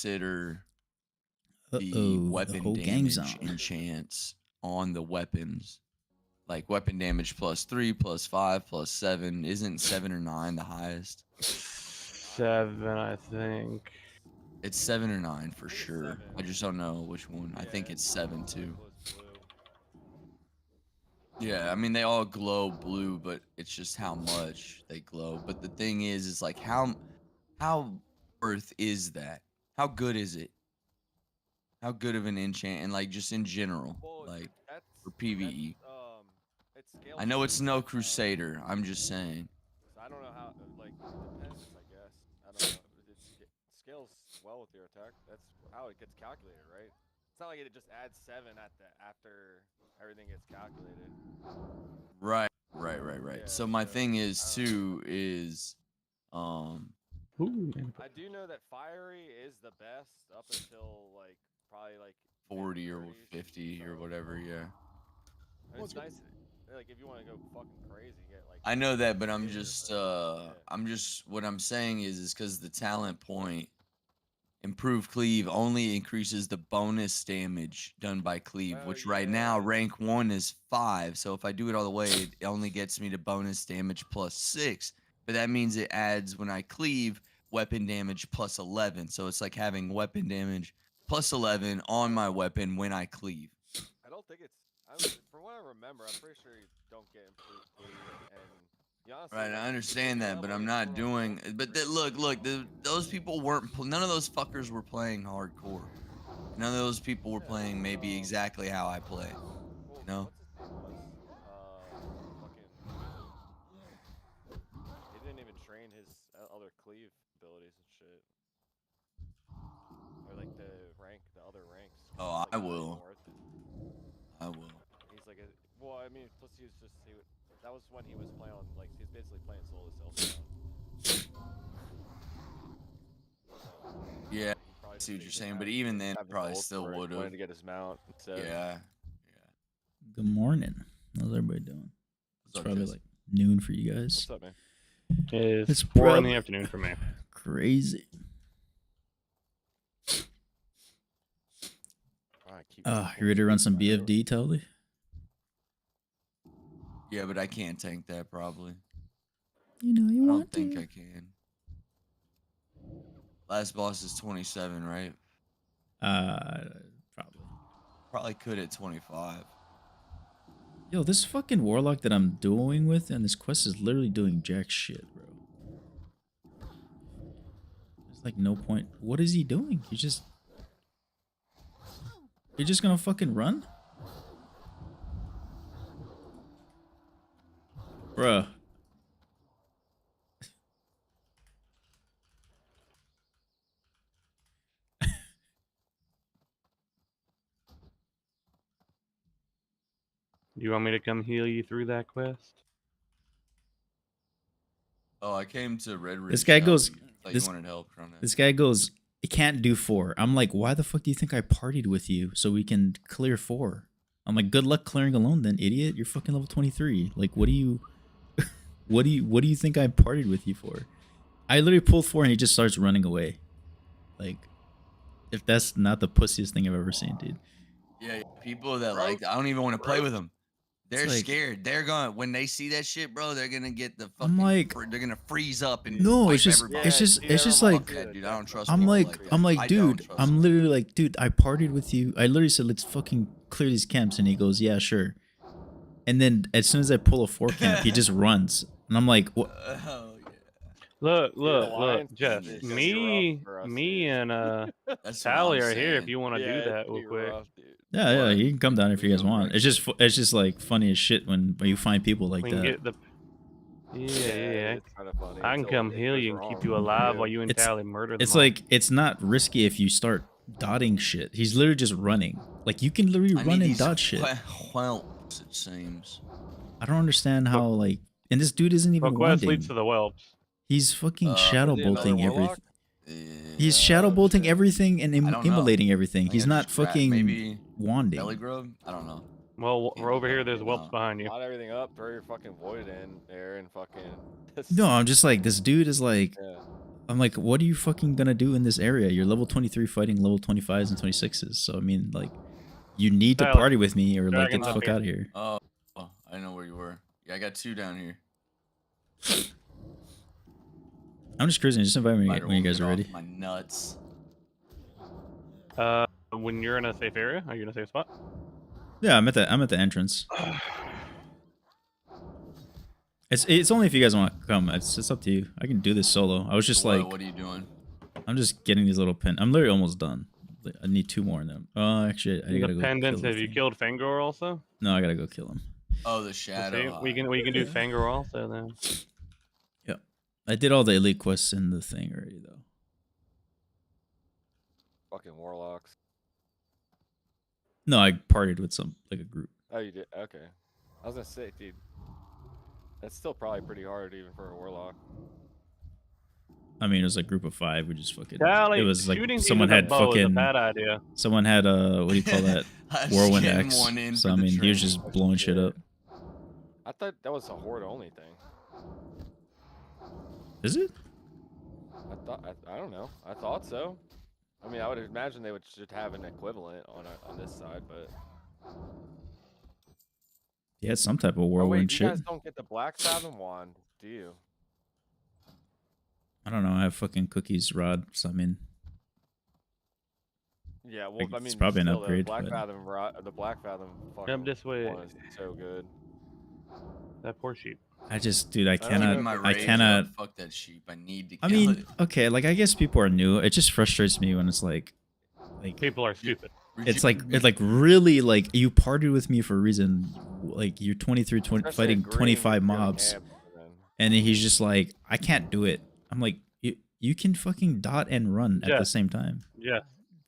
consider the Uh-oh, the weapon whole gang's damage on. enchants on the weapons. Like weapon damage +3, +5, +7. Isn't 7 or 9 the highest? 7, I think. It's 7 or 9 for I think it's sure. 7. I just don't know which one. I think Yeah, it's 7 blue too. plus blue. Yeah, I mean they all glow blue, but it's just how much they glow. But the thing is like how worth is that? How good is it? How good of an enchant and like just in general, Well, like that's for PvE? it scales. I know it's no with, crusader. I'm just saying. so I don't know how. Like, depends. I guess. I don't know. It scales well with your attack. That's how it gets calculated, right? It's not like it just adds 7 at the after everything gets calculated. Right. Yeah, So my so thing I is don't know. too is um Ooh, I do know that fiery is the best up until like probably like 40 or mid-30s, 50 or so whatever, yeah. and it's nice. Like if you want to go fucking crazy, get like I know that, but Crusader, but yeah. I'm just what I'm saying is cuz the talent point improved cleave only increases the bonus damage done by cleave, Well, which right now yeah. rank 1 is 5. So if I do it all the way, it only gets me to bonus damage +6. But that means it adds when I cleave weapon damage +11. So it's like having weapon damage +11 on my weapon when I cleave. I don't think it's. From what I remember, I'm pretty sure you don't get improved cleave, and you honestly Right, like I understand the that, but level I'm you're not going on doing. gold But pretty look, those people weren't. None of those fuckers were playing hardcore. None of those people were Yeah, playing maybe exactly how I play. well, You know? what's his name was? Fucking. He didn't even train his other cleave abilities and shit, or like the other ranks. 'Cause Oh, it's like I not even will. worth it. I will. He's like, well, I mean, plus he was just that was when he was playing on like he's basically playing solo self now. Yeah, Like he I probably see just what you're he didn't saying, but he even didn't then, have the probably gold still for it. would He have. wanted to get his mount instead. Yeah. Good morning. How's everybody doing? It's What's up, probably Jess? like noon for you guys. What's up, man? it's It's 4 in the probably afternoon for me. crazy. You ready to run some BFD, Telly? Yeah, but I can't tank that probably. You know you I don't want think to. I can. Last boss is 27, right? Probably. Probably could at 25. Yo, this fucking warlock that I'm dueling with and this quest is literally doing jack shit, bro. There's like no point. What is he doing? You're just gonna fucking run? Bruh. You want me to come heal you through that quest? Oh, I came to Red Ridge. This guy goes. Like This you wanted help from it. This guy goes, it can't do 4. I'm like, why the fuck do you think I partied with you so we can clear 4? I'm like, good luck clearing alone then, idiot. You're fucking level 23. Like, what do you what do you think I partied with you for? I literally pulled 4 and he just starts running away. Like, if that's not the pussiest thing I've ever seen, dude. Yeah, people that Bro, like I don't even want to play bro. with them. They're like- scared. They're going when they see that shit, bro. They're gonna get the I'm fucking. like- They're gonna freeze up and No, wipe it's just- everybody. it's just- it's just like- Yeah, dude, I don't trust. I'm people like, that. I'm I like, don't dude, trust I'm them. literally like, dude, I partied with you. I literally said, let's fucking clear these camps. And he goes, yeah, sure. And then as soon as I pull a 4 camp, he just runs. And I'm like, what? Oh yeah. Look, Alliance Jeff. is gonna be Me, rough for us, me, dude. and That's what Tally I'm are here if saying. you want to Yeah, do that it's real gonna be quick. rough, dude. Yeah, What? you can come down if you guys We go want. break It's just like funny as shit when you find people like We can that. get the. Yeah. It's kind of funny. I can until come it heal goes you and keep wrong. you alive Yeah. while you and It's- Tally murder them It's all. like it's not risky if you start dotting shit. He's literally just running. Like you can literally I run need and these dot shit. whelps, it seems. I don't understand how like, and this dude isn't even Well, quest wanding. leads to the whelps. He's fucking Was he shadow another bolting warlock? everything. He's shadow bolting shit. everything and I don't know. immolating everything. I He's think I not just grabbed- fucking maybe wanding. Belly grub? I don't know. Well, Can't we're over tell. here. There's whelps No. behind you. Lot everything up, throw your fucking void in there, and fucking. No, I'm just like, this dude is like, Yeah. I'm like, what are you fucking gonna do in this area? You're level 23 fighting level 25s and 26s. So I mean, like, you need to Tyler, party with me or like get dragon's the up fuck here. out of here. Oh, I know where you were. Yeah, I got 2 down here. I'm just cruising. Just invite me Spider when you won't guys get are off ready. my nuts. When you're in a safe area, are you in a safe spot? Yeah, I'm at the entrance. It's only if you guys want to come. It's up to you. I can do this solo. I was just What, like, what are you doing? I'm just getting these little pin. I'm literally almost done. I need 2 more in them. Oh, actually, I gotta The go. pendants. Kill the Have you thing. killed Fangor also? No, I gotta go kill him. Oh, the We'll shadow. see. We can do Fangor also then. Yeah, I did all the elite quests in the thing already though. Fucking warlocks. No, I partied with some like a group. Oh, you did? Okay. I was gonna say, dude, that's still probably pretty hard even for a warlock. I mean, it was a group of 5. We just fucking. Tally, It was like shooting someone these with a had bow is a fucking. bad idea. Someone had what do you call that? I was Whirlwind getting axe. one in So for I the mean, he was training. just blowing shit up. I thought that was a horde only thing. Is it? I don't know. I thought so. I mean, I would imagine they should have an equivalent on this side, but. He had some type of Oh whirlwind wait, you shit. guys don't get the Black Fathom wand, do you? I don't know. I have fucking cookies rod. So I mean, Yeah, well, Like, I mean, it's probably an still, upgrade, The Black but- Fathom, the Black Fathom fucking this way. one is so good. That poor sheep. I just, dude, I don't cannot. know My I rage cannot. up. Fuck that sheep. I need to I kill mean, it. okay, like I guess people are new. It just frustrates me when it's like People are stupid. it's like really like you partied with me for a reason. Like you're 23, Especially fighting agreeing 25 with your mobs, camp, then. and then he's just like, I can't do it. I'm like, you can fucking dot and run at Yeah. the same time. Yeah.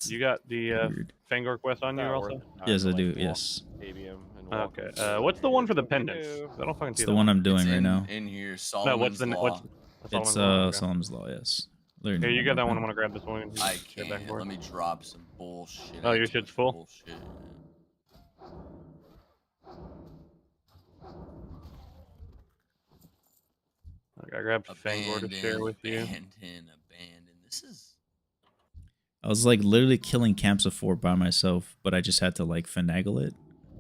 You got the Weird. Fangor quest on you Not also? worth the time Yes, to, I like, do. walk Yes, stadium and walk Okay. and What's the one for the Here's what we pendants? do. I don't fucking it's see the that one I'm doing It's right in, now. in here. No, Solomon's what's the Law. what's It's Solomon's Law, okay. Solomon's Law. Yes. Here, you get that one. I'm gonna grab this one. and I get back can't. for it. Let me drop some bullshit. Oh, I your too shit's much full? Bullshit. I grabbed Fangor to share with you. Abandon. This is. I was like literally killing camps of 4 by myself, but I just had to like finagle it.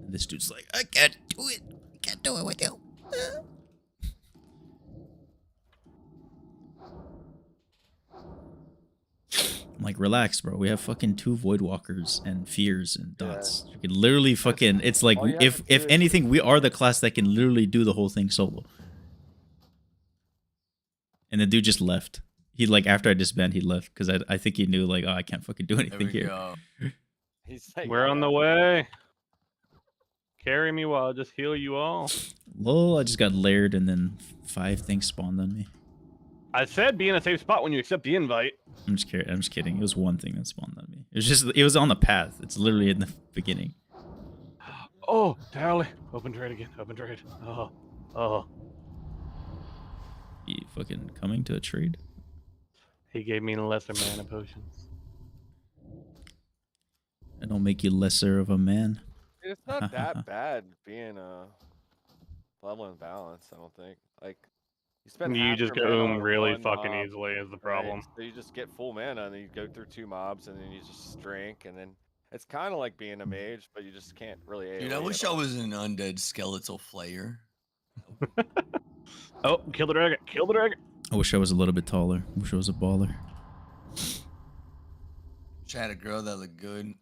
And this dude's like, I can't do it. I can't do it with you. I'm like, relax, bro. We have fucking 2 void walkers and fears and dots. You can literally fucking. It's like all you have to if do is anything, we are the class that can literally do the whole thing solo. And the dude just left. He like after I disbanded, he left because I think he knew like, oh, I can't fucking do There anything we here. go. He's like, We're on the way. Carry me while I just heal you all. Lol, I just got layered and then 5 things spawned on me. I said be in a safe spot when you accept the invite. I'm just kidding. It was one thing that spawned on me. It was on the path. It's literally in the beginning. Oh, Tally. Open trade again. Open trade. Oh. You fucking coming to a trade? He gave me lesser mana potions. I don't make you lesser of a man. Dude, it's not that bad being a level in balance. I don't think. Like, you spend. You half just your go mana on really one fucking mob, easily is the right? problem. So you just get full mana, and then you go through 2 mobs, and then you just drink, and then it's kind of like being a mage, but you just can't really. Dude, I AoE wish at I all. was an undead skeletal flayer. Oh, kill the dragon. Kill the dragon. I wish I was a little bit taller. Wish I was a baller. Wish I had a girl that looked good.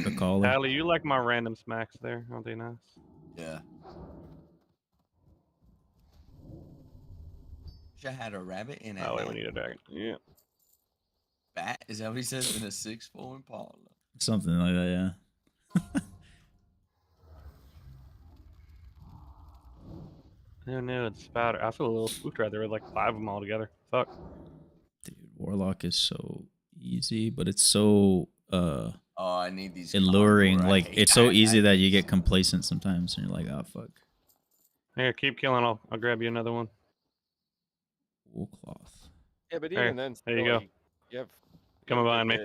A caller. Tally, you like my random smacks there? Aren't they nice? Yeah. Wish I had a rabbit in a Oh, wait, hat. we need a dragon. Yeah. Bat? Is that what he says? In a 6'4" Impala. Something like that, yeah. Oh no, it's Spouter. I feel a little spooked right there with like 5 of them all together. Fuck. Dude, Warlock is so easy, but it's so Oh, I need these. alluring. contour. I Like hate- it's so I- easy I- that you get complacent sometimes, and you're like, oh fuck. Here, keep killing. I'll grab you another one. Wool cloth. Yeah, but There- even then, there you still, go. You have. Coming behind me.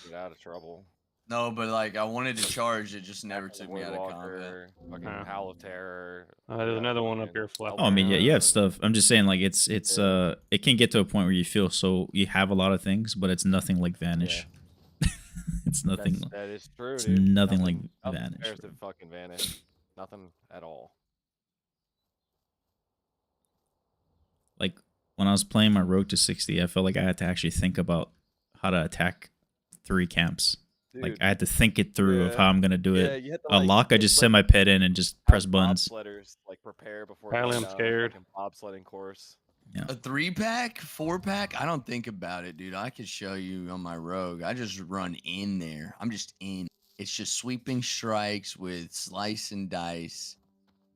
Get out of trouble. No, but like I wanted to charge, it just never Apple took me out of combat. Woodwalker, fucking Yeah. Howl of Terror. There's another one up here, Flap. Oh, I mean, yeah, you have Hellbound. stuff. I'm just saying, like, it's Yeah. it can get to a point where you feel so you have a lot of things, but it's nothing like Vanish. It's nothing. That is true, It's dude. nothing like nothing Vanish, compares bro. to fucking Vanish. Nothing at all. Like when I was playing my Rogue to 60, I felt like I had to actually think about how to attack 3 camps. Like Dude, I had to think it through of yeah. how I'm gonna do yeah, it. you had to, A like, lock, I it's just like send my pet in and just press have buttons. bobsledders, like, prepare before Apparently going I'm down scared. a fucking bobsledding course. A 3-pack, 4-pack? I don't think about it, dude. I could show you on my Rogue. I just run in there. I'm just in. It's just sweeping strikes with slice and dice.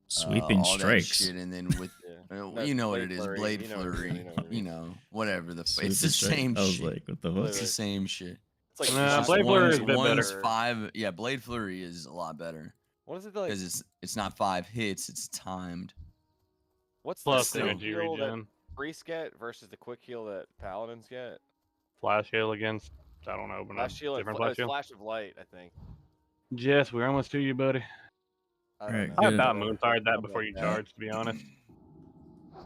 Sweeping all that strikes. shit, and then with Yeah. you know what Blade it is, flurry, blade you know what it is, flurry. you know what it You is. know, whatever the. It's Sweeping the strike. same I was shit. like, what the fuck? It's the same shit. It's like Nah, Flash Blade Flurry. Flurry is a bit one's better. 5. Yeah, blade flurry is a lot better What is it like? because it's not 5 hits. It's timed. What's Plus the the quick energy heal that regen. priests get versus the quick heal that paladins get? Flash heal against, I don't know, but not Flash heal, different it's flash heal. flash of light, I think. Jess, we're almost to you, buddy. I don't Alright, know. I good. about Whatever. moonfired that I'm before like you that. charged, to be honest.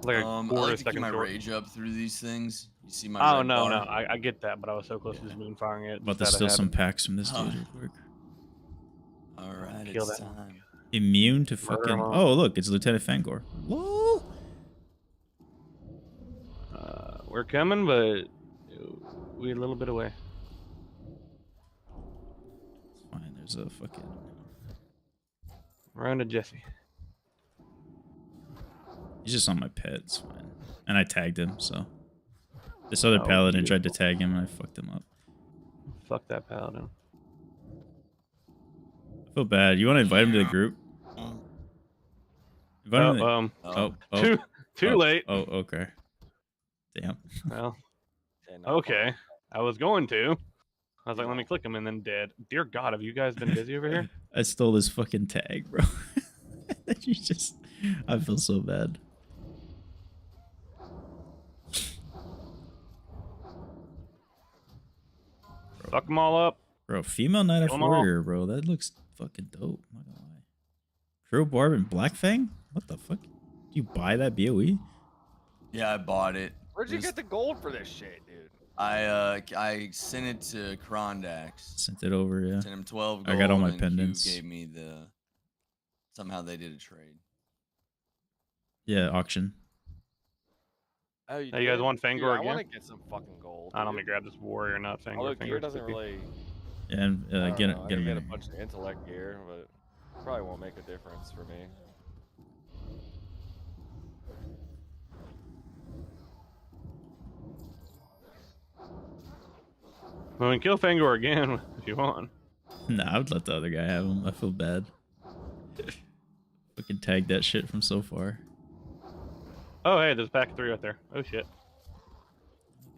Like a I quarter like to keep second my short. rage up through these things. You see my Oh red no, bar? no, I get that, but I was so close to just moonfiring it. About to just out steal of some habit. packs from this dude Huh. real quick. All right, Kill it's that. time. Immune to Murder fucking. 'em all. Oh, look, it's Lieutenant Fangor. Whoa. We're coming, but we're a little bit away. It's fine. There's a fucking. Run to Jesse. He's just on my pet. It's fine. And I tagged him, so. This other Oh, paladin tried to beautiful. tag him, and I fucked him up. Fuck that paladin. I feel bad. You want to invite him to the group? Invite him to the- Oh, Too oh, late. Oh, okay. Damn. Well, And okay. I was going to. I was like, let me click him, and then dead. Dear God, have you guys been busy over here? I stole this fucking tag, bro. You just. I feel so bad. Fuck them all up. Bro, female Night Elf Kill 'em all. Warrior, bro. That looks fucking dope. I'm not gonna lie. Crow Barb and Black Fang? What the fuck? Did you buy that BOE? yeah, I bought it. Where'd you Just- get the gold for this shit, dude? I sent it to Krondax. Sent it over, yeah. Sent him 12 I gold. got all my and pendants. Q gave me the. Somehow they did a trade. Yeah, auction. Oh, Hey, you guys did? want Dude, Fangor I again? want to get some fucking gold. I don't let me dude. grab this warrior, not Fangor. Although gear Fangor's doesn't creepy. really. Yeah, and I don't get know, I it, get can him get a in. bunch of intellect gear, but probably won't make a difference for me. Well, we can kill Fangor again if you want. Nah, I would let the other guy have him. I feel bad. Fucking tag that shit from so far. Oh, hey, there's a pack of 3 right there. Oh, shit.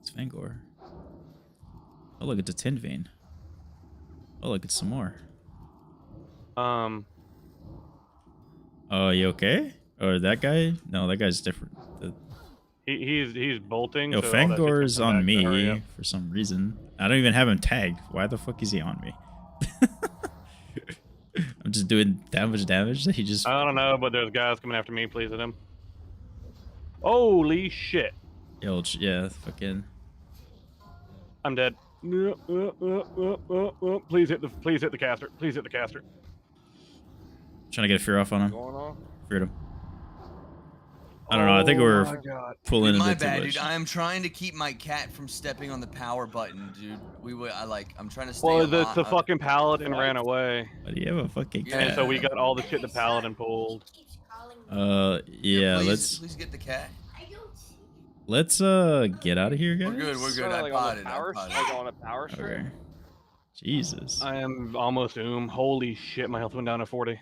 It's Fangor. Oh, look, it's a tin vein. Oh, look, it's some more. Um, Oh, you okay? Or that guy? No, that guy's different. he's bolting. Yo, so all that shit's gonna Fangor's come on back, so hurry me up. for some reason. I don't even have him tagged. Why the fuck is he on me? I'm just doing damage that he just. I don't know, but there's guys coming after me. Please hit him. Holy shit! Yeah, fucking. I'm dead. Please hit the caster. Please hit the caster. Trying to get a fear off on him. Going on? Feared him. I don't know. I think Oh we're my God. pulling Dude, a my bit too bad, much. dude. I am trying to keep my cat from stepping on the power button, dude. I'm trying to stay. Well, alive. the fucking paladin ran away, Why do you have a fucking Yeah. and cat? so we got all the shit the paladin pulled. Yeah, please get the cat. let's get out of here, guys. We're good. We're good. So, I like, potted. on I a power, potted. like on a power strip. Okay. Jesus. I am almost Holy shit, my health went down to 40.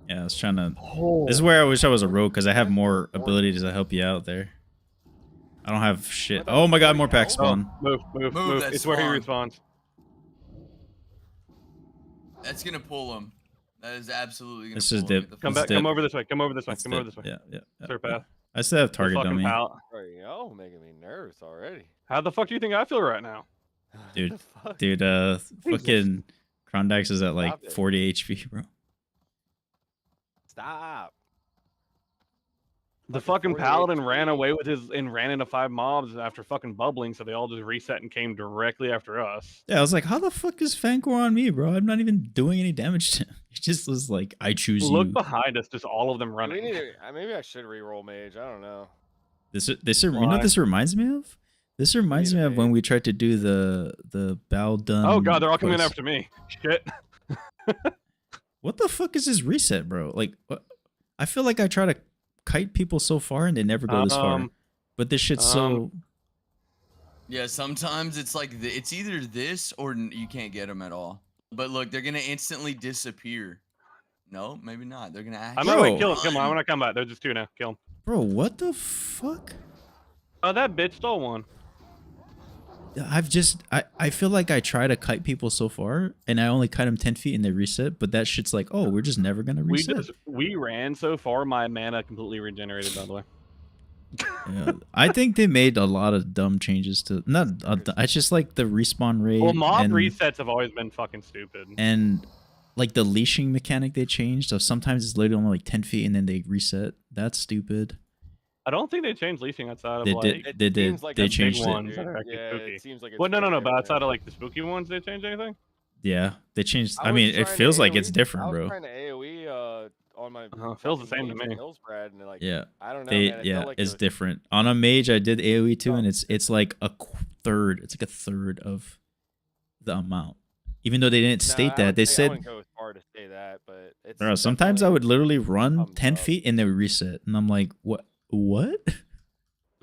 Yeah, I was trying to. Oh. This is where I wish I was a rogue because I have more abilities to help you out there. I don't have shit. Oh my god, more packs spawn. Move. that It's where he spawn. respawns. That's gonna pull him. That is absolutely gonna Let's pull just him. dip. Get the Come fuck Let's back. dip. Come over this way. Come over this way. Let's Come dip. over this way. Yeah. Clear path. I still have The target fucking dummy. pal- Right, yo, making me nervous already. How the fuck do you think I feel right now? Dude, The fuck? dude, fucking Krondax is at like Stop it. 40 HP, bro. Stop. The Fucking fucking 40 paladin ran HP. away with his and ran into 5 mobs after fucking bubbling, so they all just reset and came directly after us. Yeah, I was like, how the fuck is Fangor on me, bro? I'm not even doing any damage to him. He just was like, I choose Look you. behind us, just all of them We running. need to, maybe I should re-roll mage. I don't know. This you know what Why? this reminds me of? This reminds need me a of when mage. we tried to do the bow done. Oh god, they're all coming in quest. after me. Shit. What the fuck is this reset, bro? Like, I feel like I try to kite people so far and they never go this far. But this shit's so. Yeah, sometimes it's like it's either this or you can't get them at all. But look, they're gonna instantly disappear. No, maybe not. They're gonna I'm actually. gonna Bro. kill him. Come on, I'm run. gonna come back. There's just 2 now. Kill him. Bro, what the fuck? Oh, that bitch stole one. I feel like I try to kite people so far and I only kite them 10 feet and they reset, but that shit's like, oh, we're just never gonna reset. We ran so far, my mana completely regenerated. By the way. Yeah, I think they made a lot of dumb changes to it's just like the respawn rate Well, mob and, resets have always been fucking stupid. and like the leashing mechanic they changed. So sometimes it's literally only like 10 feet and then they reset. That's stupid. I don't think they changed leashing outside of They like. did. It They did. seems like They a big changed one. it. ones that are actually Yeah, spooky. it seems like it's Well, no, big but outside everywhere. of like the spooky ones, they change anything? Yeah, they changed. I was mean, it trying to feels like it's AoE different, I was bro. trying to AoE on my. Feels the fucking same to mage me. in Hillsbrad, and like, Yeah. I don't know, They man. It felt like it's it was- different. On a mage, I did AoE too, and Oh. it's like a third. It's like a third of the amount. Even though they didn't No, state I that, would they say- I said, wouldn't go as far to say that, but it's. bro, sometimes I definitely would literally run thumbs 10 up. feet and they would reset, and I'm like, what? What?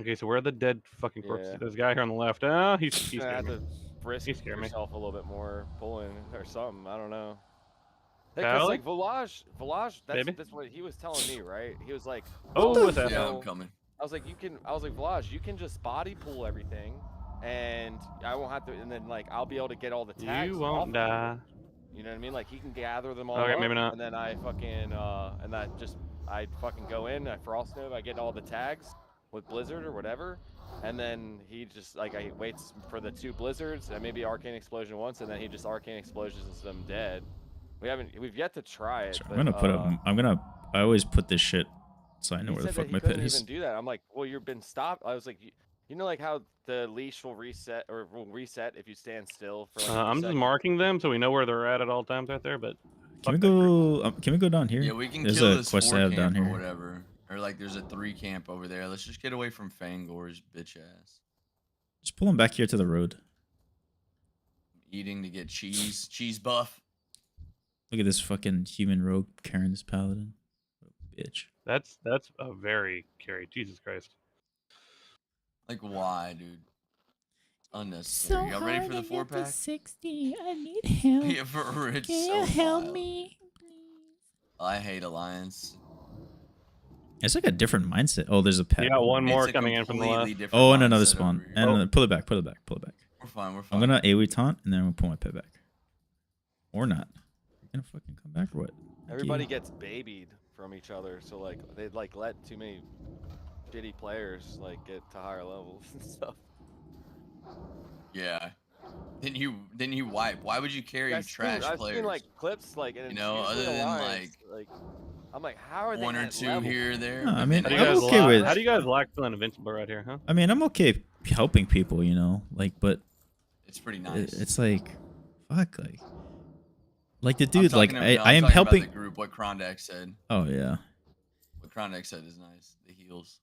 Okay, so where are the dead fucking corpses? Yeah. There's a guy here on the left. Oh, he's You scared have me. to risk He scared me. yourself a little bit more, pulling or something. I don't know. Pally? Because like Volage, Baby? that's what he was telling me, right? He was like, Oh, the what's that? Yeah, I'm coming. I was like, Volage, you can just body pull everything, and I won't have to, and then like I'll be able to get all the tags. You off won't of you. die. You know what I mean? Like he can gather them all Okay, up, maybe not. and then I fucking I fucking go in, I frost node, I get all the tags with Blizzard or whatever, and then he just like I waits for the 2 blizzards and maybe Arcane Explosion once, and then he just Arcane Explosions them dead. We've yet to try it. So but, I'm gonna I always put this shit so I know he where the said fuck that my he pit couldn't is. even do that. I'm like, well, you've been stopped. I was like, you know, like how the leash will reset if you stand still for. Like a I'm just second? marking them so we know where they're at all times right there. But Can we fuck that group. go? Can we go down here? Yeah, we can There's kill a this quest 4 I have camp down or here. whatever. Or like there's a 3 camp over there. Let's just get away from Fangor's bitch ass. Just pull him back here to the road. Eating to get cheese buff. Look at this fucking human rogue carrying this paladin. Bitch. That's a very carry. Jesus Christ. Like why, dude? Unnecessary. Y'all ready for the 4-pack? 60. I need help. Yeah, for it's Can so you help wild. me, please? I hate Alliance. It's like a different mindset. Oh, there's a pet. You got one more It's a coming in from the completely left. different Oh, and another mindset spawn. over here. And Oh. pull it back. Pull it back. Pull it back. We're fine. We're I'm fine. gonna AoE taunt and then I'm gonna pull my pet back. Or not. You're gonna fucking come back or what? Thank Everybody you. gets babied from each other, so like they'd like let too many shitty players like get to higher levels and stuff. Yeah. Then you wipe. Why would you carry trash I've players? seen like clips like, and You it's know, usually other than, Alliance, like I'm like, how are they 1 or at 2 level? here or there. No, but I mean, then How do you I'm guys okay like? with- How do you guys like feeling invincible right here, huh? I mean, I'm okay helping people, you know, like, but it's pretty nice. it's like, fuck, like the I'm dude, like talking I am talking about helping. the group. What Krondak said. Oh yeah. What Krondak said is nice. The heals.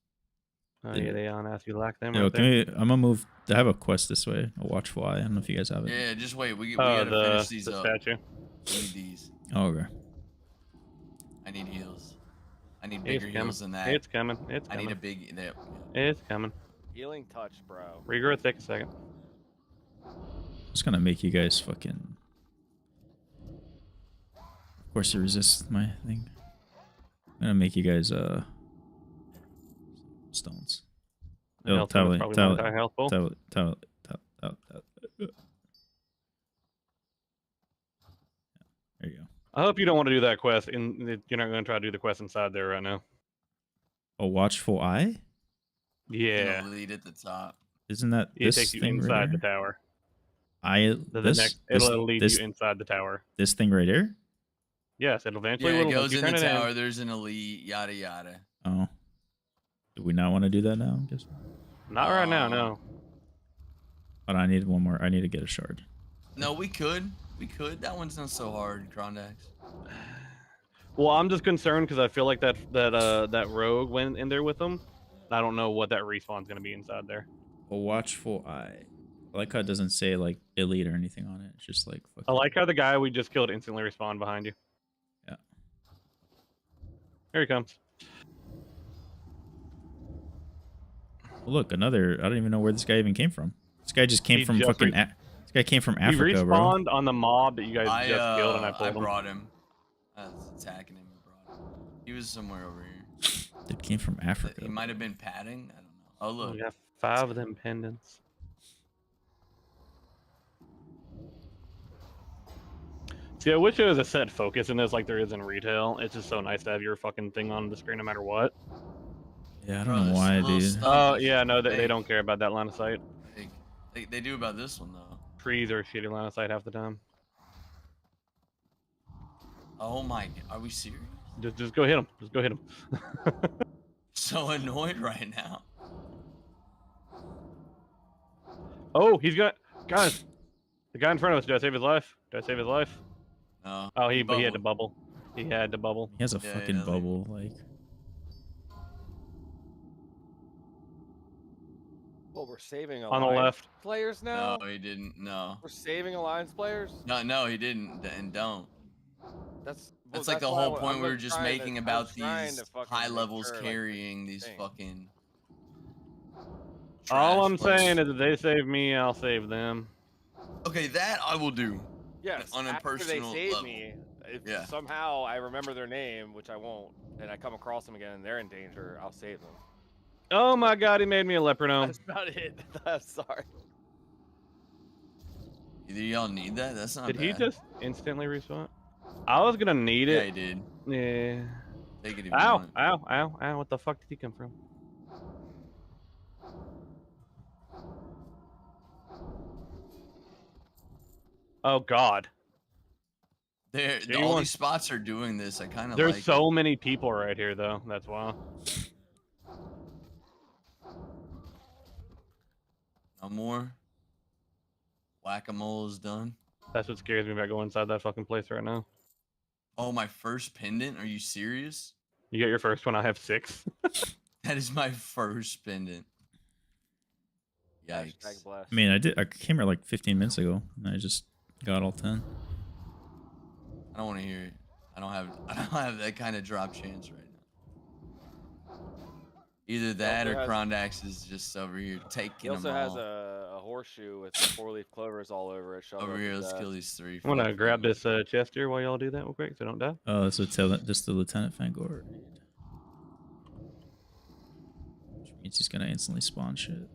Oh Yeah. yeah, they on ask you like them. Yo, Right can there. we? I'm gonna move. I have a quest this way. A watch fly. I don't know if you guys have it. Yeah, just wait. We Oh, gotta finish the these up. statue. We need these. Oh, okay. I need heals. I need It's bigger coming. heals than that. It's coming. It's I coming. need a big. It's coming. Healing touch, bro. Regrowth, take a second. Just gonna make you guys fucking. Of course, you resist my thing. I'm gonna make you guys stones. Oh, Health, towel, probably towel, my entire health pool. towel. There you go. I hope you don't want to do that quest. You're not going to try to do the quest inside there right now. A watchful eye? Yeah, Lead at the top. Isn't that it this takes you thing inside right the here? tower. The this next, this it'll lead this you inside the tower. this thing right here. Yes, it'll eventually. Yeah, it Once goes you in the turn it tower. There's an elite. Yada yada. Oh, do we not want to do that now? I guess. Not right now, no. But I need one more. I need to get a shard. No, we could. We could. That one's not so hard, Grondax. Well, I'm just concerned because I feel like that rogue went in there with them. I don't know what that respawn's gonna be inside there. A watchful eye. I like how it doesn't say like elite or anything on it. It's just like fucking... I like how the guy we just killed instantly respawned behind you. Yeah. Here he comes. Well, look, another. I don't even know where this guy even came from. This guy just came He from just fucking. This guy came from Africa, he bro. respawned on the mob that you guys just killed, and I I pulled him. brought him. I was attacking him. And brought him. He was somewhere over here. It came from Africa. He might have been padding. I don't know. Oh look. We got 5 of them pendants. See, I wish there was a set focus in this like there is in retail. It's just so nice to have your fucking thing on the screen no matter what. Yeah, I Bro, don't know this why, little dude. stuff Oh, is yeah, no, they fake. don't care about that line of sight. They do about this one though. Trees are a shitty line of sight half the time. Oh my god, are we serious? Just go hit him. Just go hit him. So annoyed right now. Oh, he's got... Guys, the guy in front of us, did I save his life? Did I save his life? No. Oh, but he had to bubbled. bubble. He had to bubble. He has a Yeah, fucking yeah, bubble, like. Well, we're saving On the alliance left. players now. No, he didn't. No. We're saving alliance players. No, he didn't. And don't. That's That's like the why whole I'm point we were like just trying making I'm about trying these to fucking high make levels sure, like, carrying these thing. fucking. All trash I'm players. saying is if they save me, I'll save them. Okay, that I will do. Yes, on a after personal they save level. me, if Yeah. somehow I remember their name, which I won't, and I come across them again and they're in danger, I'll save them. Oh my god, he made me a leopardome. That's about it. I'm sorry. Either y'all need that. That's not Did bad. he just instantly respawn? I was gonna need Yeah, it. he did. Yeah. Take it if you Ow, want. ow, ow, ow. What the fuck did he come from? Oh god. There, Do you all want- these spots are doing this. I kind of There's like. so many people right here though. That's why. No more. Whack-a-mole is done. That's what scares me about going inside that fucking place right now. Oh, my first pendant? Are you serious? You get your first one, I have 6. That is my first pendant. Yikes. Hashtag blast. I mean, I came here like 15 minutes ago, and I just got all 10. I don't want to hear it. I don't have that kind of drop chance right now. Either that or also has- Krondax is just over here He taking also them has all. a horseshoe with 4-leaf clovers all over it. shoved Over up here, his let's ass. kill these 3. I'm gonna grab this chest here while y'all do that real quick so I don't die. Oh, so tell this the Lieutenant Fangor. Which means he's gonna instantly spawn shit.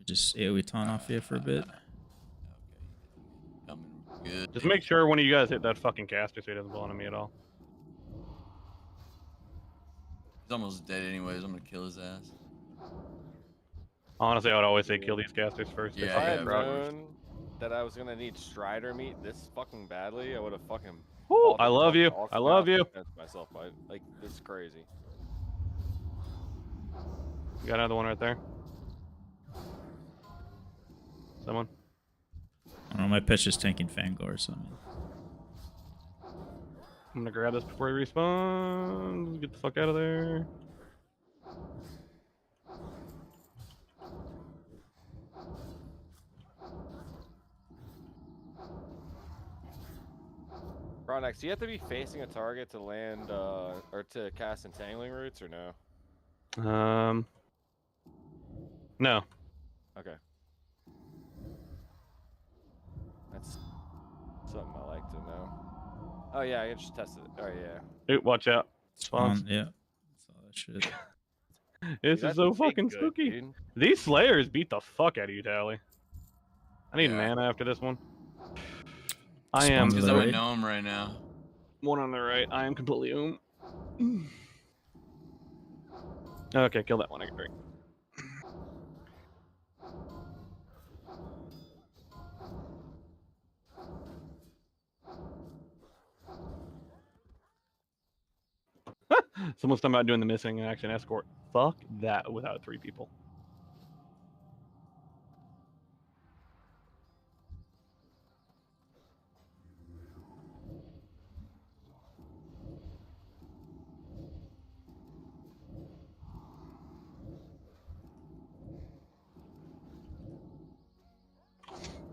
Just AoE taunt off here for a bit. Coming good. Just make sure one of you guys hit that fucking caster so he doesn't blow on me at all. He's almost dead anyways. I'm gonna kill his ass. Honestly, I would always say kill these casters first. They Yeah, If I fucking had bro. rock. known that I was gonna need Strider meat this fucking badly, I would have fucking. Woo, bought I the love fucking you. Ox I love Mouth you. defense myself, like this is crazy. You got another one right there. Someone. I don't know, my pitch is tanking Fangor, so I mean, I'm gonna grab this before he respawns. Get the fuck out of there. Ronex, do you have to be facing a target to land or to cast entangling roots or no? No. Okay. That's something I like to know. Oh yeah, I can just test it. Oh yeah. Ooh, watch out. Spawns. spawn, yeah. That's all that shit. This Dude, is so that's fake fucking good, spooky. dude. These Slayers beat the fuck out of you, Tally. I need Yeah. mana after this one. I am Spawns Because the I'm a right. gnome right now. one on the right. I am completely Okay, kill that one. I can drink. Someone's talking about doing the missing in action escort. Fuck that without 3 people.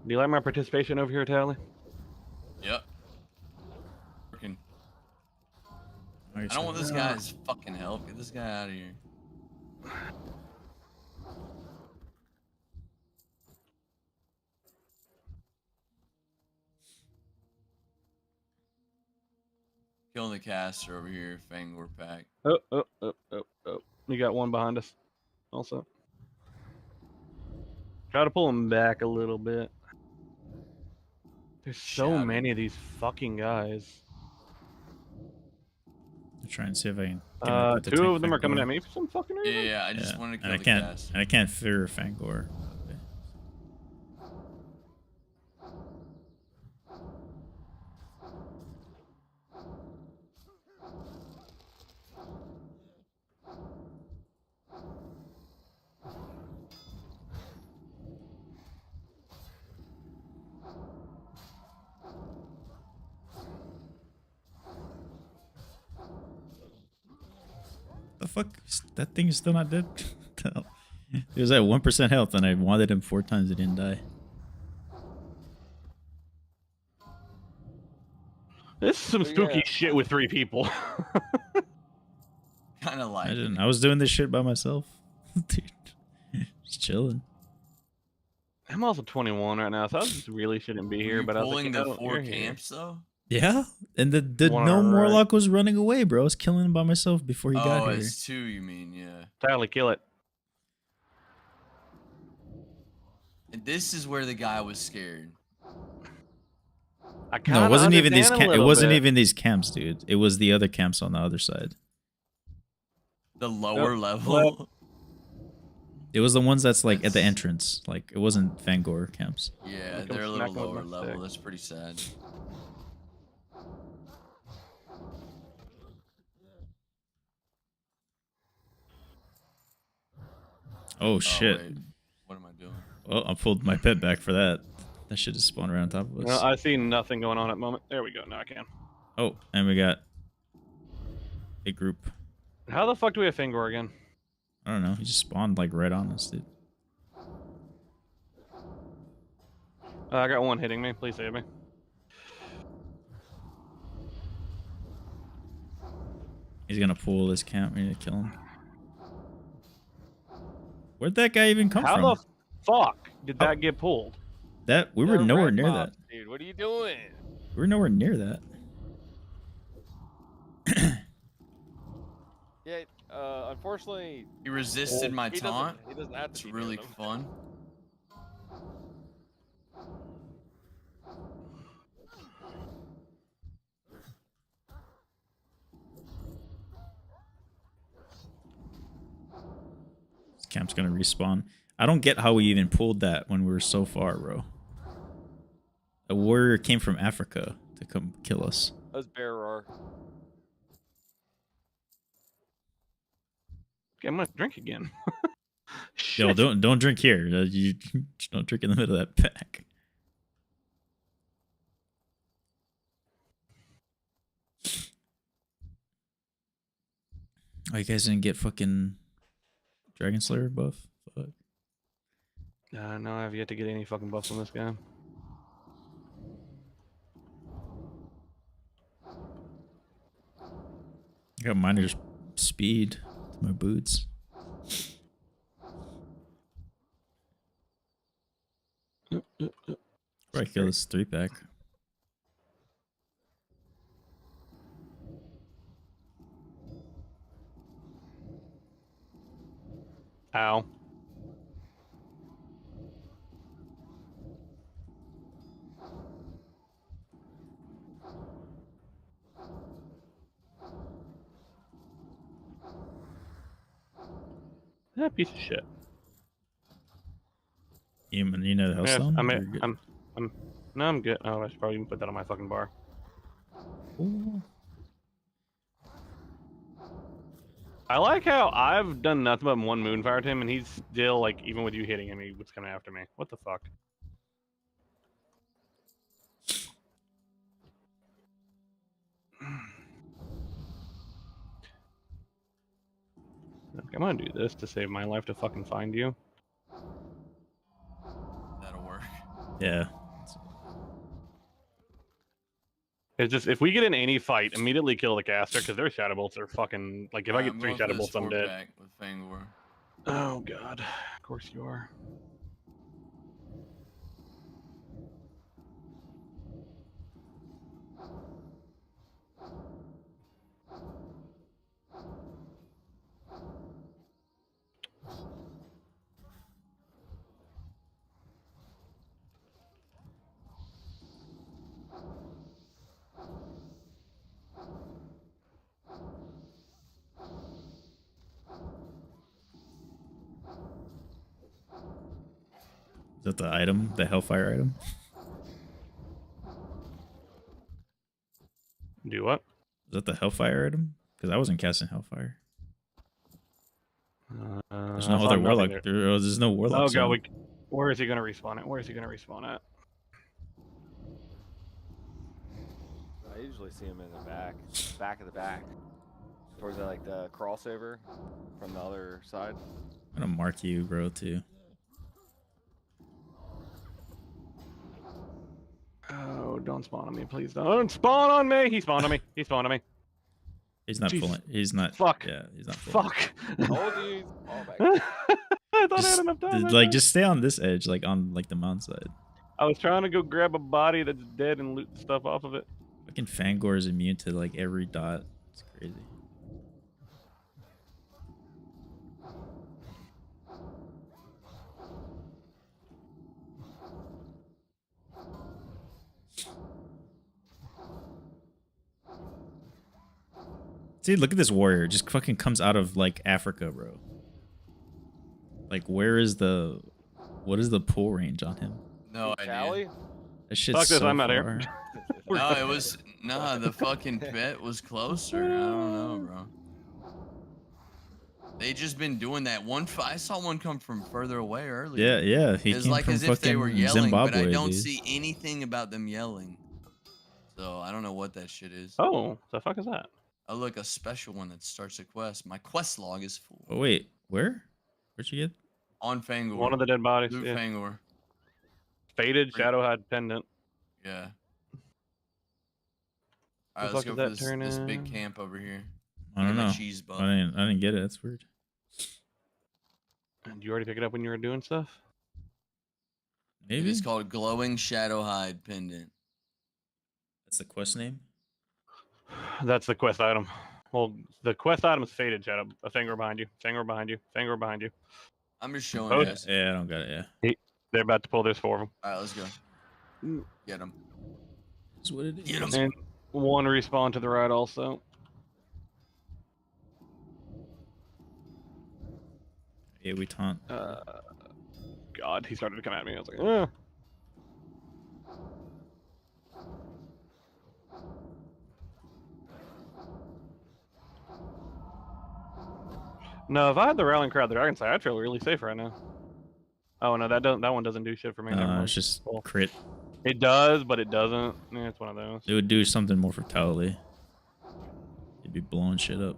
Do you like my participation over here, Tally? Yep. Working. Nice. I don't want this guy's fucking help. Get this guy out of here. Killing the caster over here, Fangor pack. Oh. You got one behind us. Also. Try to pull him back a little bit. There's so Shabby. many of these fucking guys. I'm trying to see if I can. Get him with the 2 tank of them are coming Fangor. at me for some fucking reason. Yeah, I just wanted to kill and I the can't. caster. And I can't fear Fangor. Okay. The fuck? That thing is still not dead? He was at 1% health and I wanted him 4 times. He didn't die. This is some So, spooky yeah. shit with 3 people. Kind of like Imagine, it. I was doing this shit by myself. Dude. Just chilling. I'm also 21 right now, so I just really shouldn't be here. You But I was pulling like, the oh, 4 you're here. camps though. Yeah? And the One no on our right. Warlock was running away, bro. I was killing him by myself before he got Oh, here. it's 2. You mean? Yeah. Tally, kill it. And this is where the guy was scared. I No, kinda it wasn't even these. understand a It little wasn't bit. even these camps, dude. It was the other camps on the other side. The lower Yep. level. It was the ones that's like at the That's- entrance. Like it wasn't Fangor camps. Yeah, Come they're a smack little him with lower my level. stick. That's pretty sad. Oh Oh, shit! wait. What am I doing? Well, I pulled my pet back for that. That shit just spawned right on top of us. No, I see nothing going on at the moment. There we go. Now I can. Oh, and we got a group. How the fuck do we have Fangor again? I don't know. He just spawned like right on us, dude. I got one hitting me. Please save me. He's gonna pull this camp. We need to kill him. Where'd that guy even come How from? the fuck did Oh. that get pulled? That we were They're nowhere red near mobs, that. dude. What are you doing? We were nowhere near that. Yeah, unfortunately, He resisted my he taunt. doesn't have to It's be really near them. fun. This camp's gonna respawn. I don't get how we even pulled that when we were so far, bro. A warrior came from Africa to come kill us. That was bear roar. Okay, I'm gonna drink again. Yo, Shit. don't drink here. You don't drink in the middle of that pack. Oh, you guys didn't get fucking Dragon Slayer buff? Fuck. No, I have yet to get any fucking buffs on this guy. I got miner's speed to my boots. Probably kill this 3-pack. Ow. That piece of shit. You know the house Yeah, zone? I'm, You're good. no, I'm good. Oh, I should probably even put that on my fucking bar. Ooh. I like how I've done nothing but one Moonfire to him, and he's still like, even with you hitting him, he was coming after me. What the fuck? I'm gonna do this to save my life to fucking find you. That'll work. Yeah. It's just if we get in any fight, immediately kill the caster because their shadow bolts are fucking like if I get 3 shadow bolts, I'm dead. Back with Fangor. Oh god, of course you are. Is that the item? The Hellfire item? Do what? Is that the Hellfire item? Because I wasn't casting Hellfire. There's no other Warlock. There's no Warlock. Oh god, where is he gonna respawn at? Where is he gonna respawn at? I usually see him in the back of the back, towards the, like the crossover from the other side. I'm gonna mark you, bro, too. Oh, don't spawn on me, please don't spawn on me! He spawned on me. He spawned on me. He's not Jeez. pulling. He's not. Fuck. Yeah, he's not pulling. Fuck. Told you. Oh, back. I thought I had enough time. Like, just stay on this edge, like on like the mount side. I was trying to go grab a body that's dead and loot the stuff off of it. Fucking Fangor is immune to like every dot. It's crazy. See, look at this warrior. Just fucking comes out of like Africa, bro. Like, where is the? What is the pull range on him? No idea. Callie? That shit's Fuck this, so I'm out far. here. No, it was the fucking pet was closer. I don't know, bro. They just been doing that. I saw one come from further away earlier. Yeah. He It's came like from as if they were fucking yelling, Zimbabwe, but I don't dude. see anything about them yelling. So I don't know what that shit is. Oh, the fuck is that? Oh, look, a special one that starts a quest. My quest log is full. Oh wait, where? Where'd you get? On Fangor. One of the dead bodies. Loot Yeah. Fangor. Faded Shadowhide pendant. Yeah. The Alright, let's fuck go is for that this turn big in? camp over here. I don't Get my know. cheese buff. I didn't get it. That's weird. Did you already pick it up when you were doing stuff? It Maybe is called Glowing Shadowhide Pendant. that's the quest name. That's the quest item. Well, the quest item is Faded Shadow. A finger behind you. Finger behind you. Finger behind you. I'm just showing Oh, you yeah. guys. Yeah, I don't got it. Yeah, They're about to pull this for them. Alright, let's go. Get him. that's what it is. Get 'em. And one respawn to the right also. Yeah, we taunt. God, he started to come at me. I was like, eh. No, if I had the rallying crowd there, I can say I feel really safe right now. Oh no, that one doesn't do shit for me. Never mind. It's just Cool. crit. It does, but it doesn't. Yeah, it's one of those. It would do something more for Tally. You'd be blowing shit up.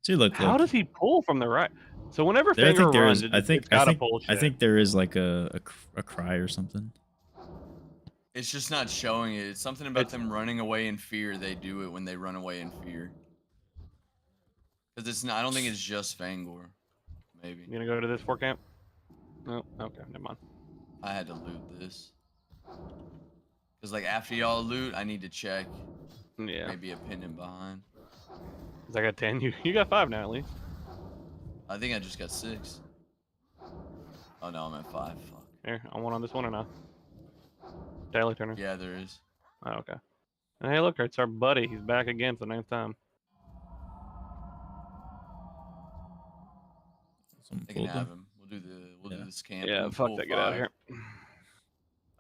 See, look. How does he pull from the right? So whenever There, I finger think there runs, is. it's gotta pull shit. I think there is like a cry or something. It's just not showing it. It's something about them running away in fear. They do it when they run away in fear. Because it's not. I don't think it's just Fangor. Maybe. You gonna go to this fort camp? No. Okay, never mind. I had to loot this. Because like after y'all loot, I need to check. Yeah. Maybe a pendant behind. 'Cause I got 10. You got 5 now at least. I think I just got 6. Oh no, I'm at 5. Fuck. Here, I want on this one or not? Daily Turner. Yeah, there is. Oh, okay. And hey, look, it's our buddy. He's back again for the 9th time. Someone They can pulled have them. him. We'll do this camp. Yeah, We'll fuck pull that. Get out of 5. here.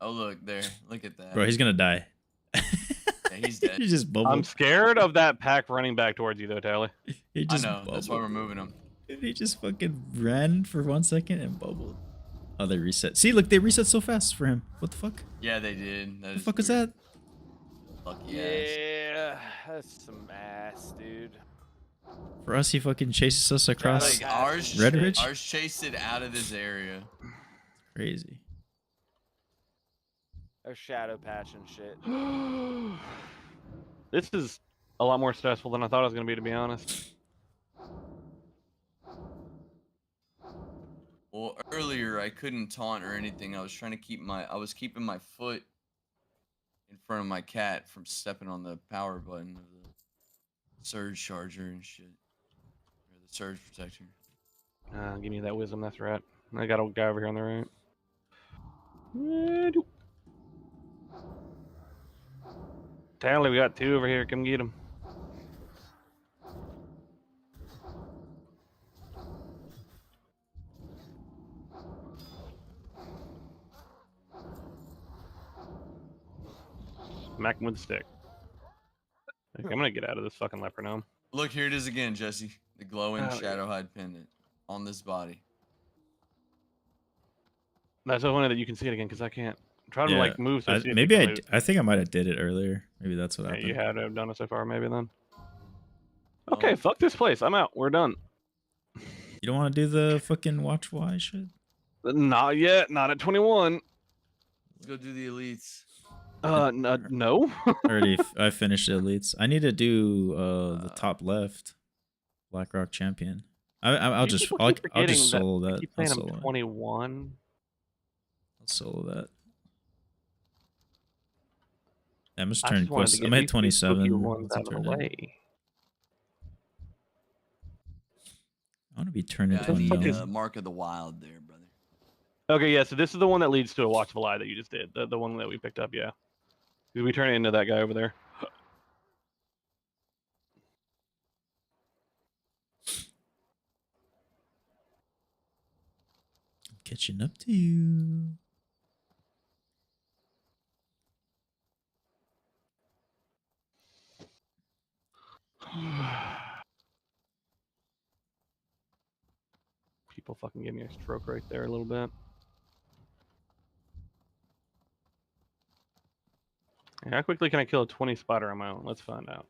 Oh look there. Look at that. Bro, he's gonna die. Yeah, he's dead. He just I'm bubbled. scared of that pack running back towards you, though, Tally. He I just know. That's why bubbled. we're moving him. He just fucking ran for 1 second and bubbled. Oh, they reset. See, look, they reset so fast for him. What the fuck? Yeah, they did. What the fuck is that? Lucky ass. Yeah, that's some ass, dude. For us, he fucking chases us across. Like ours, Red Ridge? ours chased it out of this area. Crazy. They're shadow patching shit. This is a lot more stressful than I thought it was going to be, to be honest. Well, earlier I couldn't taunt or anything. I was trying to keep I was keeping my foot in front of my cat from stepping on the power button of the surge charger and shit. Or the surge protector. Give me that wisdom, that's right. I got a guy over here on the right. Tally, we got 2 over here. Come get them. Smack him with the stick. Okay, I'm gonna get out of this fucking leopardome. Look, here it is again, Jesse. The glowing Oh, yeah. shadow hide pendant on this body. That's so funny that you can see it again because I can't. Try to like move. So see if maybe you can move. I think I might have did it earlier. Maybe that's what Yeah, happened. you had to have done it so far, maybe then. Okay, fuck this place. I'm out. We're done. You don't want to do the fucking watch why shit? Not yet. Not at 21. Let's go do the elites. No. I finished the elites. I need to do the top left, Blackrock champion. I'll just solo that. Keep I'll saying solo I'm it. 21. I'll solo that. I'm just I turning just wanted quest. to get I'm at these 2 spooky 27. ones What's it out of the turn in? way. I want to be turned Yeah, into I a need gnome. Mark of the Wild there, brother. Okay, yeah. So this is the one that leads to a watchful eye that you just did. The one that we picked up. Yeah. Did we turn it into that guy over there? Catching up to you. People fucking give me a stroke right there a little bit. How quickly can I kill a 20 spider on my own? Let's find out.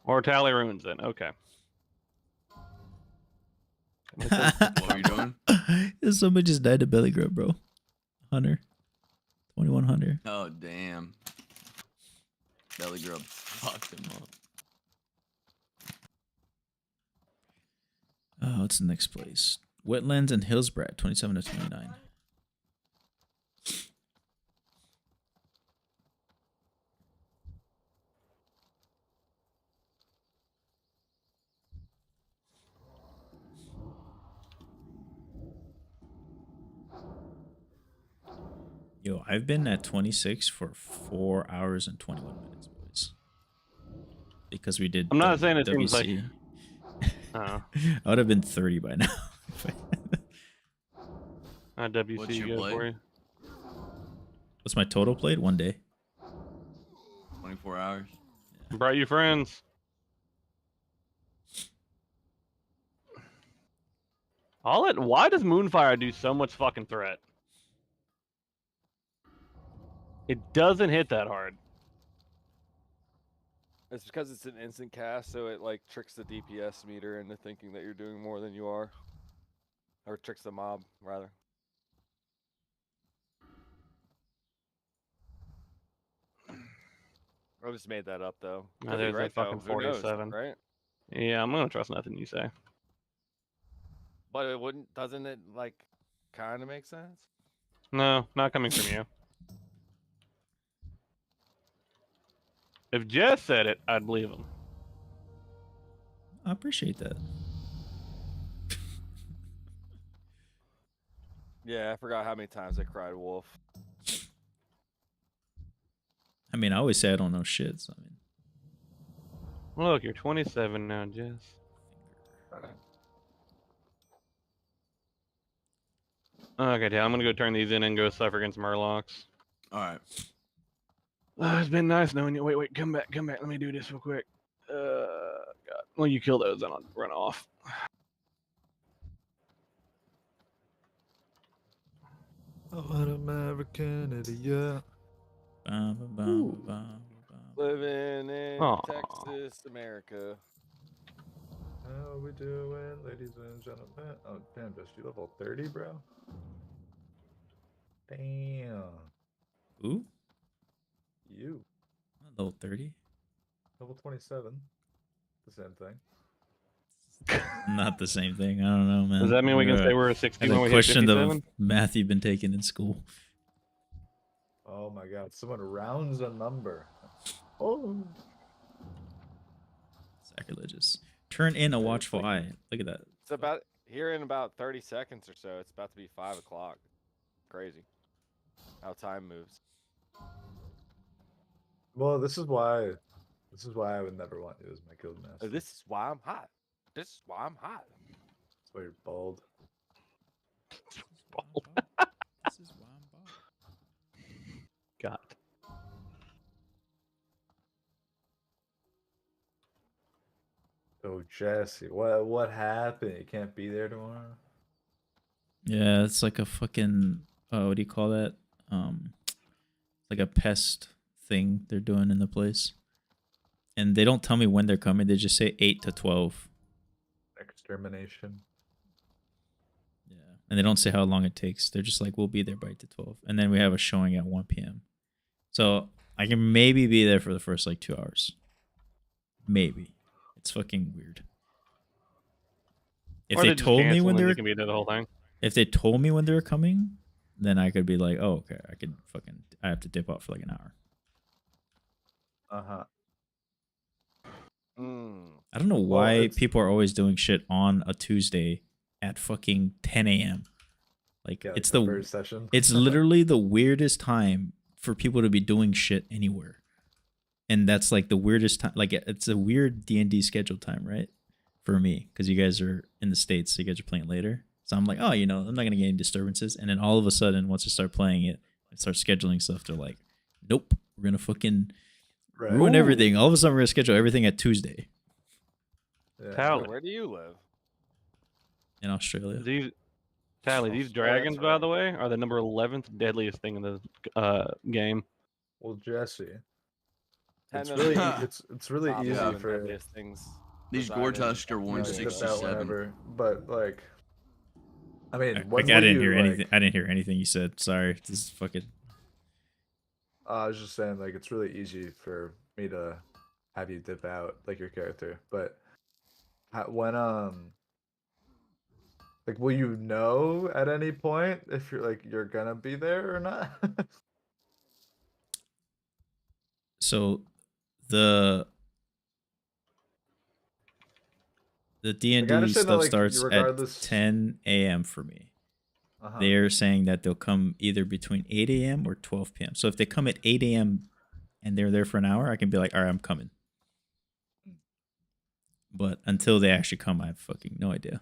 Or tally ruins it. Okay. What are you doing? Somebody just died to belly grub, bro. Hunter. 2100. Oh, damn. Belly grub fucked him up. Oh, what's the next place? Wetlands and Hillsbrad, 27 to 29. Yo, I've been at 26 for 4 hours and 21 minutes, boys. Because we did. I'm not saying it seems like. WC. I would have been 30 by now. WC What's your good play? for you. What's my total played? 1 day. 24 hours. Brought you friends. Why does Moonfire do so much fucking threat? It doesn't hit that hard. It's because it's an instant cast, so it like tricks the DPS meter into thinking that you're doing more than you are. Or tricks the mob, rather. I just made that up, though. No, Could be there's right, like fucking though. Who knows, 47. right? Yeah, I'm gonna trust nothing you say. But it wouldn't, doesn't it, like, kind of make sense? No, not coming from you. If Jess said it, I'd believe him. I appreciate that. Yeah, I forgot how many times I cried wolf. I mean, I always say I don't know shit. So I mean, Look, you're 27 now, Jess. Okay, yeah, I'm gonna go turn these in and go suffer against Murlocs. All right. It's been nice knowing you. Wait, come back. Let me do this real quick. God. Well, you kill those, then I'll run off. Oh, an American idiot. Bum, bum, bum, bum, bum. Living in Aw. Texas, America. How we doing, ladies and gentlemen? Oh, damn, just you level 30, bro? Damn. Ooh, You. level 30. Level 27. The same thing. Not the same thing. I don't know, man. Does that mean we can say we're a 60 when I we hit question the 57? math you've been taking in school. Oh my god, someone rounds a number. Oh. Sacrilegious. Turn in a Yeah, it's watchful like- eye. Look at that. It's about here in about 30 seconds or so. It's about to be 5 o'clock. Crazy how time moves. Well, this is why I would never want you as my guild master. This is why I'm hot. This is why I'm hot. That's why you're bald. This is why I'm bald. God. Oh, Jesse, what happened? You can't be there tomorrow? Yeah, it's like a fucking what do you call that? Like a pest thing they're doing in the place. And they don't tell me when they're coming, they just say 8 to 12. Extermination. Yeah. And they don't say how long it takes. They're just like, we'll be there by 8 to 12. And then we have a showing at 1 p.m. So I can maybe be there for the first like 2 hours. Maybe. It's fucking weird. If Or they just told me cancel when and they you were can be there the whole thing. if they told me when they were coming, then I could be like, oh, okay, I have to dip out for like an hour. Uh-huh. I don't know why it's- people are always doing shit on a Tuesday at fucking 10 a.m. Like Yeah, it's like the first session. it's literally the weirdest time for people to be doing shit anywhere. And that's like the weirdest time. Like it's a weird D&D schedule time, right? For me, because you guys are in the States, so you guys are playing later. So I'm like, oh, I'm not gonna get any disturbances. And then all of a sudden, once I start playing it, I start scheduling stuff. They're like, nope, we're gonna fucking Right. ruin everything. All of a sudden, we're gonna schedule everything at Tuesday Yeah. Tally. Where do you live? in Australia. These Oh, these that's dragons, by the right. way, are the number 11th deadliest thing in the game. Well, Jesse, it's Ten of really the it's really top easy 11 for deadliest things. These reside Gorge in Husker you know, to dip out 167. whenever. But like, I mean, Like, when I will didn't you, hear like, anything. I didn't hear anything you said. Sorry. This is fucking. I was just saying, like, it's really easy for me to have you dip out, like your character. But when like, will you know at any point if you're gonna be there or not? So the I D&D understand that, stuff like, starts regardless- at 10 a.m. for me. Uh-huh. They're saying that they'll come either between 8 a.m. or 12 p.m. So if they come at 8 a.m. and they're there for an hour, I can be like, all right, I'm coming. But until they actually come, I have fucking no idea.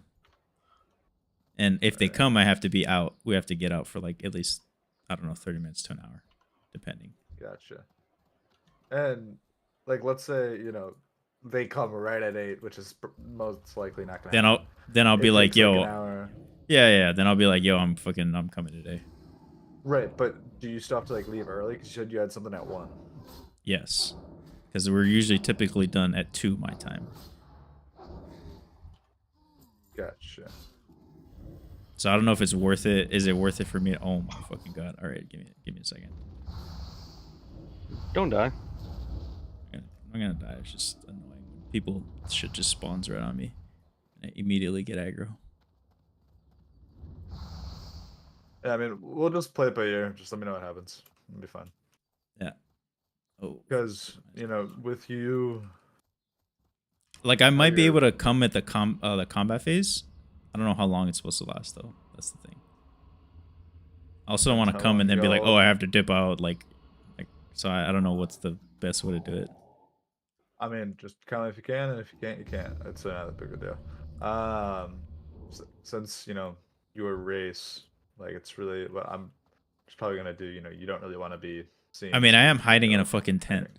And if they come, I have to be out. We have to get out for like at least, I don't know, 30 minutes to an hour, depending. Gotcha. And like, let's say they come right at 8, which is most likely not gonna happen. Then I'll be It like, takes, yo, an hour. yeah. Then I'll be like, yo, I'm coming today. Right, but do you still have to like leave early? Because you said you had something at 1. Yes, because we're usually typically done at 2 my time. Gotcha. So I don't know if it's worth it. Is it worth it for me? Oh my fucking god! All right, give me a second. Don't die. I'm gonna die. It's just annoying when people shit just spawns right on me, and I immediately get aggro. Yeah, I mean, we'll just play it by ear. Just let me know what happens. It'll be fine. Yeah. Oh. Because with you, Like I might be you're- able to come at the combat phase. I don't know how long it's supposed to last though. That's the thing. I also don't want to How come long and then be like, ago? oh, I have to dip out. Like so I don't know what's the best way to do it. I mean, just come if you can, and if you can't, you can't. It's not a big a deal. Since your race Like it's really what I'm just probably gonna do. You know, you don't really want to be seeing. I mean, I am Steve, hiding you in know, a fucking tent.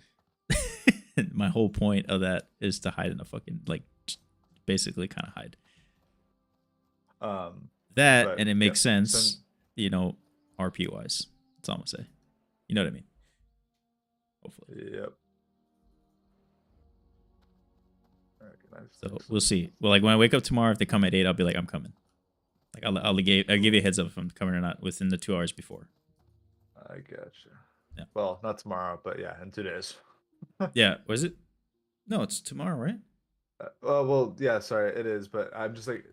My whole point of that is to hide in a fucking like, basically kind of hide. That But and it yeah, makes sense, you know, RP wise. That's all I'm gonna say. You know what I mean? Hopefully. Yep. Alright, nice. So we'll see. Well, like when I wake up tomorrow, if they come at 8, I'll be like, I'm coming. Like I'll give you a heads up if I'm coming or not within the 2 hours before. I gotcha. Yeah. Well, not tomorrow, but yeah, in 2 days. Yeah. Was it? No, it's tomorrow, right? Well, yeah. Sorry, it is. But I'm just like,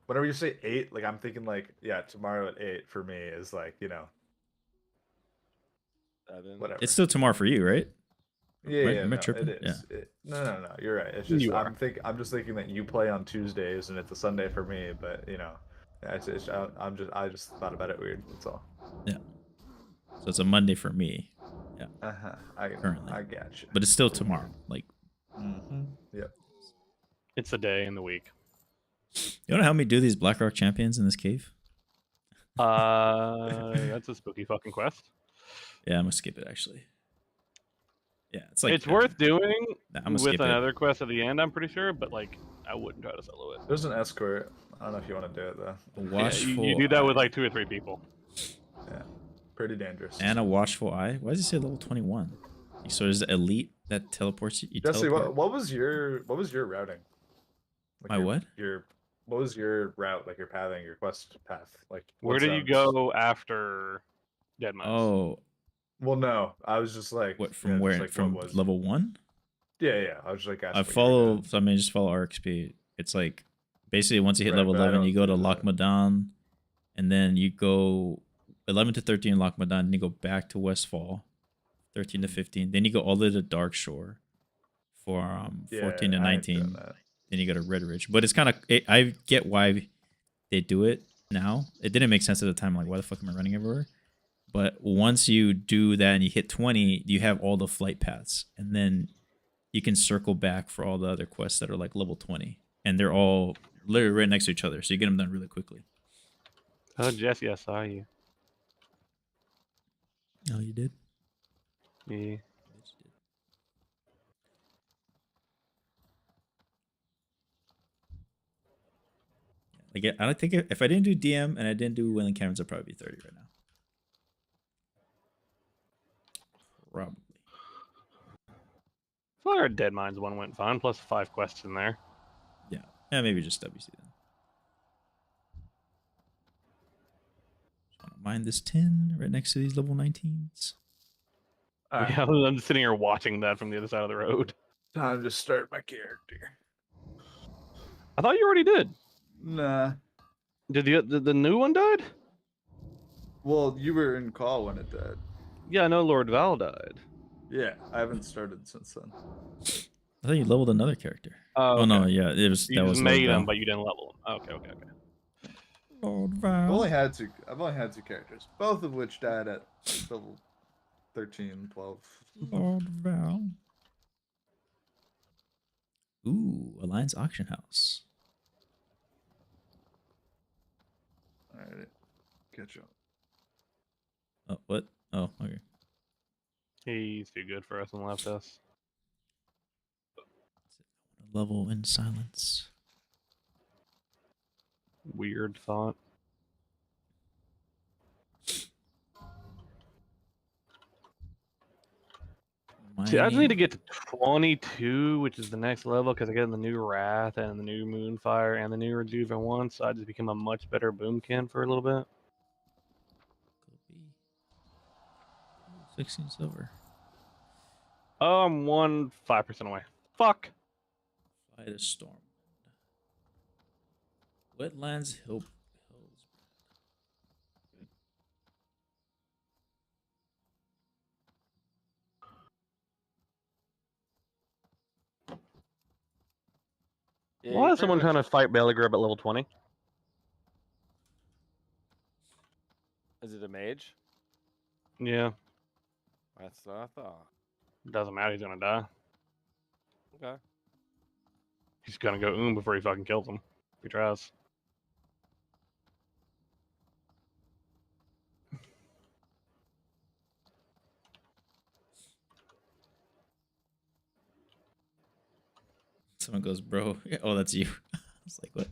whenever you say 8, like I'm thinking like, yeah, tomorrow at 8 for me is like, you know, 7. whatever. It's still tomorrow for you, right? Yeah, Right? yeah, Am I no, tripping? it Yeah. is. No. You're right. It's just You are. I'm just thinking that you play on Tuesdays and it's a Sunday for me, but you know, yeah, I just thought about it weird. That's all. Yeah. So it's a Monday for me. Yeah. Currently, I gotcha. But it's still tomorrow. Like, Yep. It's a day in the week. you want to help me do these Blackrock champions in this cave? That's a spooky fucking quest. Yeah, I'm gonna skip it actually. Yeah, it's like It's worth doing Nah, I'm gonna with skip it. another quest at the end, I'm pretty sure, but like I wouldn't try to solo it. There's an escort. I don't know if you want to do it though. A Yeah, watchful you do that with eye. like 2 or 3 people. Yeah, pretty dangerous. And a watchful eye. Why does it say level 21? So is it elite that teleports you? Jesse, Teleport? what was your routing? Like My what? What was your route, like your pathing, your quest path? Like Where what do you zones? go after Dead Mines? Oh, Well, no, I was just like what yeah, from just where? like, From what was level 1? Yeah. I was just like asking. I what you were follow. doing. So I mean, just follow RXP. It's like basically once you hit Right, level but I 11, you don't go to do Loch that. Madan, and then you go 11 to 13 Loch Madan, then you go back to Westfall, 13 to 15. Then you go all the way to Dark Shore for 14 to I ain't doing 19. that. Then you go to Red Ridge. But it's kind of I get why they do it now. It didn't make sense at the time. Like, why the fuck am I running everywhere? But once you do that and you hit 20, you have all the flight paths, and then you can circle back for all the other quests that are like level 20, and they're all literally right next to each other, so you get them done really quickly. Oh, Jesse, I saw you. Oh, you did? Yeah. Like, I don't think if I didn't do DM and I didn't do Willing Caverns, I'd probably be 30 right now. Probably. So our Dead Mines one went fine, plus 5 quests in there. Yeah. Yeah, maybe just WC then. Just want to mine this 10 right next to these level 19s. All right, Yeah, I'm just sitting here watching that from the other side of the road. time to start my character. I thought you already did. Nah. Did the new one died? Well, you were in call when it died. Yeah, I know Lord Val died. Yeah, I haven't started since then. I thought you leveled another character. Oh, Oh, no, okay. yeah, it was You that just was made Lord him, Val. but you didn't level him. Okay. Lord I've Val. only had two characters, both of which died at level 13, 12. Lord Val. Ooh, Alliance Auction House. All right, catch up. Oh, what? Oh, okay. He's too good for us and left us. Level in silence. Weird thought. See, I just need to get to 22, which is the next level, because I get the new Wrath and the new Moonfire and the new Rejuve at once. So I just become a much better boomkin for a little bit. 16 silver. Oh, I'm 5% away. Fuck. Fly to Storm. Wetlands Hills. Yeah, Why you is someone pretty trying much- to fight Belly Grub at level 20? Is it a mage? Yeah, That's what I thought. doesn't matter. He's gonna die. Okay. He's gonna go before he fucking kills him. If he tries. Someone goes, bro. Oh, that's you. I was like, what?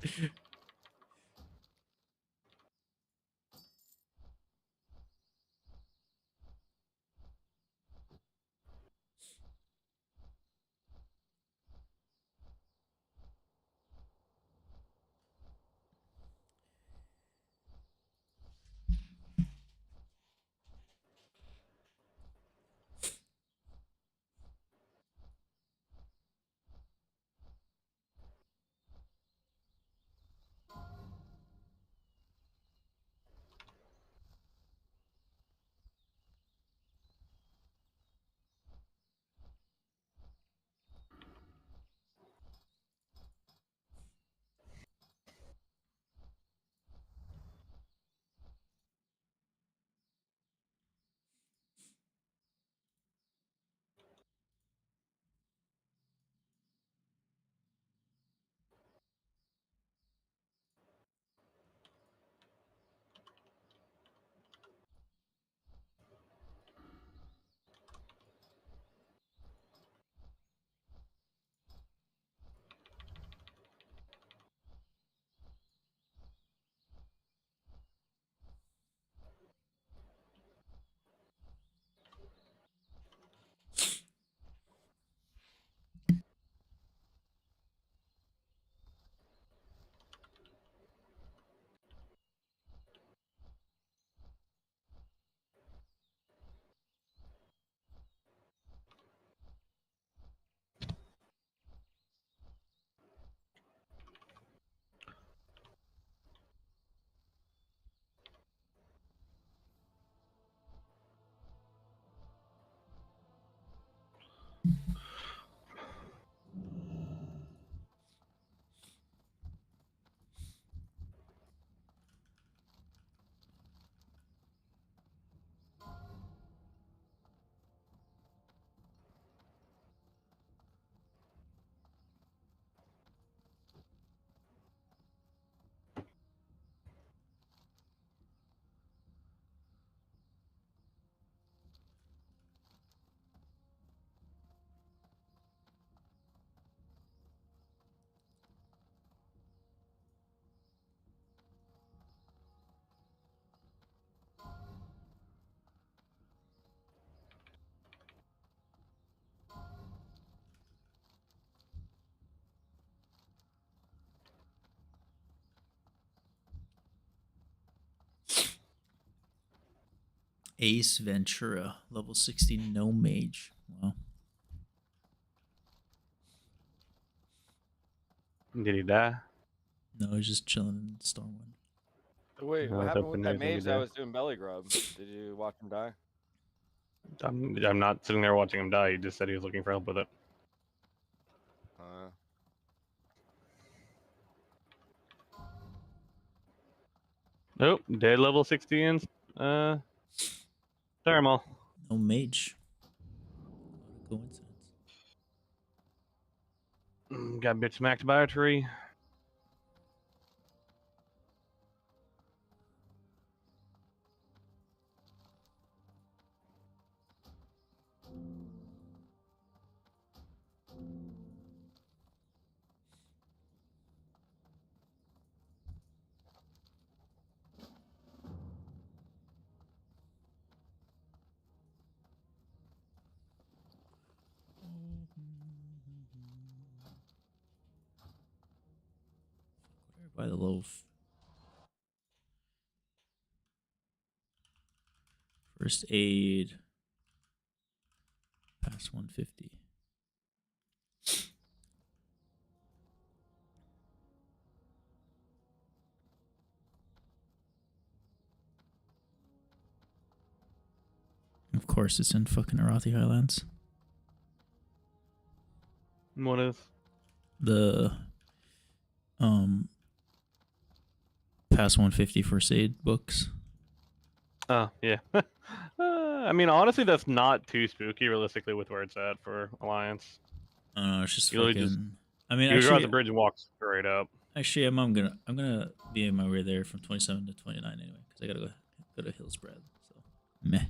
Ace Ventura, level 60, no mage. Wow. Did he die? No, he's just chilling in Stormwind. Wait, I what was happened hoping with that he was mage gonna that be was doing belly grub? Did you watch him die? dead. I'm not sitting there watching him die. He just said he was looking for help with it. Uh, Nope, dead level 60 in thermal. No mage. What a coincidence. Got bitch smacked by a tree. By the loaf. First aid. Past 150. Of course, it's in fucking Arathi Highlands. What is? The past 150 first aid books. Oh, yeah. I mean, honestly, that's not too spooky, realistically, with where it's at for Alliance. I don't know, it's just You literally fucking. just- I mean, You go out the actually, bridge and walk straight up. I'm gonna be in my way there from 27 to 29 anyway, because I gotta go to Hillspread. So meh.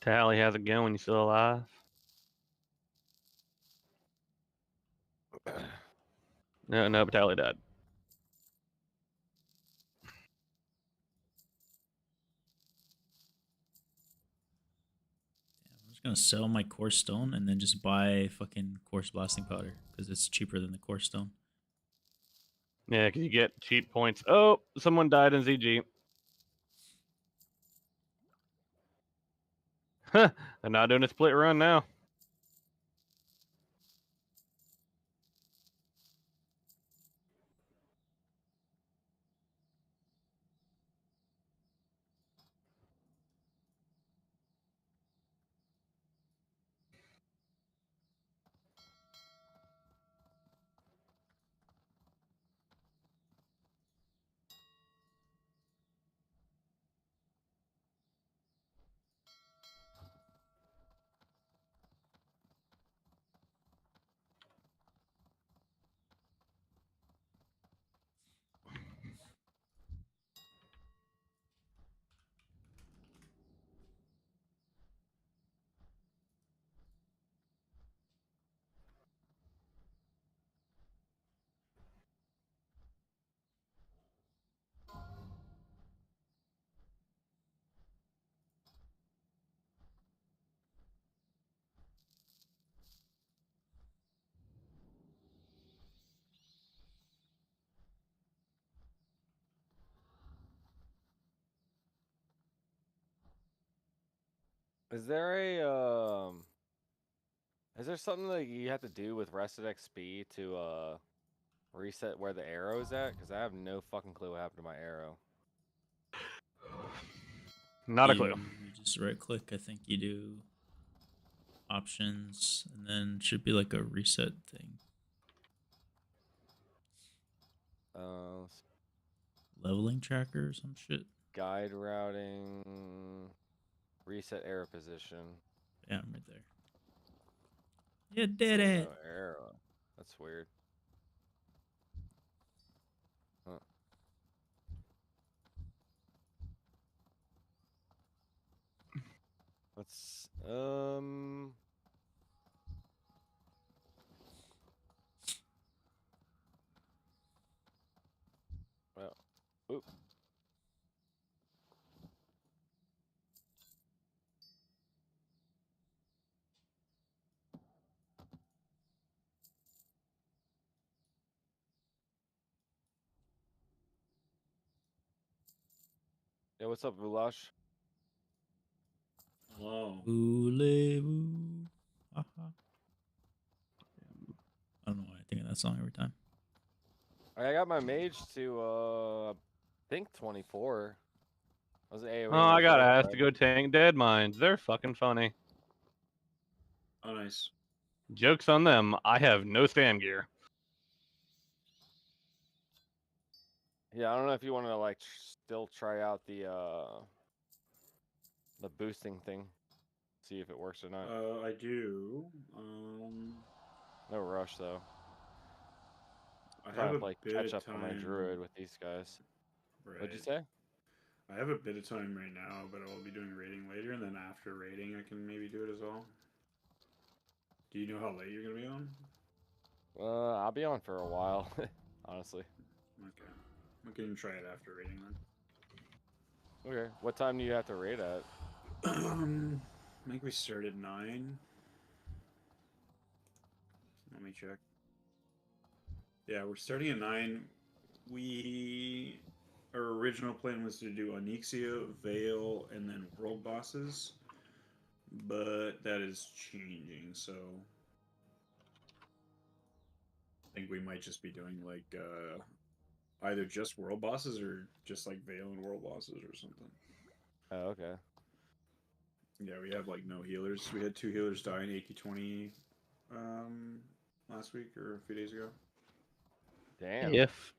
Tally, how's it going? You still alive? No, but Tally died. I'm just gonna sell my core stone and then just buy fucking coarse blasting powder because it's cheaper than the core stone. Yeah, because you get cheap points. Oh, someone died in ZG. Huh, they're not doing a split run now. Is there is there something that you have to do with rested XP to reset where the arrow's at? Because I have no fucking clue what happened to my arrow. Not a You clue. just right click. I think you do options and then should be like a reset thing. Uh, Leveling tracker or some shit. guide routing, reset arrow position. Yeah, I'm right there. You did Still it. no arrow. That's weird. Huh. Let's well, oop. Yeah, what's up, Vulash? Hello. Voulez-vous? Haha. I don't know why I think of that song every time. I got my mage to I think 24. I was AoE Oh, I got first, asked right? to go tank dead mines. They're fucking funny. Oh, nice. Joke's on them. I have no stand gear. Yeah, I don't know if you want to like still try out the boosting thing, see if it works or not. I do. No rush though. I Trying have to a play bit catch of up on my time. druid with these guys. Right. What'd you say? I have a bit of time right now, but I'll be doing raiding later, and then after raiding, I can maybe do it as well. Do you know how late you're gonna be on? I'll be on for a while, honestly. Okay. We can try it after raiding then. Okay. What time do you have to raid at? I think we start at 9. Let me check. Yeah, we're starting at 9. Our original plan was to do Onyxia, Veil, and then world bosses, but that is changing. So I think we might just be doing like either just world bosses or just like Veil and world bosses or something. Oh, okay. Yeah, we have like no healers. We had 2 healers die in AK-20 last week or a few days ago. Damn. If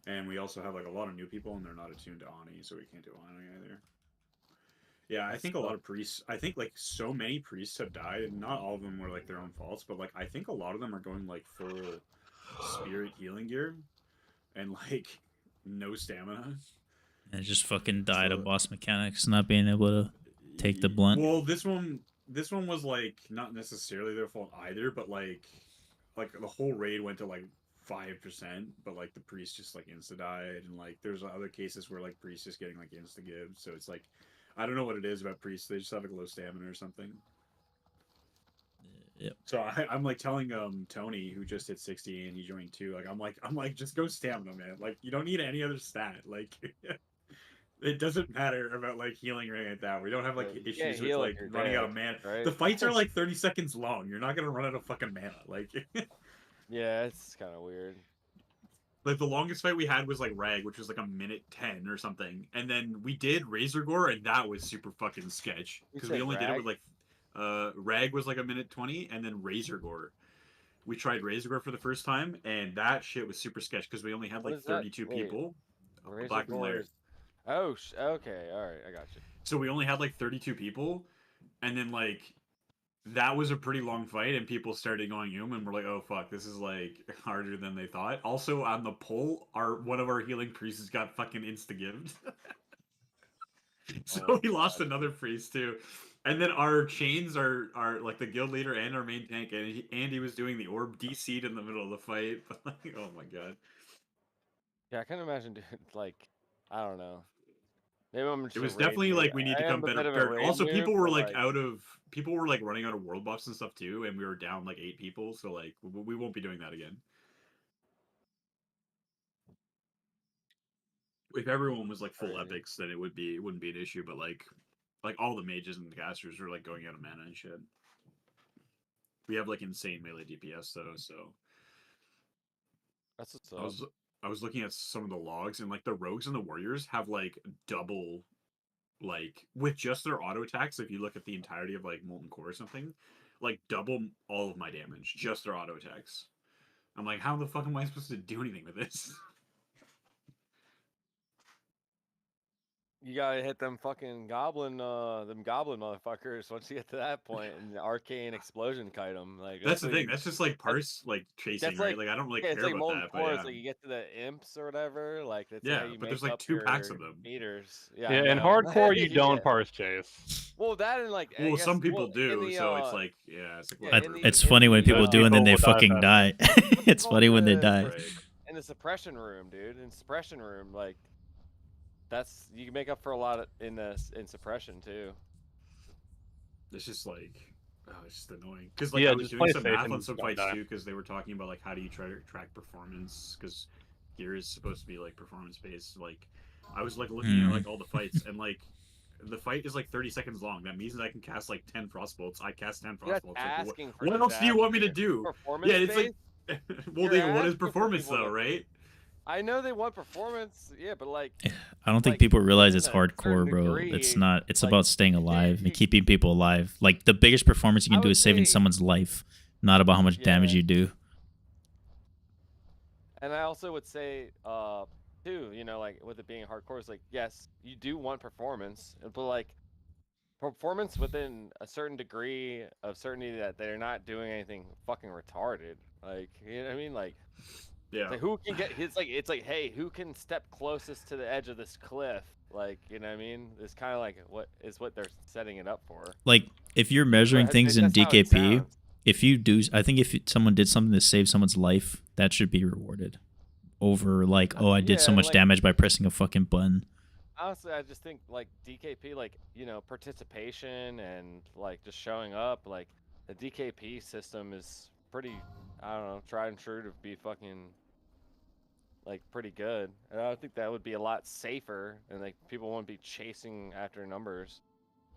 And we also have like a lot of new people, and they're not attuned to Ani, so we can't do Ani either. Yeah, I think a lot of priests. I think like so many priests have died, and not all of them were like their own faults, but like I think a lot of them are going like full spirit healing gear, and like no stamina. And it just fucking died of So- boss mechanics, not being able to take the blunt. Well, this one was like not necessarily their fault either, but like the whole raid went to like 5%, but like the priest just like insta died, and like there's other cases where like priests just getting like insta gives. So it's like I don't know what it is about priests. They just have like low stamina or something. Yep. So I'm like telling Tony, who just hit 60 and he joined too. Like I'm like just go stamina, man. Like you don't need any other stat. Like it doesn't matter about like healing or anything like that. We don't have like You can't issues with heal if like you're running out of dead, mana. right? The fights are like 30 seconds long. You're not gonna run out of fucking mana. Like Yeah, it's kind of weird. like the longest fight we had was like Rag, which was like a minute 10 or something, and then we did Razor Gore, and that was super fucking sketch You because we said only did it Rag? with like Rag was like a minute 20, and then Razor Gore. We tried Razor Gore for the first time, and that shit was super sketch because we only had What like is that? 32 Wait, people. Razor Black and Gore Lair. is- Oh, okay, all right, I got you. So we only had like 32 people, and then like that was a pretty long fight, and people started going and we're like, oh fuck, this is like harder than they thought. Also on the poll, one of our healing priests got fucking insta-gived. So Oh we lost God. another priest too. And then our chains are like the guild leader and our main tank, and he was doing the orb DC'd in the middle of the fight. But like, oh my god. Yeah, I can imagine, dude. Like, I don't know. Maybe I'm just It a was raid definitely noob. like we need I to am come a better bit of a prepared. raid Also, noob, but like, people were like running out of world buffs and stuff too, and we were down like 8 people, so like we won't be doing that again. If everyone was like full crazy. epics, then it wouldn't be an issue. But like all the mages and the casters were like going out of mana and shit. We have like insane melee DPS though, so that's what's I up. was looking at some of the logs, and like the rogues and the warriors have like double, like with just their auto attacks. If you look at the entirety of like Molten Core or something, like double all of my damage, just their auto attacks. I'm like, how the fuck am I supposed to do anything with this? You gotta hit them fucking goblin motherfuckers once you get to that point, and the arcane explosion kite them. Like That's the what thing. you- That's just like parse like chasing, That's right? like Like I don't really yeah, it's care like about molten that, but core. yeah, It's like you get to the imps or whatever. Like that's how yeah. you But make there's like up 2 your packs of them. meters. Yeah, I Yeah, in know. hardcore you don't Yeah. parse chase. Well, that and like I Well, guess, some people in do, the, so it's like yeah, it's like yeah, whatever. in It's in funny when the, people do and then they People will die fucking die. It's called funny when they the- die. Right. in the suppression room, dude. In suppression room, like that's you can make up for a lot in suppression too. It's just like, oh, it's just annoying. Because like Yeah, I was just doing play some safe math and on some don't fights die. too, because they were talking about like how do you try to track performance? Because gear is supposed to be like performance based. Like I was like looking at like all the fights, and like the fight is like 30 seconds long. That means that I can cast like 10 frostbolts. I cast 10 You're not frostbolts. Like, asking for what else do you want me to disaster. do? Performance Yeah, it's like, based? well, You're what is asking for performance people though, to- right? I know they want performance, yeah, but like I don't think like, people realize within it's a hardcore, certain bro. degree, It's not. It's like, about staying you- alive you- and keeping people alive. Like the biggest performance you I can do would is saving say- someone's life, not about how much damage Yeah. you do. and I also would say too, you know, like with it being hardcore, it's like yes, you do want performance, but like performance within a certain degree of certainty that they're not doing anything fucking retarded. Like you know what I mean? Like Yeah. Like who can get? It's like, hey, who can step closest to the edge of this cliff? Like, you know what I mean? It's kind of like what they're setting it up for. Like if you're measuring But things in that's how it DKP, sounds. if you do, I think if someone did something to save someone's life, that should be rewarded. Over like, oh, I did so Yeah, much like- damage by pressing a fucking button. Honestly, I just think like DKP, like you know, participation and like just showing up. Like the DKP system is pretty, I don't know, tried and true to be fucking like pretty good. And I think that would be a lot safer, and like people won't be chasing after numbers.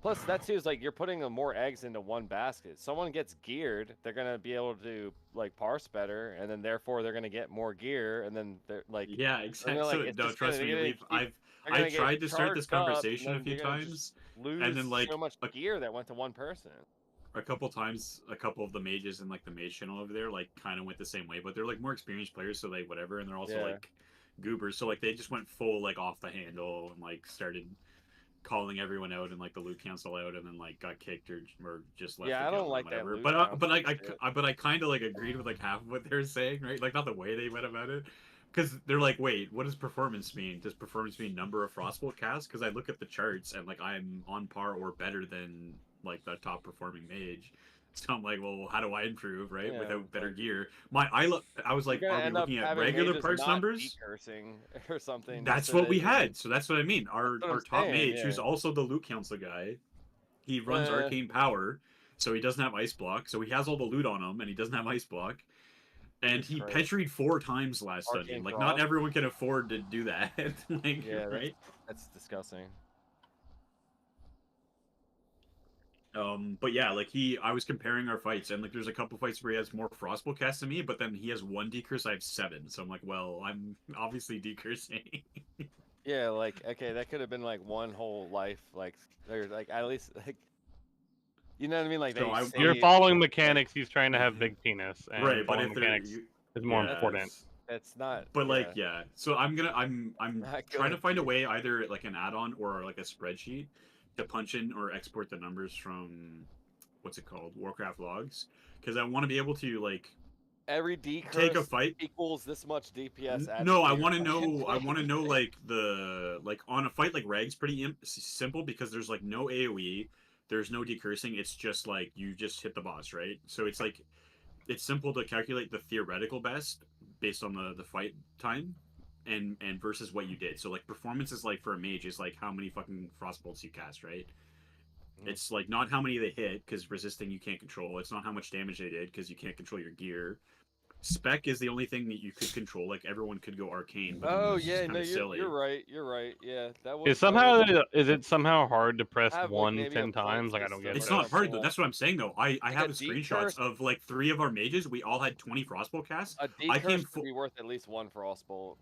Plus, that too is like you're putting more eggs into one basket. Someone gets geared, they're gonna be able to like parse better, and then therefore they're gonna get more gear, and then they're like Yeah, exactly. like, So, it's no, just trust gonna- me, they're gonna Leaf. keep- I've they're gonna get tried to start this charged up, conversation and a then few you're gonna times, just lose and then like so much gear that went to one person. a couple times, a couple of the mages and like the mage channel over there like kind of went the same way, but they're like more experienced players, so they whatever, and they're also Yeah. like goobers, so like they just went full like off the handle and like started calling everyone out and like the loot cancel out, and then like got kicked or just left. Yeah, the I don't guild or like that whatever. loot But cancel shit. but I kind of like agreed with like half of what they were saying, right? Like not the way they went about it, because they're like, wait, what does performance mean? Does performance mean number of frostbolt casts? Because I look at the charts and like I'm on par or better than like the top performing mage. So I'm like, well, how do I improve, right? Yeah, Without better like- gear. I was You're like, gonna are we end up looking at having regular mages parts not numbers? decursing or something. That's so what that we you had. So that's what I mean. Our what I'm top saying, mage, who's yeah. also the loot council guy, he runs arcane power, so he doesn't have ice block. So he has all the loot on him, and he doesn't have ice block. And Jesus he Christ. petried 4 times last Arcane dungeon. Like, not frost. everyone can afford to do that. Like, Yeah, right? that's disgusting. But yeah, like I was comparing our fights, and like there's a couple fights where he has more frostbolt casts than me, but then he has 1 decurse, I have 7. So I'm like, well, I'm obviously decursing. Yeah, like okay, that could have been like one whole life, like or like at least like you know what I mean, like So they You're saved, following mechanics. He's trying to have big penis, and right, but following if they're mechanics is more yeah, important. It's not. but Yeah, like yeah, so I'm not trying to good, find a dude. way, either like an add-on or like a spreadsheet, to punch in or export the numbers from what's it called, Warcraft logs, because I want to be able to like Every take a decurse fight. equals this much DPS. added No, to I your want to fucking know. I want to thing. know like on a fight like Rag's pretty simple, because there's like no AOE, there's no decursing. It's just like you just hit the boss, right? So it's like it's simple to calculate the theoretical best based on the fight time, and versus what you did. So like performance is like for a mage is like how many fucking frostbolts you cast, right? It's like not how many they hit, because resisting you can't control. It's not how much damage they did, because you can't control your gear. Spec is the only thing that you could control. Like everyone could go arcane, but then Oh it's yeah, kind no, of silly. you're right. You're right. Yeah, that was Is it somehow hard to press have, like, one maybe 10 a point times? Like I don't system get It's or this. not hard though. something. That's what I'm saying though. I Like have a screenshots decurse- of like 3 of our mages. We all had 20 frostbolt casts. A I came decurse could be worth at least one frostbolt.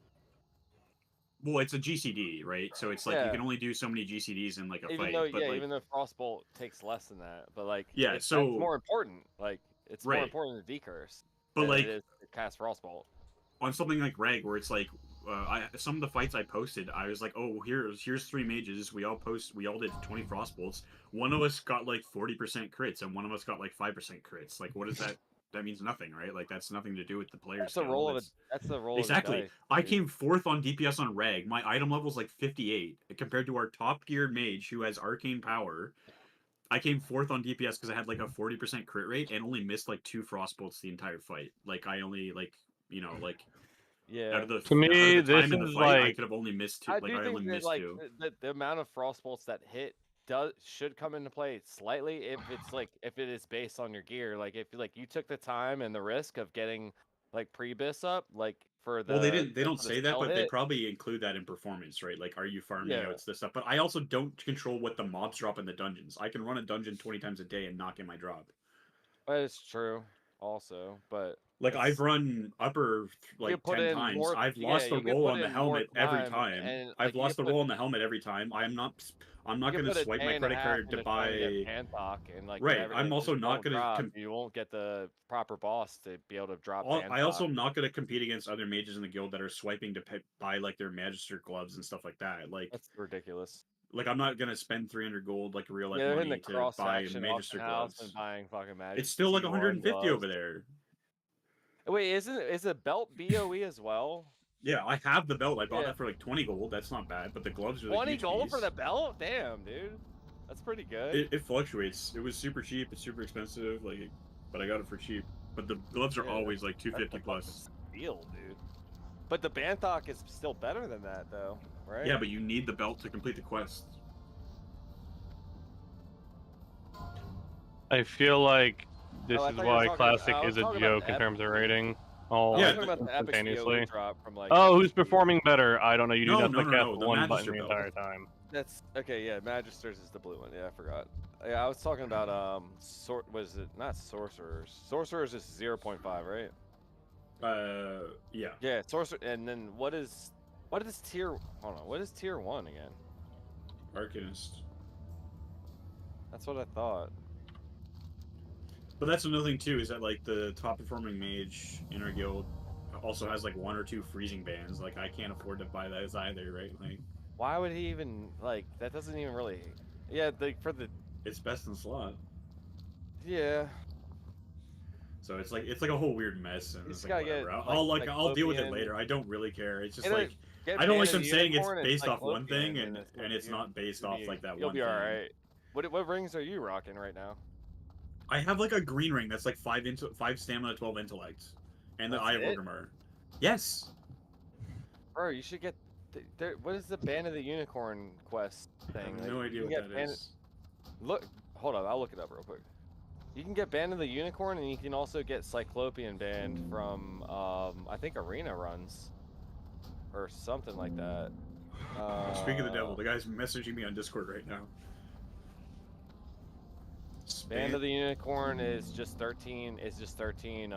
well, it's a GCD, right? So it's like you Yeah. can only do so many GCDs in like a Even fight. though, but yeah, like, even though frostbolt takes less than that, but like, yeah, that's so more important. Like, it's more right. important to decurse But than like it is to cast frostbolt. on something like Reg, where it's like some of the fights I posted, I was like, oh, here's 3 mages. We all did 20 frostbolts. One of us got like 40% crits, and one of us got like 5% crits. Like, what is that? That means nothing, right? Like, that's nothing to do with the player That's the skill. roll of that's the roll Exactly. of the dice. I dude. came 4th on DPS on Reg. My item level's like 58 compared to our top geared mage who has arcane power. I came 4th on DPS because I had like a 40% crit rate and only missed like 2 frostbolts the entire fight. Like I only like like Yeah. out of the To me, out of the this time in the is fight, I like could have only missed 2. I Like do I think only that missed like 2. the amount of frostbolts that hit should come into play slightly if it's like if it is based on your gear. Like if like you took the time and the risk of getting like pre-bis up, like for the Well, they don't for the say that, spell but they hit. probably include that in performance, right? Like, are you farming Yeah. out this stuff? But I also don't control what the mobs drop in the dungeons. I can run a dungeon 20 times a day and not get my drop. That is true, also, but Like it's- I've run upper you like put 10 in times. more- I've yeah, lost the you can roll put on the in more helmet every time, time. and, I've like, you lost the put- roll on the helmet every time. I'm not you going can to put a swipe day my and a credit half card to into trying to buy. get Pantok, and like Right, whenever I'm it also just not won't gonna drop, you won't get the proper boss to be able to drop I also Pantok. am not going to compete against other mages in the guild that are swiping to buy like their magister gloves and stuff like that. That's ridiculous. Like I'm not gonna spend 300 gold like real life Yeah, they're in money the to cross buy section magister auction house gloves. and buying fucking magic. It's still like T1 150 over gloves. there. Wait, is a belt BOE as well? Yeah, I have the belt. I bought Yeah. that for like 20 gold. That's not bad, but the gloves are like 20 huge gold piece. for the belt? Damn, dude. That's pretty good. It fluctuates. It was super cheap. It's super expensive. Like, but I got it for cheap. But the gloves are Yeah, always like That's 250 a plus. fucking steal, dude. But the Banthok is still better than that, though, right? Yeah, but you need the belt to complete the quest. I feel like this Oh, I is thought you were why talking- Classic I was is a talking about joke the in terms of epic rating. I All was Yeah, talking about the epic instantaneously. BOE drop from like. Oh, who's performing better? I don't know. You do No, nothing no, but no, cast no, the one button Magister the belt. entire time. That's okay. Yeah, Magisters is the blue one. Yeah, I forgot. Yeah, I was talking about was it not sorcerers? Sorcerers is 0.5, right? Yeah. Yeah, sorcerer. And then what is tier? Hold on. What is tier 1 again? Arcanist. That's what I thought. But that's another thing too, is that like the top performing mage in our guild also has like 1 or 2 freezing bands. Like I can't afford to buy those either, right? Like Why would he even like? That doesn't even really. Yeah, for the. it's best in slot. Yeah. So it's like a whole weird mess, and You it's just like gotta get, whatever. like, I'll deal with it Cyclopean. later. I don't really care. It's just Get a- like get I don't like Band of them the saying it's Unicorn and based off one thing, Cyclopean, and it's not based off like that You'll one be thing. all right. What rings are you rocking right now? I have like a green ring that's like 5 stamina, 12 intellect, and the That's Eye of it? Orgrimmar. Yes. Bro, you should get. What is the Band of the Unicorn quest I thing? have Like, no you idea can what get that is. Look, hold on, I'll look it up real quick. You can get Band of the Unicorn, and you can also get Cyclopean Band from, I think Arena runs, or something like that. Speaking of the devil, the guy's messaging me on Discord right now. Band of the Unicorn is just 13. Is just 13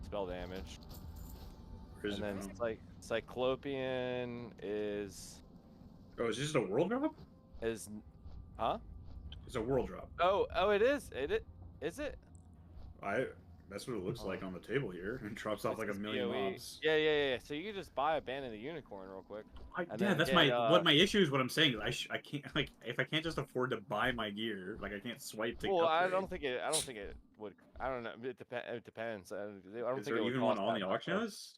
spell damage. Where's And it then from? Cyclopean is Oh, is this just a world drop? huh? It's a world drop. Oh, it is. Is it? That's what it looks like on the table here. It drops off This like a is million PoE. mobs. Yeah. So you can just buy a Band of the Unicorn real quick. And Yeah, then that's get, my issue is what I'm saying. I can't, like, if I can't just afford to buy my gear, like I can't swipe to Well, upgrade. I don't think it would. I don't know. It depends. I don't Is think there it would even one cost on that the much. auction house?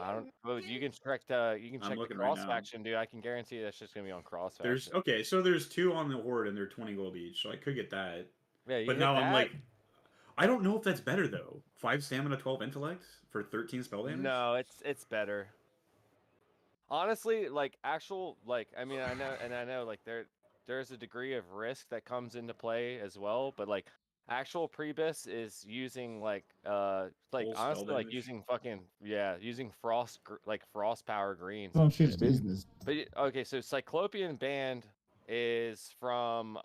I don't. Well, you can check I'm the looking right cross now. faction, dude. I can guarantee that's just gonna be on cross There's faction. okay, so there's 2 on the horde and they're 20 gold each, so I could get that. Yeah, you But hit now that. I'm like, I don't know if that's better though. 5 stamina, 12 intellect for 13 spell damage. No, it's better. Honestly, like actual, like I mean, I know, like there's a degree of risk that comes into play as well, but like actual prebis is using like Full spell honestly like damage. using using frost power greens. Unfinished business. But okay, so Cyclopean Band is from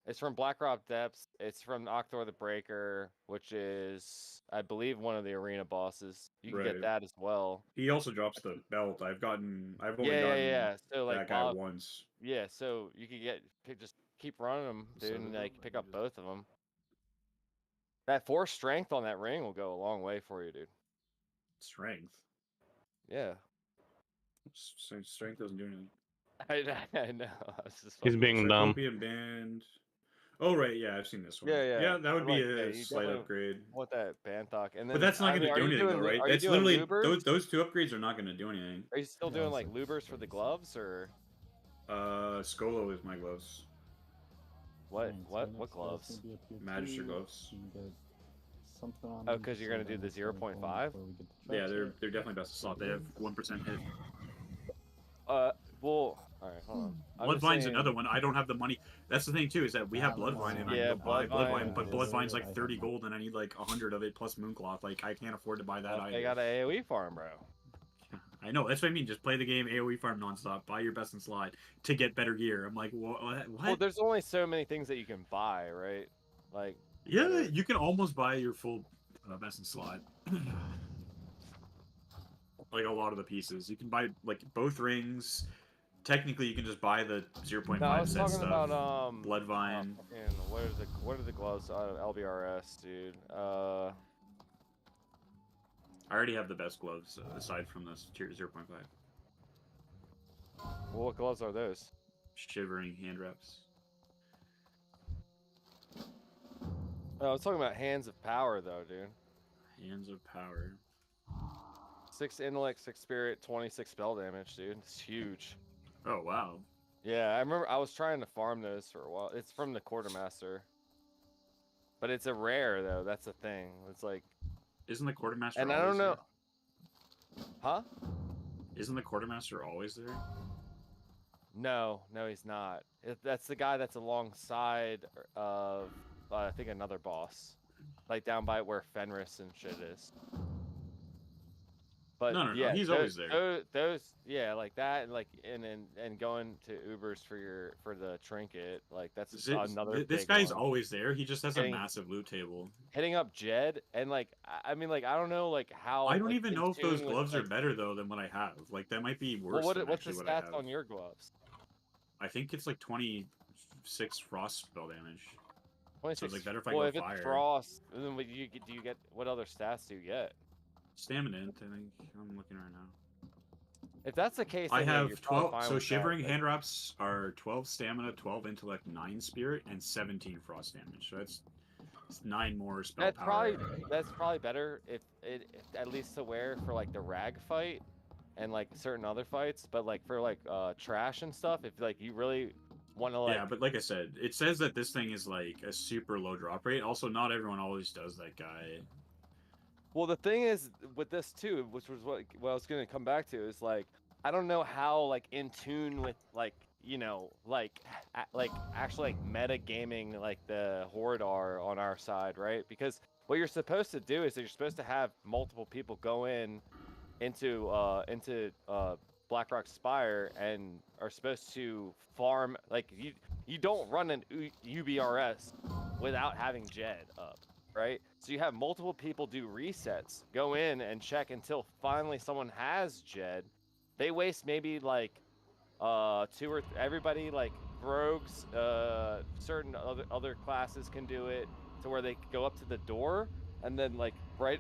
it's from Blackrock Depths. It's from Octor the Breaker, which is I believe one of the arena bosses. You can Right. get that as well. He also drops the belt. I've only gotten Yeah. So like that guy Bob, once. yeah, so you could just keep running them, dude, and like pick up both of them. That 4 strength on that ring will go a long way for you, dude. Strength. Yeah. Strength doesn't do anything. I know. I was just He's fucking- being dumb. Cyclopean Band. Oh right, yeah, I've seen this one. Yeah. Yeah, that would be Like, a you slight definitely upgrade. want that band talk, and then But that's not I going mean, to are do you anything, doing though, right? Are you That's doing literally lubers? those 2 upgrades are not going to do anything. Are you still doing like lubers for the gloves or Skolo is my gloves. what gloves? Magister gloves. Oh, because you're gonna do the 0.5. Yeah, they're definitely best of slot. They have 1% hit. Well, all right, hold on. I'm just Bloodvine's saying- another one. I don't have the money. That's the thing too, is that we have Bloodvine and I Yeah, go buy Bloodvine, Bloodvine but is- Bloodvine's like 30 gold and I need like 100 of it plus Mooncloth. Like I can't afford to buy that I either. got an AOE farm, bro. I know, that's what I mean. Just play the game AoE farm nonstop, buy your best in slot to get better gear. I'm like, what? Well, there's only so many things that you can buy, right? Like, Yeah, you can almost buy your full best in slot. Like a lot of the pieces. You can buy like both rings. Technically, you can just buy the 0.5 no, I was set talking stuff. about Bloodvine. What are the gloves out of LBRS, dude? I already have the best gloves aside from this tier 0.5. Well, what gloves are those? Shivering hand wraps. Oh, I was talking about Hands of Power, though, dude. Hands of Power. 6 intellect, 6 spirit, 26 spell damage, dude. It's huge. Oh wow. Yeah, I remember I was trying to farm those for a while. It's from the Quartermaster. But it's a rare, though. That's the thing. It's like... Isn't the Quartermaster And I always don't know... there? Huh? Isn't the Quartermaster always there? No, he's not. That's the guy that's alongside of, I think, another boss. Like, down by where Fenris and shit is. But No, yeah, he's always there. Those, yeah, like that, and like, and going to Ubers for the trinket, like that's another. This big guy's one. always there. He just has a Hitting- massive loot table. Hitting up Jed, and like, I mean, like, I don't know, like how. I don't like, even in know if those tune with, gloves are like- better though than what I have. Like that might be Well, worse. Than what's the actually what I stats have. on your gloves? I think it's like 26 frost spell damage. 26. like, better if I well, go if fire. it's frost, then what do you get? What other stats do you get? Stamina, I think. I'm looking right now. If that's the case, I then, yeah, you're have probably 12. fine So with that, shivering but- hand wraps are 12 stamina, 12 intellect, 9 spirit, and 17 frost damage. So that's 9 more spell That's power. probably better if at least to wear for like the rag fight and like certain other fights, but like for like trash and stuff, if like you really want to like Yeah, but like I said, it says that this thing is like a super low drop rate. Also, not everyone always does that guy. Well, the thing is with this too, which was what I was gonna come back to, is like I don't know how like in tune with like like actually like meta gaming like the horde are on our side, right? Because what you're supposed to do is that you're supposed to have multiple people go into Blackrock Spire and are supposed to farm like you don't run an UBRS without having Jed up, right? So you have multiple people do resets, go in and check until finally someone has Jed. They waste maybe like everybody like rogues, certain other classes can do it to where they go up to the door and then like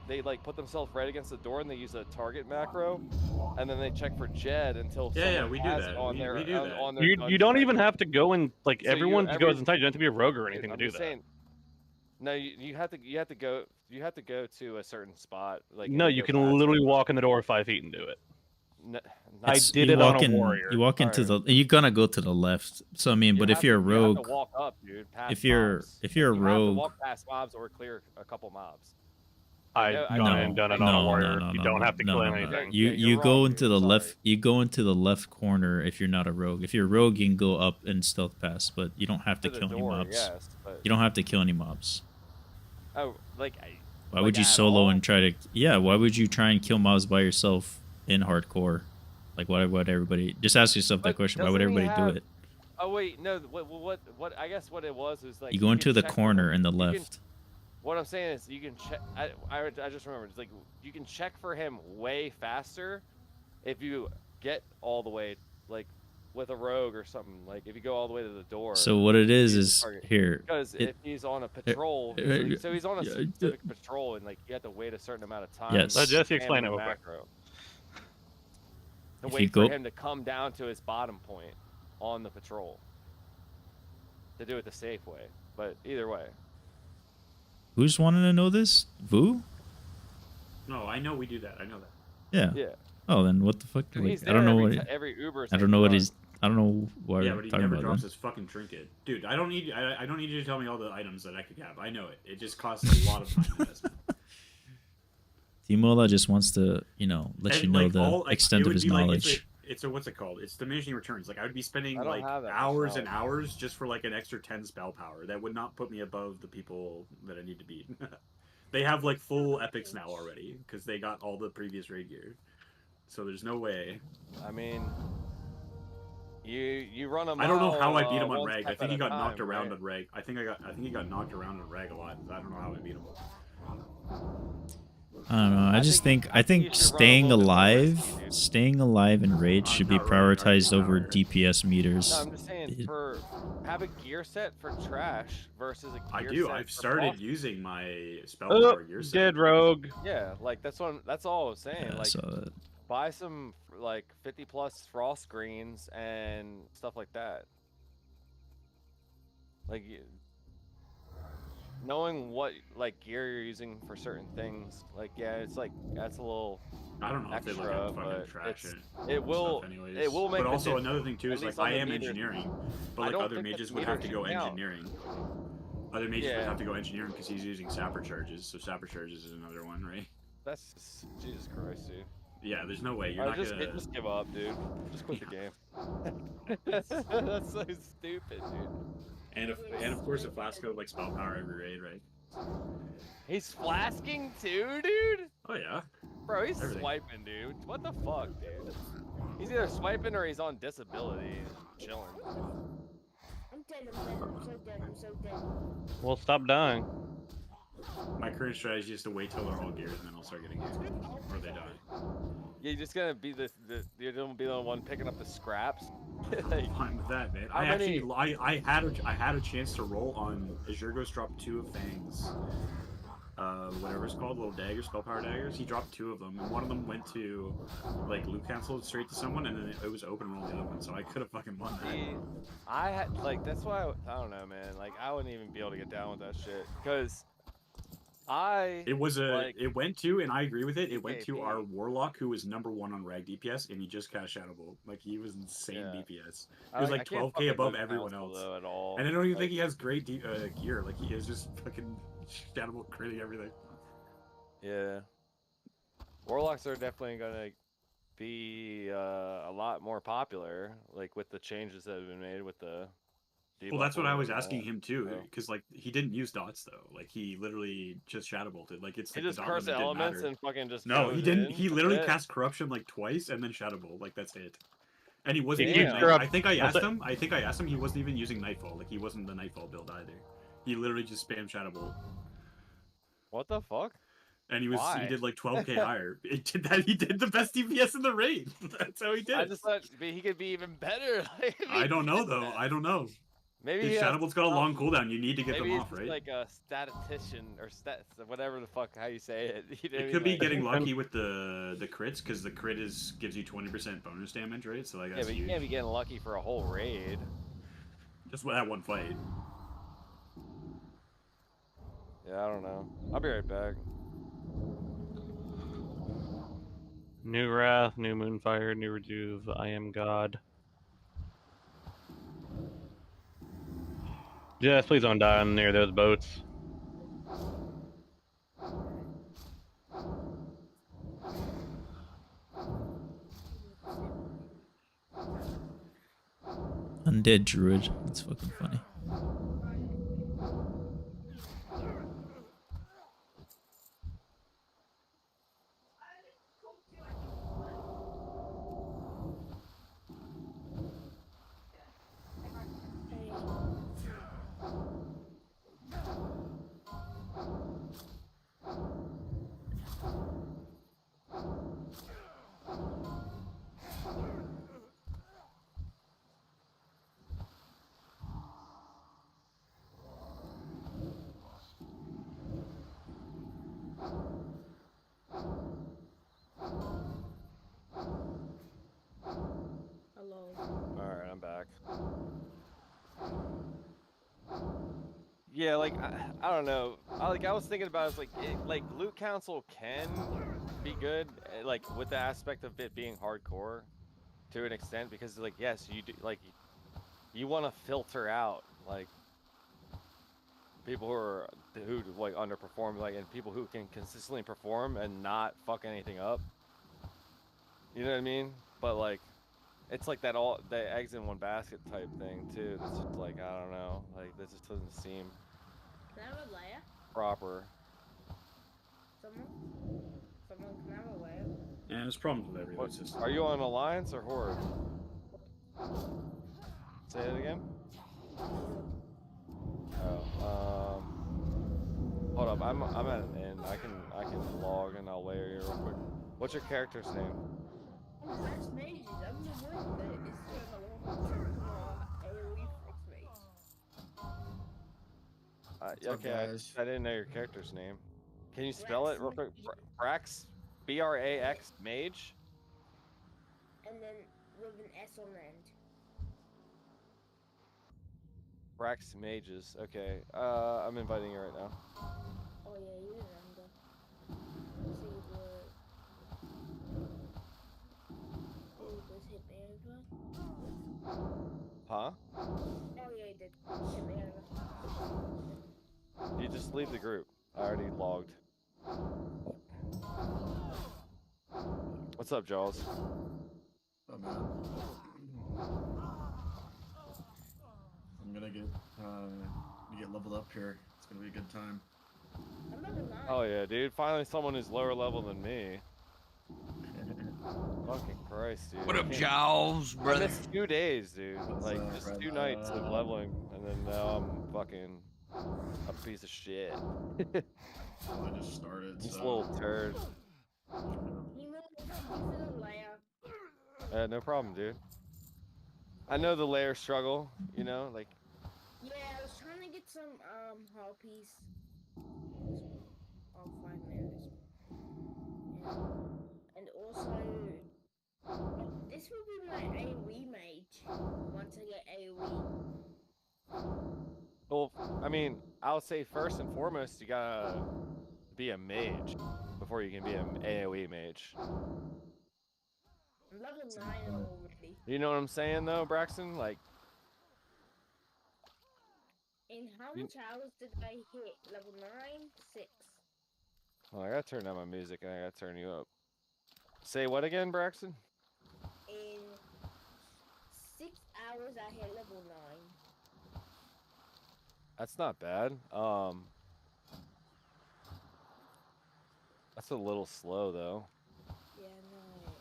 they like put themselves right against the door and they use a target macro and then they check for Jed until Yeah, someone we do has that. it on We do that. on their You dungeon don't even menu. have to go in like So everyone just goes inside. You don't have to be a rogue or anything I'm to do just that. saying, no, you have to go to a certain spot. Like No, and you go can past literally it. walk in the door 5 feet and do it. No, I It's- did you it on walk a in, warrior. You walk into Alright. you're gonna go to the left. So I mean, but if you're a you have to rogue, walk up, dude. Past if you're mobs. a You have to rogue, walk past mobs or clear a couple mobs. I've I gone know- and done it I on a know- warrior. no, You no, don't no, have to no, kill no, no. anything. You Yeah, you're go wrong, into dude. the Sorry. left. You go into the left corner if you're not a rogue. If you're a rogue, you can go up and stealth pass, but you don't have to To the kill any door, mobs. yes, but You don't have to kill any mobs. oh, like Why like would you at solo all? and try to? Yeah, why would you try and kill mobs by yourself in hardcore? Like, why would everybody? Just ask yourself that But question. Why would doesn't he everybody do have- it? Oh wait, no. What? I guess what it was like You go into can the check corner for, in the you can- left. What I'm saying is you can check. I just remembered. It's like you can check for him way faster if you get all the way like with a rogue or something. Like if you go all the way to the door. So what it is use the is target. here. Because It- if he's on a patrol, so he's on a yeah, specific patrol, and like you have to wait a certain amount of time. Yes. Let to Jesse spam explain the it real quick. macro. To If wait you for go- him to come down to his bottom point on the patrol. To do it the safe way, but either way. Who's wanting to know this? Vu? No, I know we do that. I know that. Yeah. Yeah. Oh, then what the fuck? And Like, he's I there don't know every what. every Uber. I don't know what he's. I don't know why Yeah, we're but he talking never about drops that. his fucking trinket, dude. I don't need. I don't need you to tell me all the items that I could have. I know it. It just costs a lot of time investment. Timola just wants to, let And, you know like, the all, like, extent it of would his be like- knowledge. it's a what's it called? It's diminishing returns. Like I would be spending I don't like have that much hours and knowledge. hours just for like an extra 10 spell power. That would not put me above the people that I need to beat. They have like full epics now already because they got all the previous raid gear. So there's no way. I mean, you run a mile. I don't know how I beat him on one reg. I step think he at a got knocked time, around right? on reg. I think he got knocked around on reg a lot. I don't know how I beat him. I don't know. I just think I think you should run a staying little bit more alive, risky, dude. staying alive in raids should be not really, prioritized not over really. DPS meters. No, I'm just saying have a gear set for trash versus a I gear do. set I've for started buff. using my spell Oh, power gear set. dead rogue. Yeah, like that's all I was saying. Yeah, like so buy some like 50 plus frost screens and stuff like that. Like knowing what like gear you're using for certain things, like yeah, it's like that's a little. I don't know if they look extra, at fucking but trash it's- and it will- stuff anyways. it will make But the also difference, another thing too at is like least on I the am meters. engineering, but I like don't other think the mages would meter have to should go count. engineering. Other mages would Yeah. have to go engineering because he's using sapper charges. So sapper charges is another one, right? That's just, Jesus Christ, dude. Yeah, there's no way you're Alright, not just, gonna. just give up, dude. Just quit the game. That's so stupid, dude. And of course a Flasco like spell power every raid, right? He's flasking too, dude? Oh yeah. Bro, he's Everything. swiping, dude. What the fuck, dude? He's either swiping or he's on disability and chilling. I'm dead, I'm so dead, I'm so dead. Well, stop dying. My current strategy is to wait till they're all geared and then I'll start getting geared. Or they die. Yeah, you're just gonna be you're gonna be the one picking up the scraps. Like, Fine with that, man. How I many- actually I had a chance to roll on Azure Ghost dropped 2 of Fangs. Whatever it's called, little daggers, spell power daggers. He dropped 2 of them, and one of them went to like loot cancel straight to someone, and then it was open roll the other one, so I could have fucking won that. I had like that's why I don't know, man. Like I wouldn't even be able to get down with that shit because It was like it went to, and I agree with it. It went to our BKB. Warlock, who was #1 on rag DPS, and he just cast Shadow Bolt. Like he was insane Yeah. DPS. He was I like can't fuck 12k with above Luke everyone Council, else. though at all. And I don't even Like, think he has great gear. Like he is just fucking Shadow Bolt critting everything. yeah, Warlocks are definitely gonna be a lot more popular, like with the changes that have been made with the Well, that's what debuffing I and was all asking that. him too, So, because like he didn't use dots though. Like he literally just Shadow Bolted. Like it's he like the just dot curse limit didn't elements matter. and fucking just No, he goes didn't. in. He That's literally it. cast Corruption like twice and then Shadow Bolt. Like that's it. And he wasn't He using keeps Damn. Night. corrupt. I think I That's asked it. him. I think I asked him. He wasn't even using Nightfall. Like he wasn't the Nightfall build either. He literally just spammed Shadow Bolt, What the fuck? and he Why? did like 12k higher. It did that. He did the best DPS in the raid. That's how he did. I just thought he could be even better. Like, if I he don't know did though. that. I don't know. Maybe His he has Shadow Bolt's got a long some- cooldown. You need to get Maybe them he's off, just right? like a statistician or stats, whatever the fuck how you say it. You know what I It mean? could be Like, getting lucky with the crits, because the crit gives you 20% bonus damage, right? So like yeah, that's but you huge. can't be getting lucky for a whole raid. Just that one fight. Yeah, I don't know. I'll be right back. New Wrath, new Moonfire, new Rejuve. I am God. Jess, please don't die near those boats. Undead druid. That's fucking funny. Hello. Alright, I'm back. Yeah, like I don't know. I was thinking about it, like Loot Council can be good, like with the aspect of it being hardcore to an extent, because like yes, you do like you want to filter out like people who like underperform, like, and people who can consistently perform and not fuck anything up. You know what I mean? But like it's like that all the eggs in one basket type thing too. That's just like I don't know. Like that just doesn't seem Can I have a layer? proper. Someone? Someone can have a layer? Yeah, there's problems with every What, loot system. are you on Alliance or Horde? Say it again. Oh, hold up. I'm at an end. I can log and I'll layer you real quick. What's your character's name? I'm Fast Mages. I'm the one that is doing a lot of AoE flex mates. up, Okay, guys? I didn't know your character's name. Can you spell it real quick? Brax, Brax Mage. And then with an S on the end. Brax Mages. Okay. I'm inviting you right now. Oh yeah, you remember. See what... Oh, this hit me over. Huh? Oh yeah, it did. Hit me over. You just leave the group. I already logged. What's up, Jaws? Oh man. I'm gonna get leveled up here. It's gonna be a good time. I'm not gonna lie. Oh yeah, dude. Finally someone who's lower level than me. Fucking Christ, dude. What I up, can't- Jaws, I brother? missed 2 days, dude. What's Like, up, just brother? 2 nights of leveling, and then now I'm fucking a piece of shit. Well, I just started, Just a so little turd. You know, thank you for the layer. No problem, dude. I know the layer struggle, you know, like, Yeah, I was trying to get some harpies. I'll find those. Yeah. And also, this will be my AoE mage once I get AoE. well, I mean, I'll say first and foremost, you gotta be a mage before you can be an AoE mage. I'm level 9 already. You know what I'm saying though, Braxton? Like, In how much hours did I hit? Level 9? 6. oh, I gotta turn down my music and I gotta turn you up. Say what again, Braxton? In 6 hours I hit level 9. That's not bad. That's a little slow though. Yeah, no.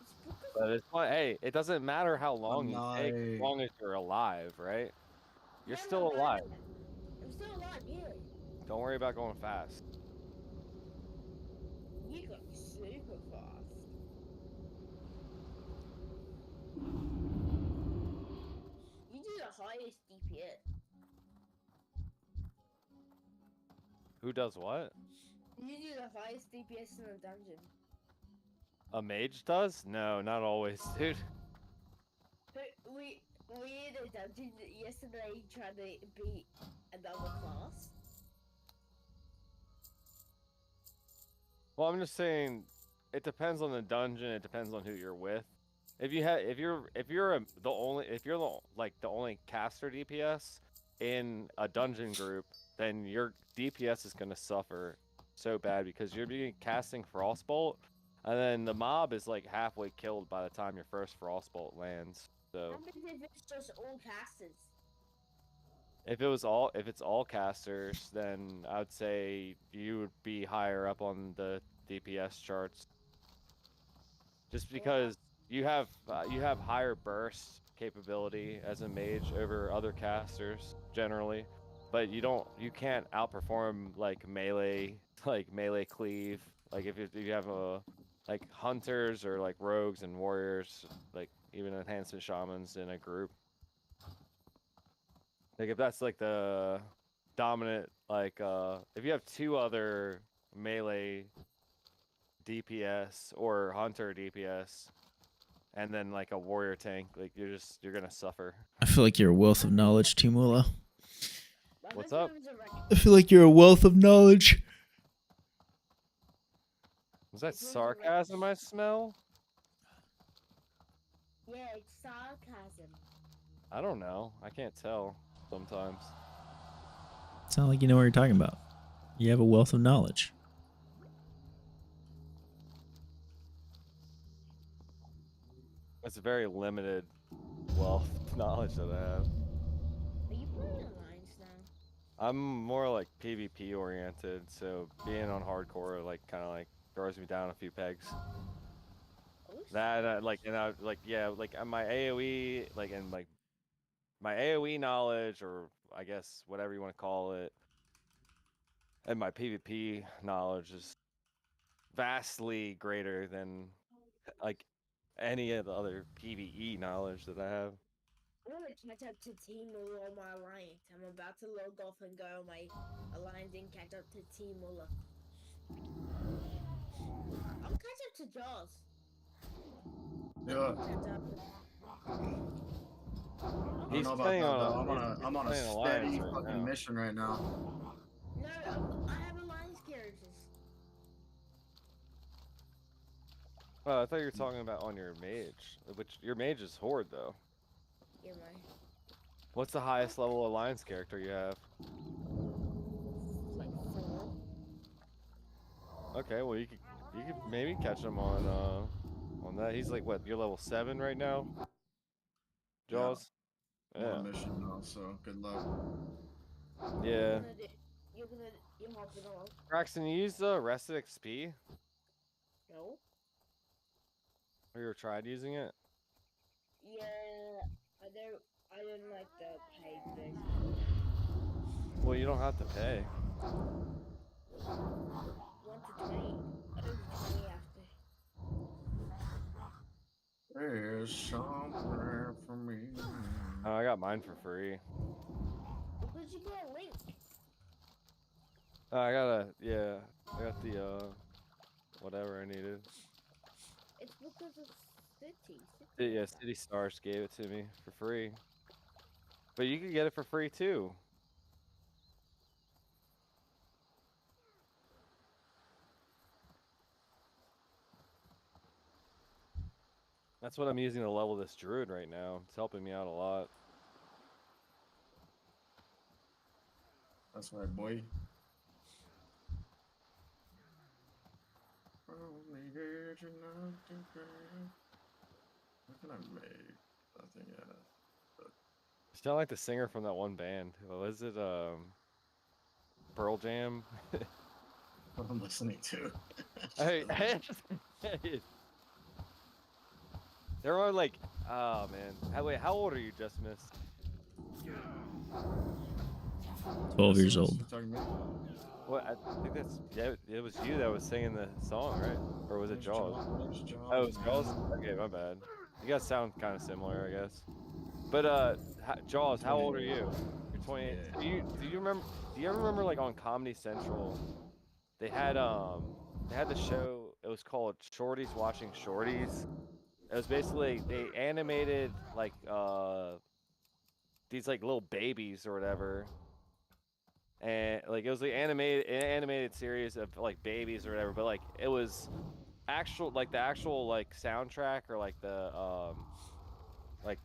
It's because But it's fine. Hey, it doesn't matter how long you take, as Nice. long as you're alive, right? You're yeah, still but alive. I'm still alive, yeah. Don't worry about going fast. You got super fast. You do the highest DPS. Who does what? You do the highest DPS in the dungeon. A mage does? No, not always, dude. But we in a dungeon yesterday trying to beat another class. Well, I'm just saying, it depends on the dungeon. It depends on who you're with. If you're the only caster DPS in a dungeon group, then your DPS is gonna suffer so bad because you're being casting Frostbolt, and then the mob is like halfway killed by the time your first Frostbolt lands. So Happens if it's just all casters. if it's all casters, then I would say you would be higher up on the DPS charts. Just because you have higher burst capability as a mage over other casters generally, but you can't outperform like melee cleave. Like if you have like hunters or like rogues and warriors, like even enhancement shamans in a group. Like if that's like the dominant, like if you have two other melee DPS or hunter DPS and then like a warrior tank, like you're gonna suffer. I feel like you're a wealth of knowledge, Timula. My What's best up? friend was a I feel like you're a wealth of knowledge. Was that It was a sarcasm I smell? Yeah, it's sarcasm. I don't know. I can't tell sometimes. Sound like you know what you're talking about. You have a wealth of knowledge. It's a very limited wealth of knowledge that I have. Are you playing Alliance now? I'm more like PvP oriented, so being on hardcore like kind of like throws me down a few pegs. Oh, That my AOE my AOE knowledge, or I guess whatever you want to call it, and my PvP knowledge is vastly greater than like any of the other PvE knowledge that I have. I want to catch up to Team Muller on my Alliance. I'm about to log off and go on my Alliance and catch up to Team Muller. I'll catch up to Jaws. Yeah. Catch up. I don't He's know about playing that on though. a- I'm on a playing Alliance steady right fucking now. mission right now. No, I have Alliance characters. Oh, I thought you were talking about on your mage, which your mage is Horde though. Yeah, my What's the highest level Alliance character you have? like 4. Okay, well you could maybe catch him on that. He's like what? You're level 7 right now, Jaws. I'm on Yeah. a mission now, so good luck. Yeah. You're hopping on. Braxton, you use the Rested XP? No. Have you ever tried using it? Yeah, I don't like the paid version. Well, you don't have to pay. 1 to 20. Over 20 after. There's somewhere for me. Oh, I got mine for free. Because you got a link. I got the whatever I needed. It's because of City. Yeah, City Stars gave it to me for free. But you could get it for free too. That's what I'm using to level this druid right now. It's helping me out a lot. That's right, boy. Only good, you're nothing great. What can I make? Nothing yet. You sound like the singer from that one band. What was it? Pearl Jam. What I'm listening to. Hey, they're all like, oh man. Wait, how old are you, Justimus? 12 years Listeners, old. you talking to me? What? I think it was you that was singing the song, right? Or was My it name's Jaws? My name's Jaws, Oh, it's Jaws. man. Okay, my bad. You guys sound kind of similar, I guess. But Jaws, how old are you? You're 28. So do you remember? Do you ever remember like on Comedy Central, they had the show. It was called Shorties Watching Shorties. It was basically they animated like these like little babies or whatever, and like it was the animated series of like babies or whatever. But like it was the actual like soundtrack or like the like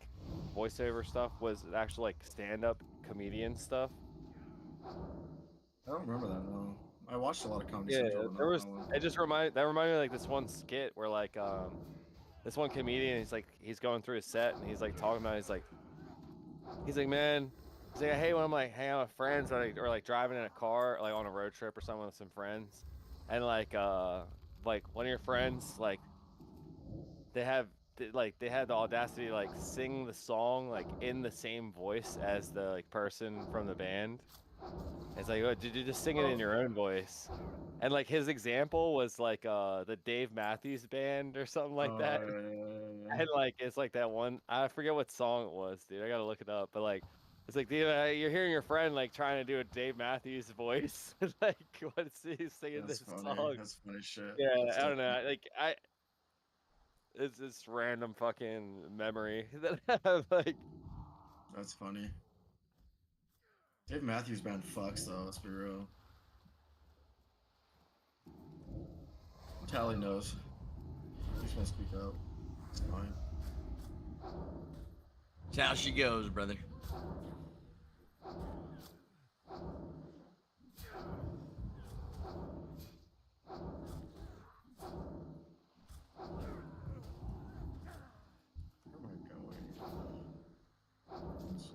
voiceover stuff was actual like stand-up comedian stuff. I don't remember that, no. I watched a lot of Comedy Yeah, Central, but there not was. that one. It just reminded me of, like this one skit where like this one comedian he's going through his set and he's like talking about he's like man he's like I hate when I'm like hanging out with friends or like driving in a car like on a road trip or something with some friends and like one of your friends like they had the audacity to like sing the song like in the same voice as the like person from the band. It's like, oh, did you just sing it in your own voice? And like his example was like the Dave Matthews Band or something like that. Yeah. And like it's like that one I forget what song it was, dude. I gotta look it up. But like it's like dude, you're hearing your friend like trying to do a Dave Matthews voice, like what's he singing That's this funny. song? That's funny shit. Yeah, That's I don't definitely- know. Like it's this random fucking memory that I have. Like That's funny. Dave Matthews Band fucks though, let's be real. Tally knows. He's gonna speak up. It's fine. That's how she goes, brother. Where am I going? Let's see.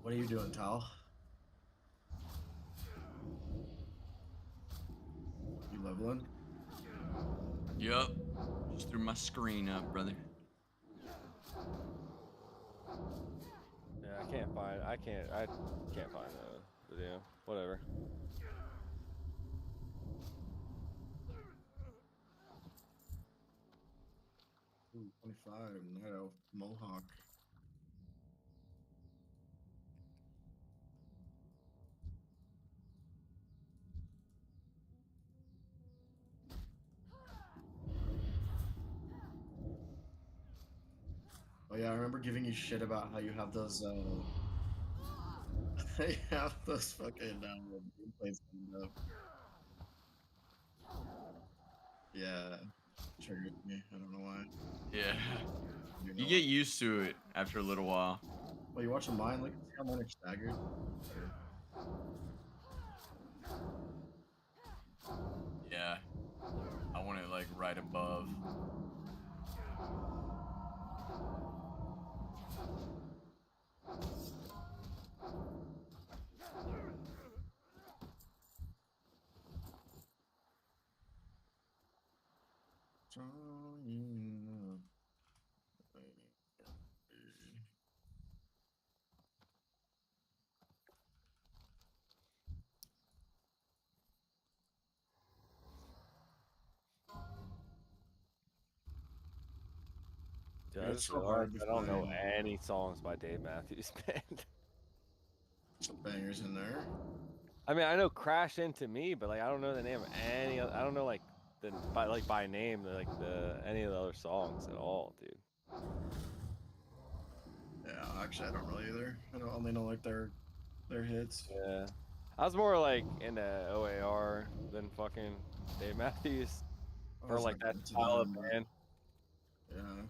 What are you doing, Tal? You leveling? Yup. Just threw my screen up, brother. yeah, I can't find the video. Whatever. Ooh, 25, Night Elf, Mohawk. Oh yeah, I remember giving you shit about how you have those they have those fucking gameplays coming up. Yeah, triggered me. I don't know why. Yeah. You You know get used to it after a little while. Well, you watching mine? Look, see how mine are staggered. Yeah. I want it like right above. Dude, I It's just so hard realized to I don't know find any songs by Dave Matthews Band. some bangers in there. I mean, I know "Crash Into Me," but like I don't know the name of any. I don't know like by name like any of the other songs at all, dude. Yeah, actually, I don't really either. I don't only know like their hits. Yeah, I was more like into OAR than fucking Dave Matthews I for was like never that into style of them, but band. yeah,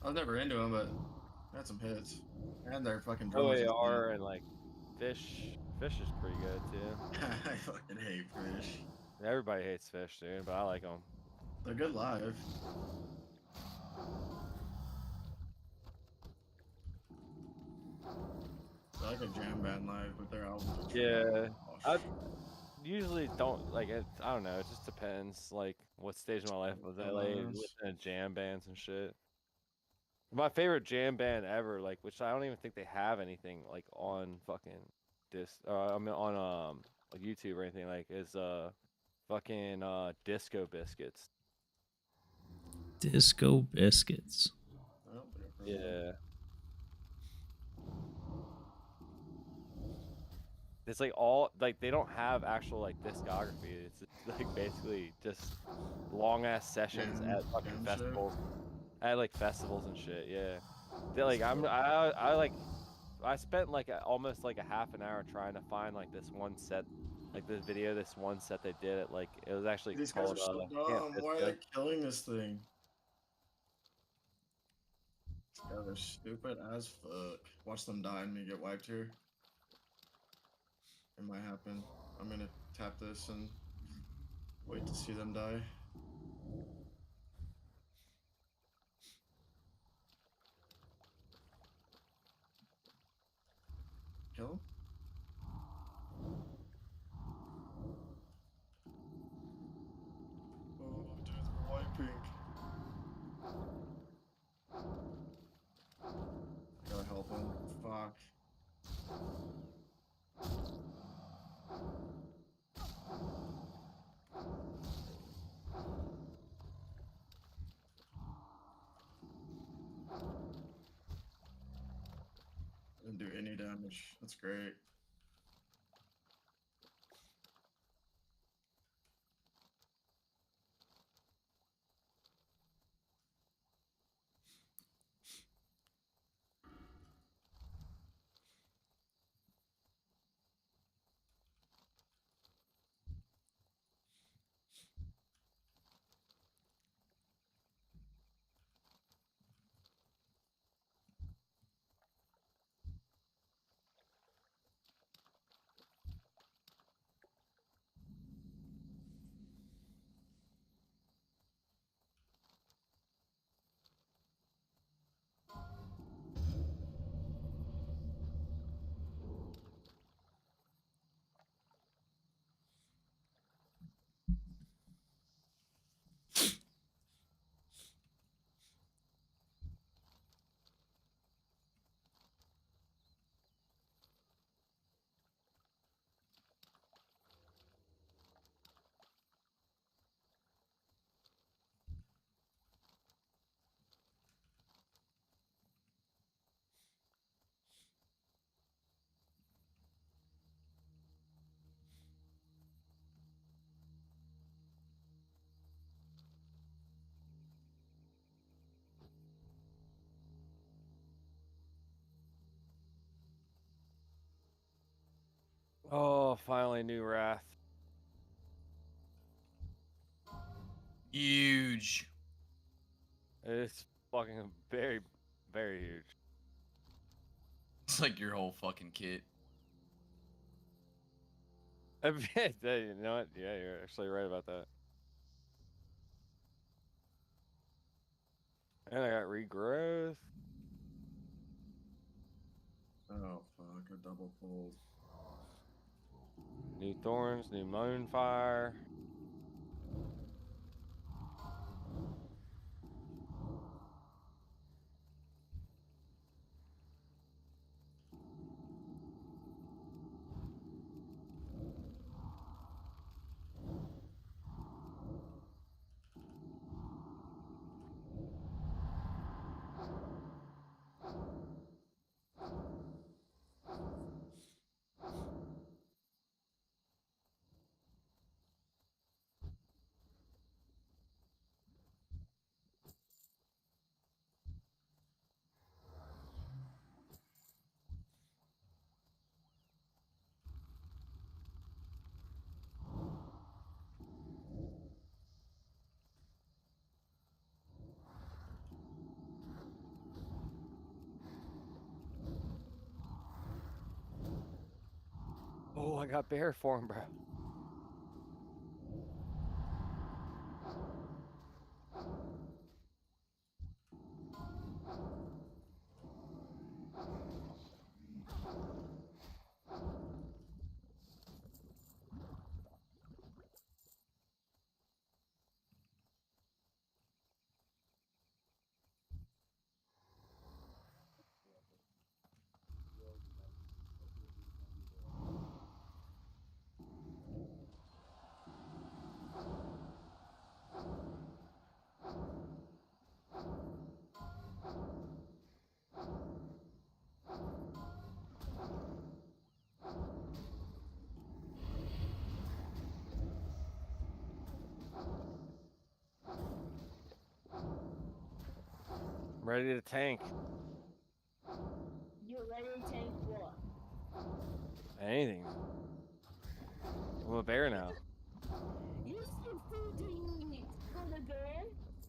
I was never into them, but they had some hits. And their fucking drummers is good. OAR and like Fish. Fish is pretty good too. I fucking hate Fish. Everybody hates Fish, dude, but I like them. They're good live. I like a jam band live, but their albums are Yeah, I trash. usually don't like it. I don't know. It just depends, like what stage of my life was I like Dumbass. listening to jam bands and shit. My favorite jam band ever, like which I don't even think they have anything like on fucking I mean on like YouTube or anything like is fucking Disco Biscuits. Disco Biscuits. I don't think I've heard of them. Yeah. It's like all like they don't have actual like discography. It's like basically just long ass sessions Jam, at fucking jam shit. festivals. At like festivals and shit, yeah. They That's like I'm dope. I like I spent like almost like a half an hour trying to find like this one set, like this video, this one set they did it like it was actually These guys are called so Camp dumb. Why are Disco. they killing this thing? These guys are stupid as fuck. Watch them die and me get wiped here. It might happen. I'm gonna tap this and wait to see them die. Kill him? Oh, dude, they're wiping. Gotta help him. Fuck. Didn't do any damage. That's great. Oh, finally new Wrath. Huge. It's fucking very, very huge. It's like your whole fucking kit. You know what? Yeah, you're actually right about that. And I got regrowth. Oh, fuck. I double pulled. New thorns, new moonfire. I got bear form, bro. I'm ready to tank. You're ready to tank what? Anything. I'm a bear now. You're so foodie for the bear.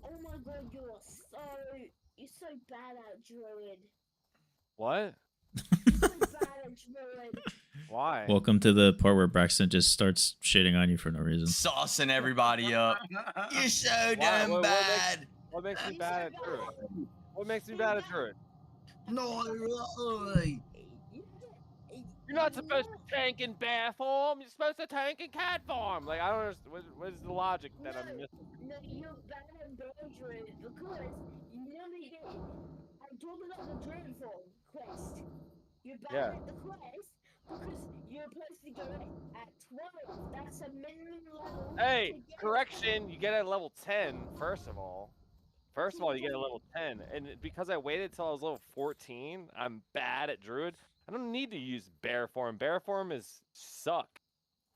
Oh my god, you're so bad at druid. What? You're so bad at druid. Why? Welcome to the part where Braxton just starts shitting on you for no reason. Saucing everybody up. You're so Why? damn What makes- bad. What makes me You're bad so at druid? bad. What makes me bad at druid? No, You're not supposed to tank in bear form. You're supposed to tank in cat form. Like, I don't understand. What is the logic that I'm missing? No, you're bad at bear druid because you nearly did. I'm talking about the druid form quest. You're bad Yeah. at the quest because you're supposed to get it at 12. That's a minimum level. Hey, to get it. correction. You get it at level 10, first of all. First of all, you get a level 10. And because I waited till I was level 14, I'm bad at druid. I don't need to use bear form. Bear form is suck.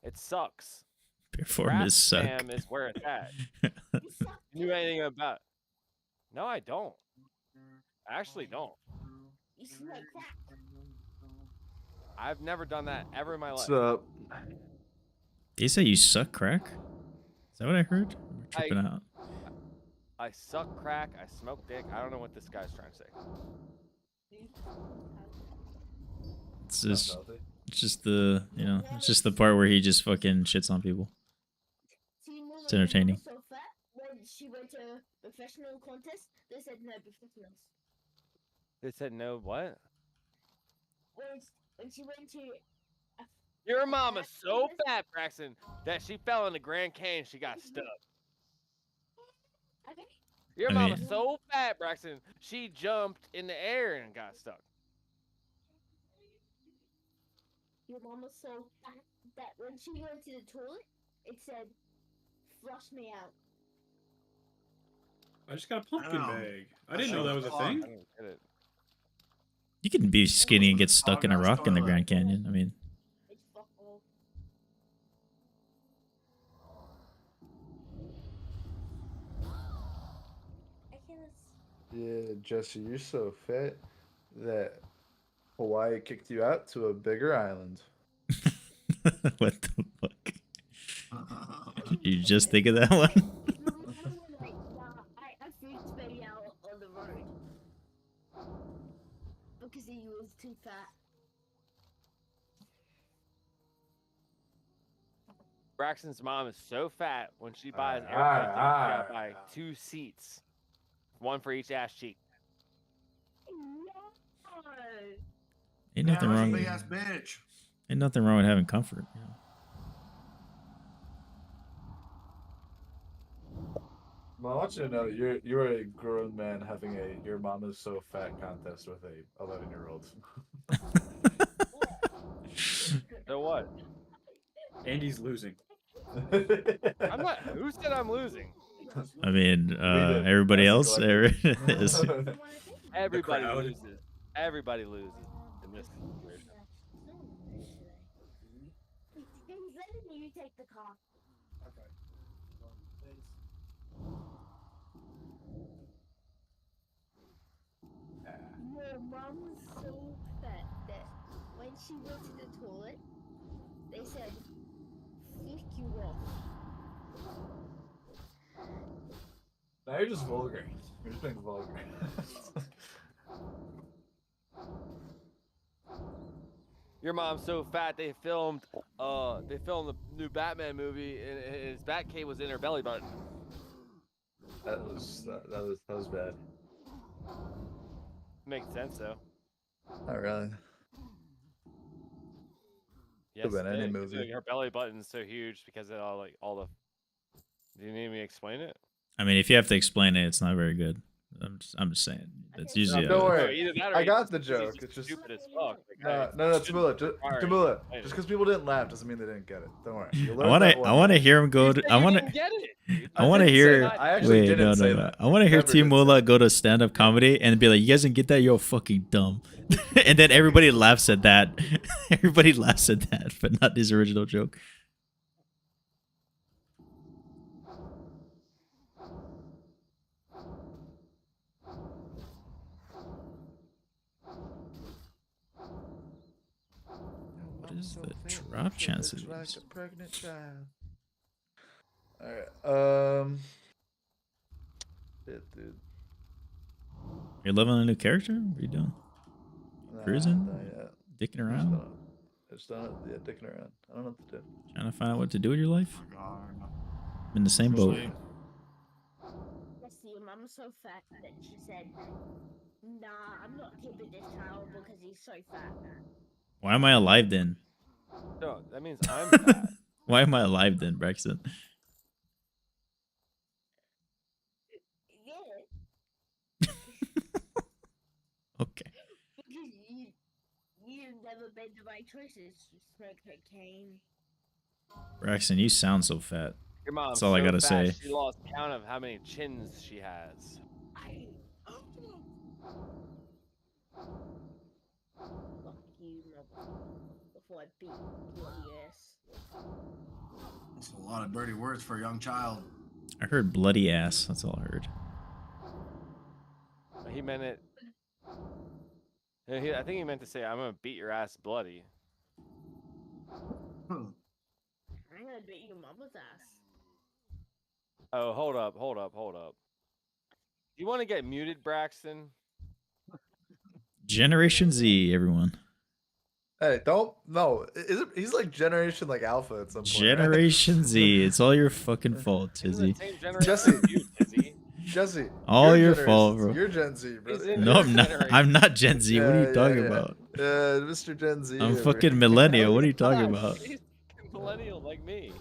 It sucks. Perform Rat is suck. spam is where it's at. You suck. You knew anything about? No, I don't. I actually don't. You smell crack. I've never done that ever in my life. What's up? Did you say you suck crack? Is that what I heard? We're tripping out. I suck crack. I smoke dick. I don't know what this guy's trying to say. It's Not just, healthy. it's just the, you know, it's just the part where he just fucking shits on people. So you know It's when entertaining. Mama was so fat when she went to a professional contest, they said no professionals. They said no. What? When she went to Your mama's so fat, Braxton, that she fell in the Grand Canyon. She got stuck. okay, Your I mama's mean- so fat, Braxton. She jumped in the air and got stuck. your mama's so fat that when she went to the toilet, it said, "Flush me out." I just got a pumpkin Ow. bag. I didn't know that was a I thing. don't get it. You can be skinny and get stuck in a rock in the Grand Canyon. I mean, It's fuck all. I can't. Yeah, Jesse, you're so fit that Hawaii kicked you out to a bigger island. what the fuck? You just think of that one? My mama was like, nah, I threw this baby out on the road because he was too fat. Braxton's mom is so fat when she buys Alright, airplane tickets, she gotta alright, buy alright. 2 seats, one for each ass cheek. No. Ain't nothing wrong. Big ass bitch. Ain't nothing wrong with having comfort. You know? Well, I want you to know you're a grown man having a your mom is so fat contest with a 11-year-old. So what? Andy's losing. I'm not. Who said I'm losing? I mean, did. everybody That's else. collective. Is- Everybody crowd. loses. Everybody loses in this situation. He's letting you take the car. Your mom was so fat that when she went to the toilet, they said, "Flick you off." Now you're just vulgar. You're just being vulgar. Your mom's so fat they filmed the new Batman movie and his Batcave was in her belly button. That was bad. Makes sense though. Not really. Yes, been any it did, 'cause, movie. her belly button's so huge because of all the. Do you need me to explain it? I mean, if you have to explain it, it's not very good. I'm just saying. It's usually. No, don't a- worry. either that or I he's got just- the he's joke. just It's just stupid as fuck. Like, no, shouldn't Tamula. require Tamula. you to explain Just it. because people didn't laugh doesn't mean they didn't get it. Don't worry. You I learned want that to. one I want to time. hear him go. You To, said I you want didn't to. get it. dude. I want to didn't say hear. that. I actually Wait, didn't no, say no, no. that. I want to hear Never Team did say Mola that. go to stand-up comedy and be like, "You guys didn't get that? You're fucking dumb." And then everybody laughs at that. Everybody laughs at that, but not his original joke. What is the drop chance of Like these? a pregnant child. All right. Shit, dude. You're leveling a new character? What are you doing? Nah, Cruising? not yet. Dicking Just around? don't- Just don't. Yeah, dicking around. I don't know what to do. Trying to find out what to do with your life? Oh my god. I'm in the same boat. Sleep. Yes, your mum's so fat that she said, "Nah, I'm not keeping this child because he's so fat." Why am I alive then? No, that means I'm fat. Why am I alive then, Braxton? Yeah, Okay. because you've never made the right choices. You smoke cocaine. Braxton, you sound so fat. Your mom's That's all I so gotta fat, say. She lost count of how many chins she has. I fuck you, motherfucker, before I beat your ass. That's a lot of dirty words for a young child. I heard bloody ass. That's all I heard. He meant it. I think he meant to say, "I'm gonna beat your ass bloody." I'm gonna beat your mama's ass. Oh, hold up. You want to get muted, Braxton? Generation Z, everyone. Hey, don't. No, he's like generation like alpha at some point. right? Generation Z. It's all your fucking fault, He's in the Tizzy. same generation Jesse. as you, Tizzy. Jesse. All you're your generation- fault, bro. You're Gen Z, bro. He's in No, your I'm not. generation. I'm not Gen Z. What are you talking about? Mr. Gen Z. I'm over fucking here. millennial. What are you He's not. talking about? He's millennial like me.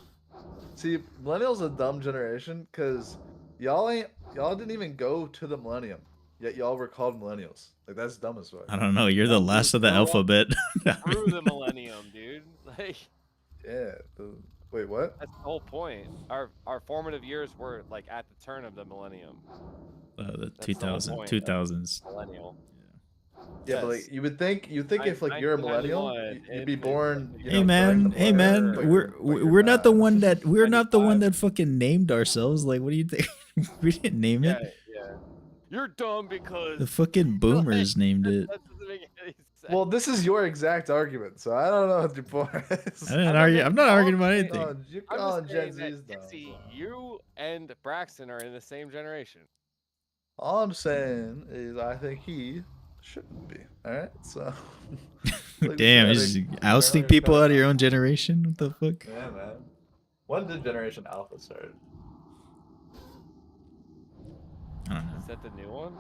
See, millennials a dumb generation because y'all didn't even go to the millennium, yet y'all were called millennials. Like that's dumb as fuck. I don't know. You're the No, last we of the grew up alphabet. Through the millennium, dude. Like Yeah. Wait, what? that's the whole point. Our formative years were like at the turn of the millennium. The That's the whole point 2000s. Millennial. Yeah, but like you would think if like you're a millennial, 1991, you'd be it's born. You Hey know, man, during the hey man, millennium, but we're not the one that we're not the one 95. that fucking named ourselves. Like, what do you think? We didn't name Yeah, it. yeah. You're dumb because The fucking boomers named it. that doesn't make any sense. Well, this is your exact argument, so I don't know what your point is. I didn't I'm argue. not I'm not arguing about saying- anything. You're I'm calling just Gen saying Z's that dumb. Jesse, you and Braxton are in the same generation. All I'm saying is I think he shouldn't be. All right, so. Like, Damn, I you're just think ousting apparently people it's out of your own generation. What the fuck? Yeah, man. When did Generation Alpha start? I don't know. Is that the new one?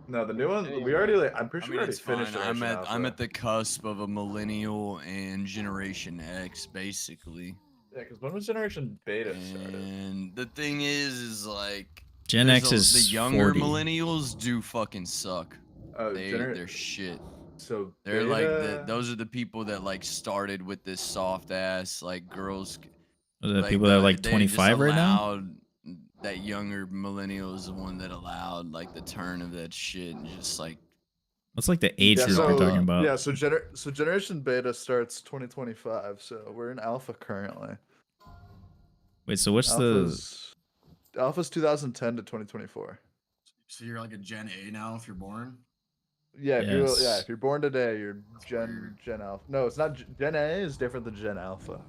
No, the new one. We already. I'm pretty sure we already finished. I'm Generation I'm Alpha. at the cusp of a millennial and Generation X, basically. Yeah, because when was Generation Beta started? And the thing is like Gen there's X a- is the younger 40. millennials do fucking suck. Oh, They're shit. So They're like Beta- those are the people that like started with this soft ass like girls. Are the like, people that are like they just 25 right now? allowed that younger millennial is the one that allowed like the turn of that shit and just like What's like the age Yeah, group so, we're talking about? Yeah, so Generation Beta starts 2025, so we're in Alpha currently. Wait, so what's Alpha's 2010 to 2024. So you're like a Gen A now if you're born? Yeah, Yes. if you're born today, you're That's weird. Gen Alpha. No, it's not. Gen A is different than Gen Alpha.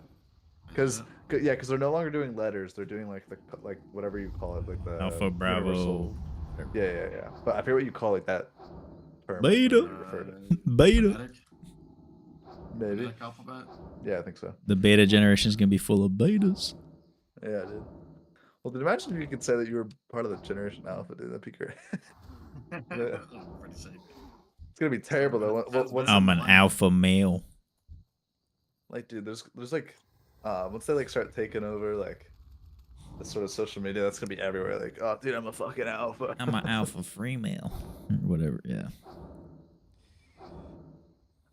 Because they're no longer doing letters. They're doing like whatever you call it, like the Alpha, Bravo. universal- Yeah. But I forget what you call like that term. Beta. when you refer to it. Beta. Phonetic? Maybe. Like alphabet. Yeah, I think so. The beta generation is gonna be full of betas. Yeah, dude. Well, dude, imagine if you could say that you were part of the Generation Alpha, dude. That'd be great. Yeah. Pretty sick. It's gonna be terrible though. Once I'm an millennial. alpha male. like, dude, there's like, once they like start taking over like the sort of social media, that's gonna be everywhere. Like, oh, dude, I'm a fucking alpha. I'm an alpha female. Or whatever, yeah.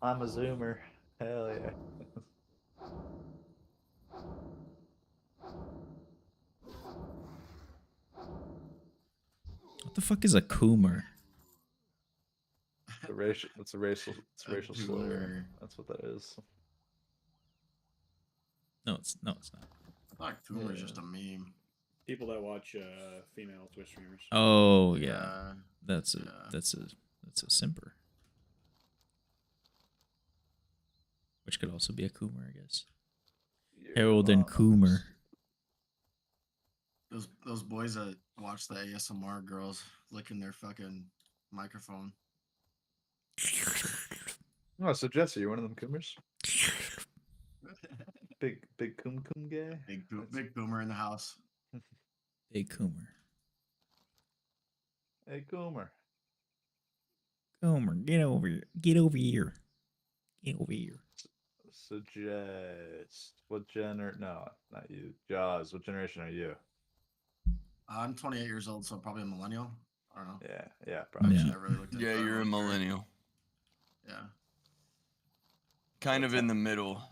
I'm a Zoomer. Hell yeah. What the fuck is a coomer? It's a racial slur. Boomer. That's what that is. No, it's not. I thought Coomer is just a meme. People that watch female Twitch streamers. Oh yeah. That's a Yeah. that's a simper. Which could also be a coomer, I guess. Harold and Coomer. Those boys that watch the ASMR girls licking their fucking microphone. Oh, so Jesse, you're one of them coomers? Big coom guy? Big boomer in the house. Hey Coomer. Hey, coomer. Coomer, get over here. Get over here. Get over here. Suggest. What no, not you. Jaws, what generation are you? I'm 28 years old, so probably a millennial. I don't know. Yeah, probably. Yeah. Never really looked at Yeah, that. you're a millennial. Yeah. Kind of in the middle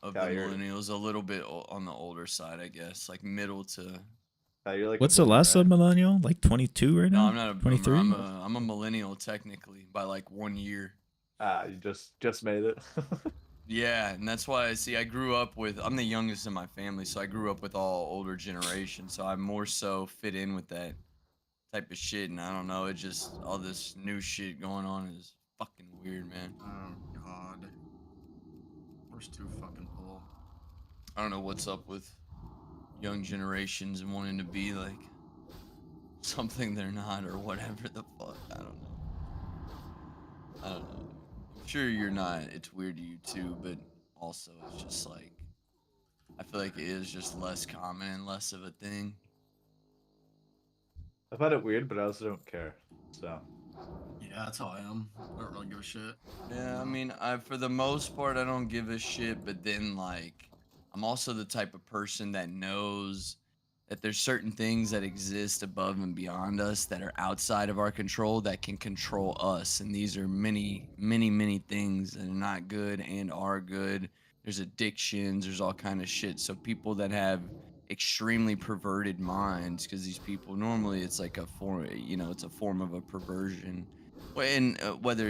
of the Yeah, you're- millennials, a little bit on the older side, I guess, like middle to. You're like What's a the boomer, last right? sub millennial? Like 22 right No, now? I'm not a boomer. 23? I'm a millennial technically by like 1 year. You just made it. Yeah, and that's why I grew up with. I'm the youngest in my family, so I grew up with all older generations. So I more so fit in with that type of shit, and I don't know. It just all this new shit going on is fucking weird, man. Oh god. Where's too fucking full? I don't know what's up with young generations and wanting to be like something they're not or whatever the fuck. I don't know. I'm sure you're not. It's weird to you too, but also it's just like I feel like it is just less common and less of a thing. I find it weird, but I also don't care. So. Yeah, that's how I am. I don't really give a shit. Yeah, I mean, for the most part, I don't give a shit. But then, like, I'm also the type of person that knows that there's certain things that exist above and beyond us that are outside of our control that can control us. And these are many, many, many things that are not good and are good. There's addictions. There's all kind of shit. So people that have extremely perverted minds, because these people normally it's like a form, it's a form of a perversion. And whether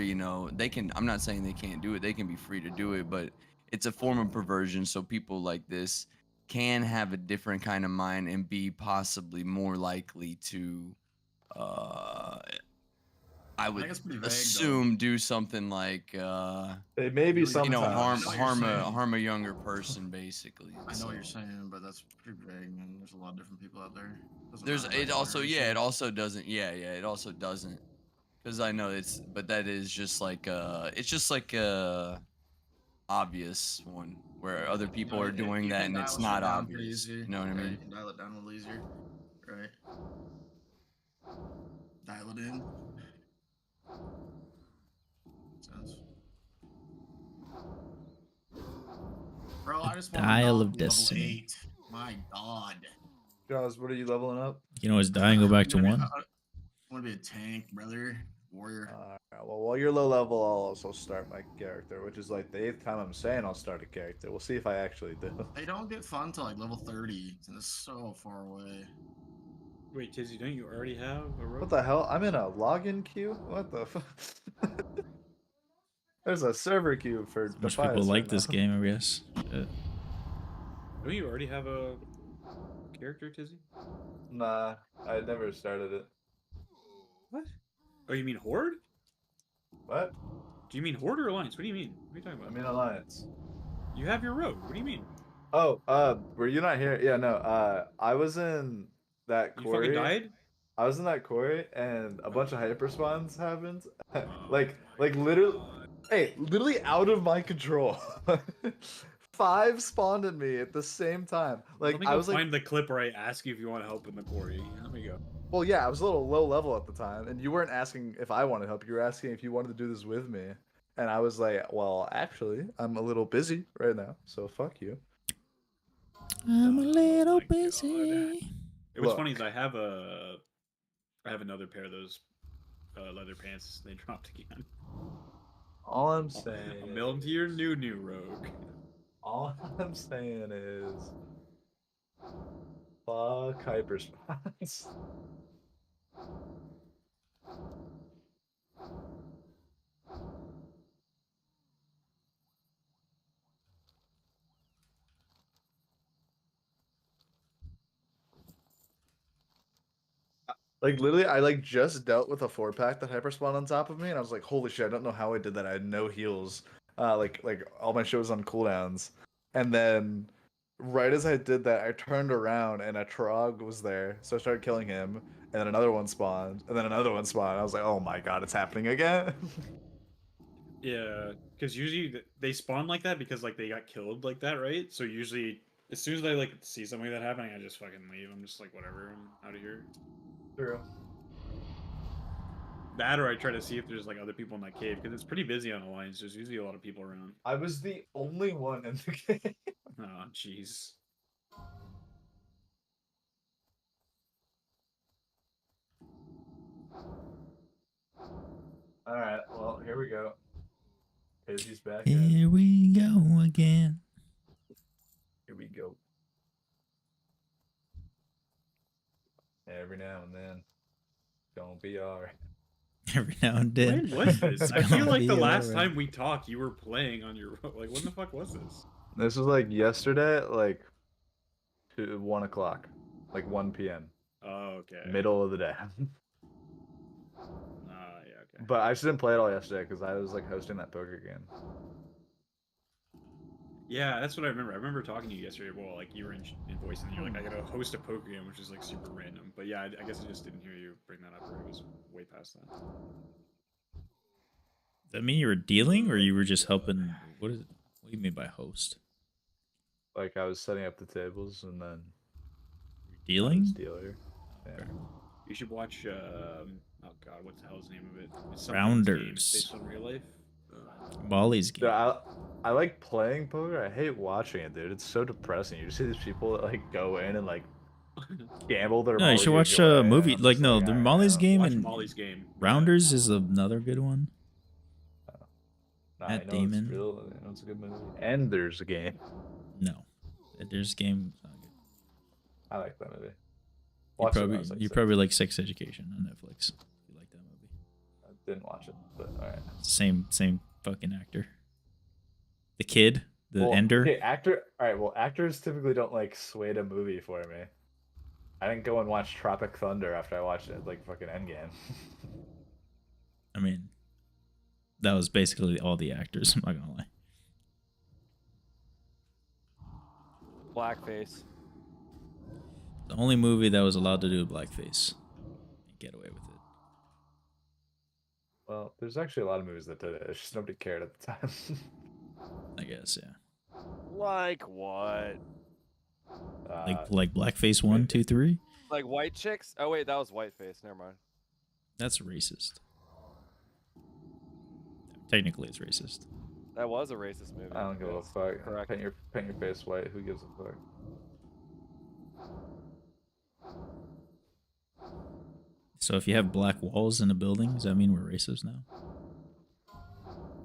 they can, I'm not saying they can't do it. They can be free to do it, but it's a form of perversion. So people like this can have a different kind of mind and be possibly more likely to, I would think it's pretty vague, assume, do something like, It may be sometimes. harm a younger person, basically. I know So what you're saying, but that's pretty vague, man. There's a lot of different people out there. Doesn't there's matter about it also generation. it also doesn't it also doesn't, because I know but that is just like it's just like a obvious one where other people know, are you doing that can and it's dial shit not down pretty obvious. easy, You know what I right? mean? You can dial it down a little easier, right? Dial it in. Makes sense. Bro, I just want Dial to of level Destiny. 8. My god. Jaws, what are you leveling up? You know, is dying go back to I 1? want to be a tank, brother. Warrior. Well, while you're low level, I'll also start my character, which is like the 8th time I'm saying I'll start a character. We'll see if I actually do. They don't get fun till like level 30, and it's so far away. Wait, Tizzy, don't you already have a rope? What the hell? I'm in a login queue? What the fuck? There's a server queue for Most Defias people like right this now. game, I guess. Shit. Don't you already have a character, Tizzy? Nah, I never started it. What? Oh, you mean Horde? What? Do you mean Horde or Alliance? What do you mean? What are you talking I about? mean Alliance. You have your rogue. What do you mean? Oh, were you not here? Yeah, no, I was in that You quarry. fucking died? I was in that quarry and a bunch of hyper spawns happened. Oh like my literally God. Hey, literally out of my control. 5 spawned in me at the same time. Let Like me I go was like, find the clip where I ask you if you want help in the quarry. Let me go. well, yeah, I was a little low level at the time, and you weren't asking if I wanted help. You were asking if you wanted to do this with me, and I was like, well, actually, I'm a little busy right now, so fuck you. I'm a Oh little my busy. What's funny Look. is I have another pair of those leather pants. They dropped again. All I'm saying, I'll mail them to your new rogue. all I'm saying is, fuck hyperspace. Like literally, I like just dealt with a 4-pack that hyperspawned on top of me, and I was like, "Holy shit! I don't know how I did that. I had no heals. Like all my shit was on cooldowns." And then, right as I did that, I turned around and a Trog was there, so I started killing him. And then another one spawned, and then another one spawned. I was like, "Oh my god, it's happening again!" Yeah, because usually they spawn like that because like they got killed like that, right? So usually, as soon as I like see something like that happening, I just fucking leave. I'm just like, whatever, I'm out of here. True. That or I try to see if there's like other people in that cave because it's pretty busy on Alliance. There's usually a lot of people around. I was the only one in the game. Oh, jeez. All right, well, here we go. Izzy's back at it. Here we go again. Here we go. Every now and then, gonna be alright. Every now and then. When was this? I feel Gonna like the be last alright. time we talked, you were playing on your like. When the fuck was this? This was like yesterday, like 1 o'clock, like 1 p.m. Oh, okay. Middle of the day. Yeah, okay. But I just didn't play it all yesterday because I was like hosting that poker game. Yeah, that's what I remember. I remember talking to you yesterday. Well, like you were in voice, and you're like, I gotta host a poker game, which is like super random. But yeah, I guess I just didn't hear you bring that up, or it was way past that. Does that mean you were dealing or you were just helping? What do you mean by host? Like I was setting up the tables and then You're I dealing? was dealer. Yeah. You should watch. Oh god, what the hell is the name of it? It's some Rounders. game based on real life. Molly's game. Dude, I like playing poker. I hate watching it, dude. It's so depressing. You just see these people that like go in and like gamble their No, you money should watch away, a and movie. I'm Like just no, the "Alright, Molly's I don't-" game Watch and Molly's game. Rounders is another good one. Nah, Matt I know Damon. It's real. I know it's a good movie. And there's a game. No, there's game. It's not good. I like that movie. You Watched it when I probably was, like, you 6. probably like Sex Education on Netflix. You like that movie? I didn't watch it, but alright. Same fucking actor. The kid, the Ender. Okay, Alright, well, actors typically don't like sway the movie for me. I didn't go and watch Tropic Thunder after I watched it, like fucking Endgame. I mean, that was basically all the actors. I'm not gonna lie. Blackface. The only movie that was allowed to do blackface and get away with it. Well, there's actually a lot of movies that did it. It's just nobody cared at the time. I guess, yeah. Like what? Like blackface 1, 2, 3. Like white chicks? Oh wait, that was whiteface. Never mind. That's racist. Technically, it's racist. That was a racist movie. I don't give a Yes, fuck. correct. Paint your face white. Who gives a fuck? So if you have black walls in a building, does that mean we're racist now?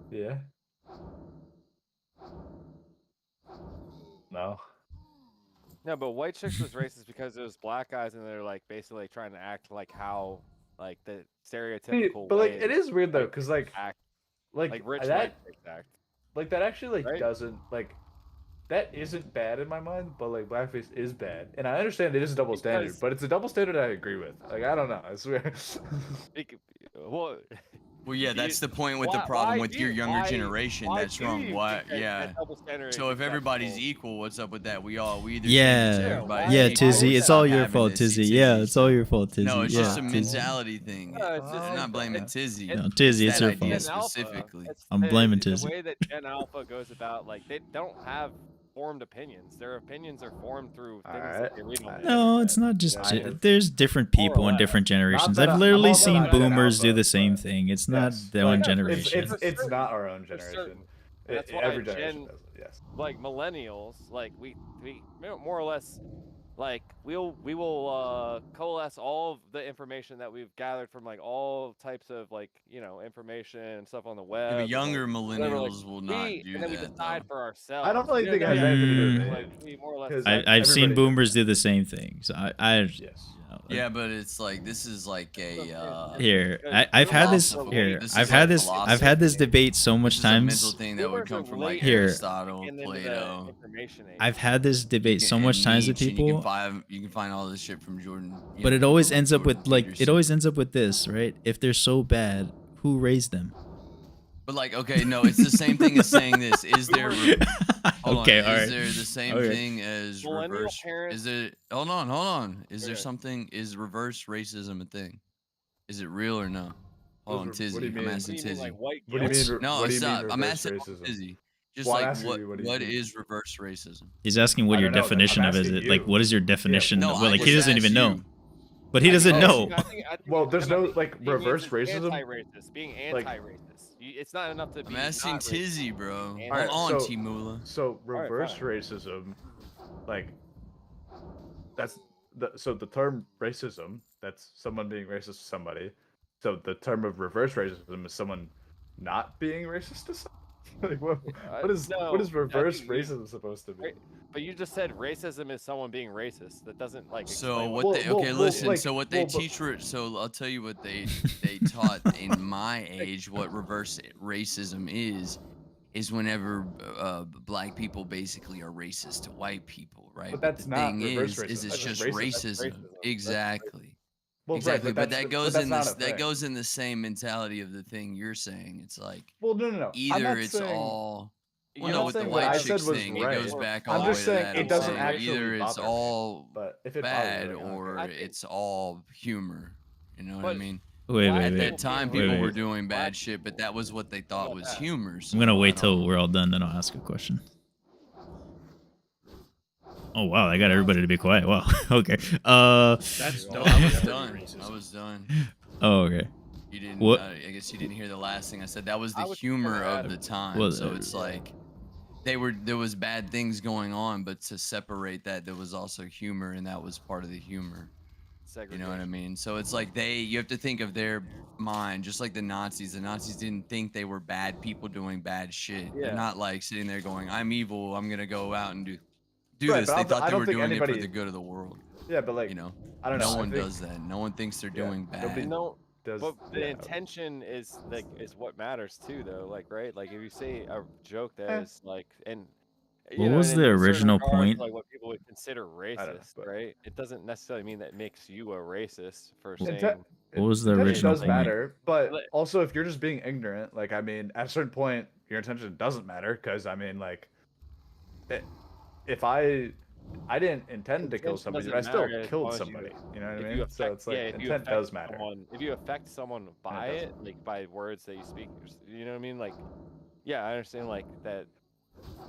Yeah. No. No, but white chicks was racist because it was black guys and they're like basically trying to act like how like the stereotypical. But like way it is weird though, white because chicks like act like rich that white chicks act. like that actually like Right? doesn't like that isn't bad in my mind, but like blackface is bad, and I understand it is a double standard, Because- but it's a double standard I agree with. Like I don't know, I swear. Well, Well, yeah, Do you- that's the point with the problem with your younger generation. why That's do wrong. you Why? think that Yeah. double standard So is if everybody's acceptable? equal, what's up with that? We either change it so Yeah, everybody's yeah, equal, Tizzy, or it's stop all your having fault, this. See, Tizzy. Yeah, Tizzy, it's all your fault, Tizzy. No, it's yeah, just a Tizzy. mentality thing. No, it's I'm not blaming it's- Tizzy. No, it's- Tizzy, it's that her idea fault. specifically. I'm blaming the Tizzy. way that Gen Alpha goes about, like they don't have formed opinions. Their opinions are formed through things Alright. that they read on the No, internet. it's not just. I have- There's different More or people in less. different generations. that I've I'm literally also seen not Gen boomers do Alpha, the same but- thing. It's not Yes, their but own it's- generation. It's not our own For generation. certain. And that's why Every generation Gen- does it. Yes. Like millennials, like we more or less, like we will coalesce all of the information that we've gathered from like all types of like information and stuff on the web. Yeah, but and, younger like, whatever, like, millennials will not do and then we that. decide Though. for ourselves. I don't really You know think it what has I mean? anything to do with Like it. we more or less. 'Cause I've seen everybody- boomers do the same thing. So I Yes. you know, Yeah, but it's like this is like a here Because I've had this philosophy. here This I've is had like this I've had this philosophy. debate so much this is a mental times. thing that would Boomers come are from like late Here. Aristotle, getting into the Plato. information age. I've had this debate so much and times with Nietzsche, and people, you can find all this shit from Jordan. but it always ends up Jordan with like it Peterson. always ends up with this, right? If they're so bad, who raised them? But like, okay, no, it's the same thing as saying this. Is there? Hold Okay, on, all is right. there the same Okay. thing as Millennial reverse? parents- Is it? Hold on. Is there Okay. something? Is reverse racism a thing? Is it real or no? Hold on, What do you Tizzy. I'm mean? asking What do you mean, Tizzy. like white What do you guilt? mean? No, what do you stop. mean I'm reverse asking racism? Tizzy. Just Well, I'm like asking you, what do you what mean? is reverse racism? He's asking what I your don't know, I'm definition of it asking is. Like, you. what is your definition? No, of, I well, like he just doesn't asked even know. you. But he doesn't know. I think Well, you're there's talking no, about like, being reverse racism? Anti-racist, being Like- anti-racist. It's not enough to be. I'm asking not racist. Tizzy, bro. And- Alright, Hold on, so- T-Mula. So right, reverse fine. racism, like that's the term racism, that's someone being racist to somebody. So the term of reverse racism is someone not being racist to someone. Like what is no, what is I reverse think you- racism supposed to be? Right. But you just said racism is someone being racist. That doesn't like. So explain what Well, they well, okay well, listen like, so what they well, but- teach so I'll tell you what they taught in my age what reverse racism is whenever black people basically are racist to white people, right? But that's the not thing reverse is racism. it's That's just racism. racism. That's racism. That's Exactly. Well, Exactly, right, but that's- that goes that's in not this a that thing. goes in the same mentality of the thing you're saying. It's like Well, no. I'm either not it's saying, all You well, I'm no, not with the saying what white I chicks said was thing, right. it goes back I'm all just the way to saying that. it I'm doesn't saying actually either it's bother me, all but if it bad bothers me, I don't or care. I think- it's all humor. You know what I But- mean? Wait, Black wait, At wait. that time, Wait, people wait. were doing Black bad shit, but that was what they thought about was that? humor. I'm so gonna I wait till don't- we're all done, then I'll ask a question. Oh wow, I got everybody to be quiet. Wow. Okay. That's No, dumb. I was That's done. racist. I was done. Oh, okay. You didn't. What- I guess you didn't hear the last thing I said. That was I the was humor gonna of add the it. time. Well, so it's like there was bad things going on, but to separate that, there was also humor, and that was part of the humor. You know what I mean? So it's like you have to think of their mind, just like the Nazis. The Nazis didn't think they were bad people doing bad shit. Yeah. They're not like sitting there going, "I'm evil. I'm gonna go out and do Right, this." but They I don't thought they don't were think doing it anybody- for the good of the world. Yeah, but like You know, I don't know. no I one think does that. No one thinks they're Yeah, doing nobody- bad. No, does but the yeah. intention is what matters too, though. Like, right? Like, if you say a joke that Eh. is like, and What was the in certain original regards, point? Like, what people would consider racist, but- right? It doesn't necessarily mean that makes you a racist for Inte- saying. What was the Intention original does point? matter, but But- also if you're just being ignorant, like I mean, at a certain point, your intention doesn't matter because I mean, like, if I didn't intend to kill Intention somebody, doesn't but I still matter as killed long as you- somebody. You know what I if mean? you So affect- it's like yeah, if you intent affect does matter. If you affect someone by does. it, like by words that you speak, you know what I mean? Like, yeah, I understand like that.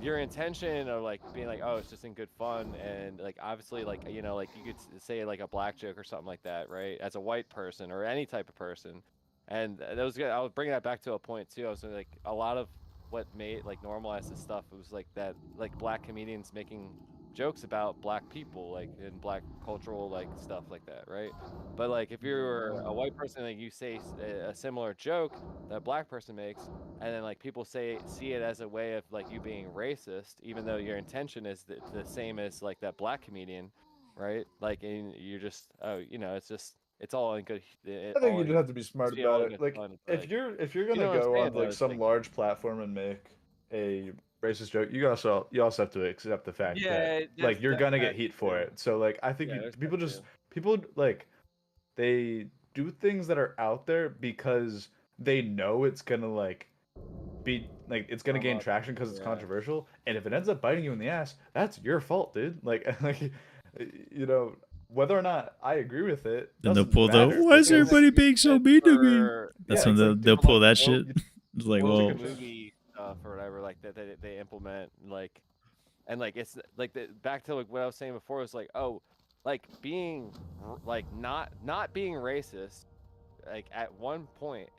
Your intention of like being like, oh, it's just in good fun, and like obviously like like you could say like a black joke or something like that, right? As a white person or any type of person, and that was good. I was bringing that back to a point too. I was like a lot of what made like normalize this stuff. It was like that like black comedians making jokes about black people, like in black cultural like stuff like that, right? But like if you're a white person, like you say a similar joke that a black person makes, and then like people see it as a way of like you being racist, even though your intention is the same as like that black comedian, right? Like, and you're just it's all in good. I think you just have to be smart see all about in it. good Like fun, if like- you're You gonna know what I'm go saying, on though, like it's some like- large platform and make a racist joke, you also have to accept the fact that like you're gonna get heat for it. So like I think Yeah, there's people like they do things that are out there because they know it's gonna like be like it's gonna gain Up, traction because it's yeah. controversial, and if it ends up biting you in the ass, that's your fault, dude. Like you know, whether or not I agree with it Then they'll doesn't pull the matter "Why is because everybody being so mean to me?" For, That's yeah, when it's like, they'll dude, pull that well, shit. It's like, well, well, movie stuff or whatever, like that they implement, like, and like it's like back to like what I was saying before, was like, oh, like being like not being racist, like at one point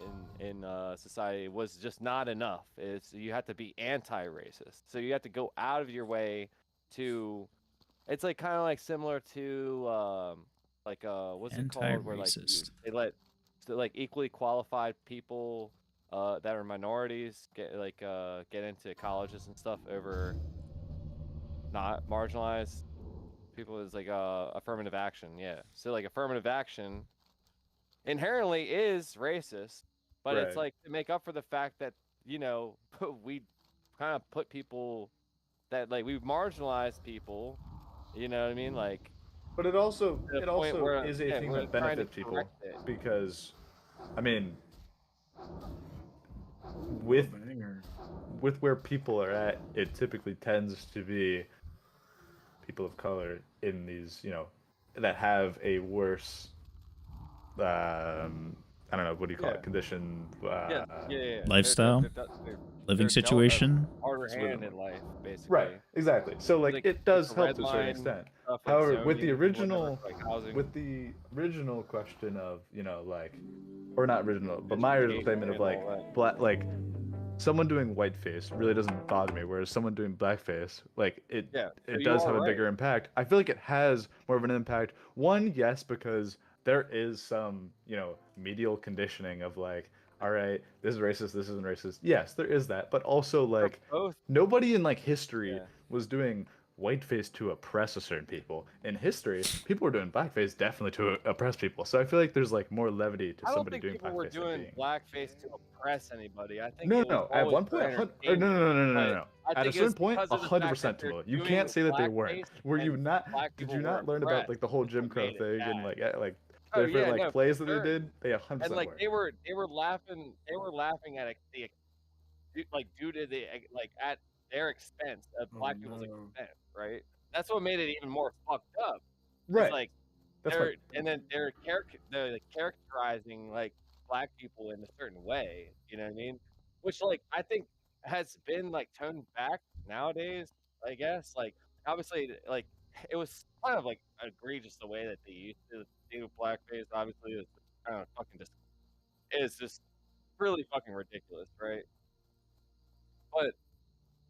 in society was just not enough. It's you have to be anti-racist, so you have to go out of your way to. It's like kind of like similar to like what's it called, where like anti-racist. they let so like equally qualified people that are minorities get into colleges and stuff over not marginalized people. Is like affirmative action. Yeah, so like affirmative action inherently is racist, but it's right. like to make up for the fact that we kind of put people that like we've marginalized people. You know what I mean? Like But to the it point also where is a yeah, thing we're that trying to benefits people correct it. because, I mean, Ooh, with what a banger. with where people are at, it typically tends to be people of color in these, that have a worse, I don't know, what do you call Yeah, it, condition. yeah. Lifestyle, living They're dealt a situation. harder It's with hand them. in life, Right, basically. exactly. So like Like it like does the help red to a certain line extent. stuff, like However, zoning and whatever for like housing, with the original question of, like, or not original, but my original gentrification, statement of and like all that. like someone doing whiteface really doesn't bother me, whereas someone doing blackface, like Yeah, so it you does are have a right. bigger impact. I feel like it has more of an impact. One, yes, because there is some, medial conditioning of like, all right, this is racist, this isn't racist. Yes, there is that, but also For like both, nobody in like history yeah. was doing whiteface to oppress a certain people. In history, people were doing blackface definitely to oppress people. So I feel like there's like more levity to I don't somebody think doing people were blackface than doing being. blackface to oppress anybody. I think No, it was no, no. At always one for point, no, entertainment. no, no, no, no, no, But no. I At a think it was certain point, because of the fact that 100% they're Timo. You doing can't say that they weren't. blackface Were you and not? black Did people you were not learn about oppressed. like the whole That's Jim what Crow made it thing and bad. like Oh different yeah, like no, for plays that they sure. did? They And 100% like were. they were laughing at the like due to the like at their expense, of Oh black people's no. expense, right? That's what made it even more fucked up. Is Right. like That's my. they're like characterizing like black people in a certain way. You know what I mean? Which like I think has been like toned back nowadays. I guess like obviously like it was kind of like egregious the way that they used to do blackface. Obviously, it's kind of fucking just it's just really fucking ridiculous, right? But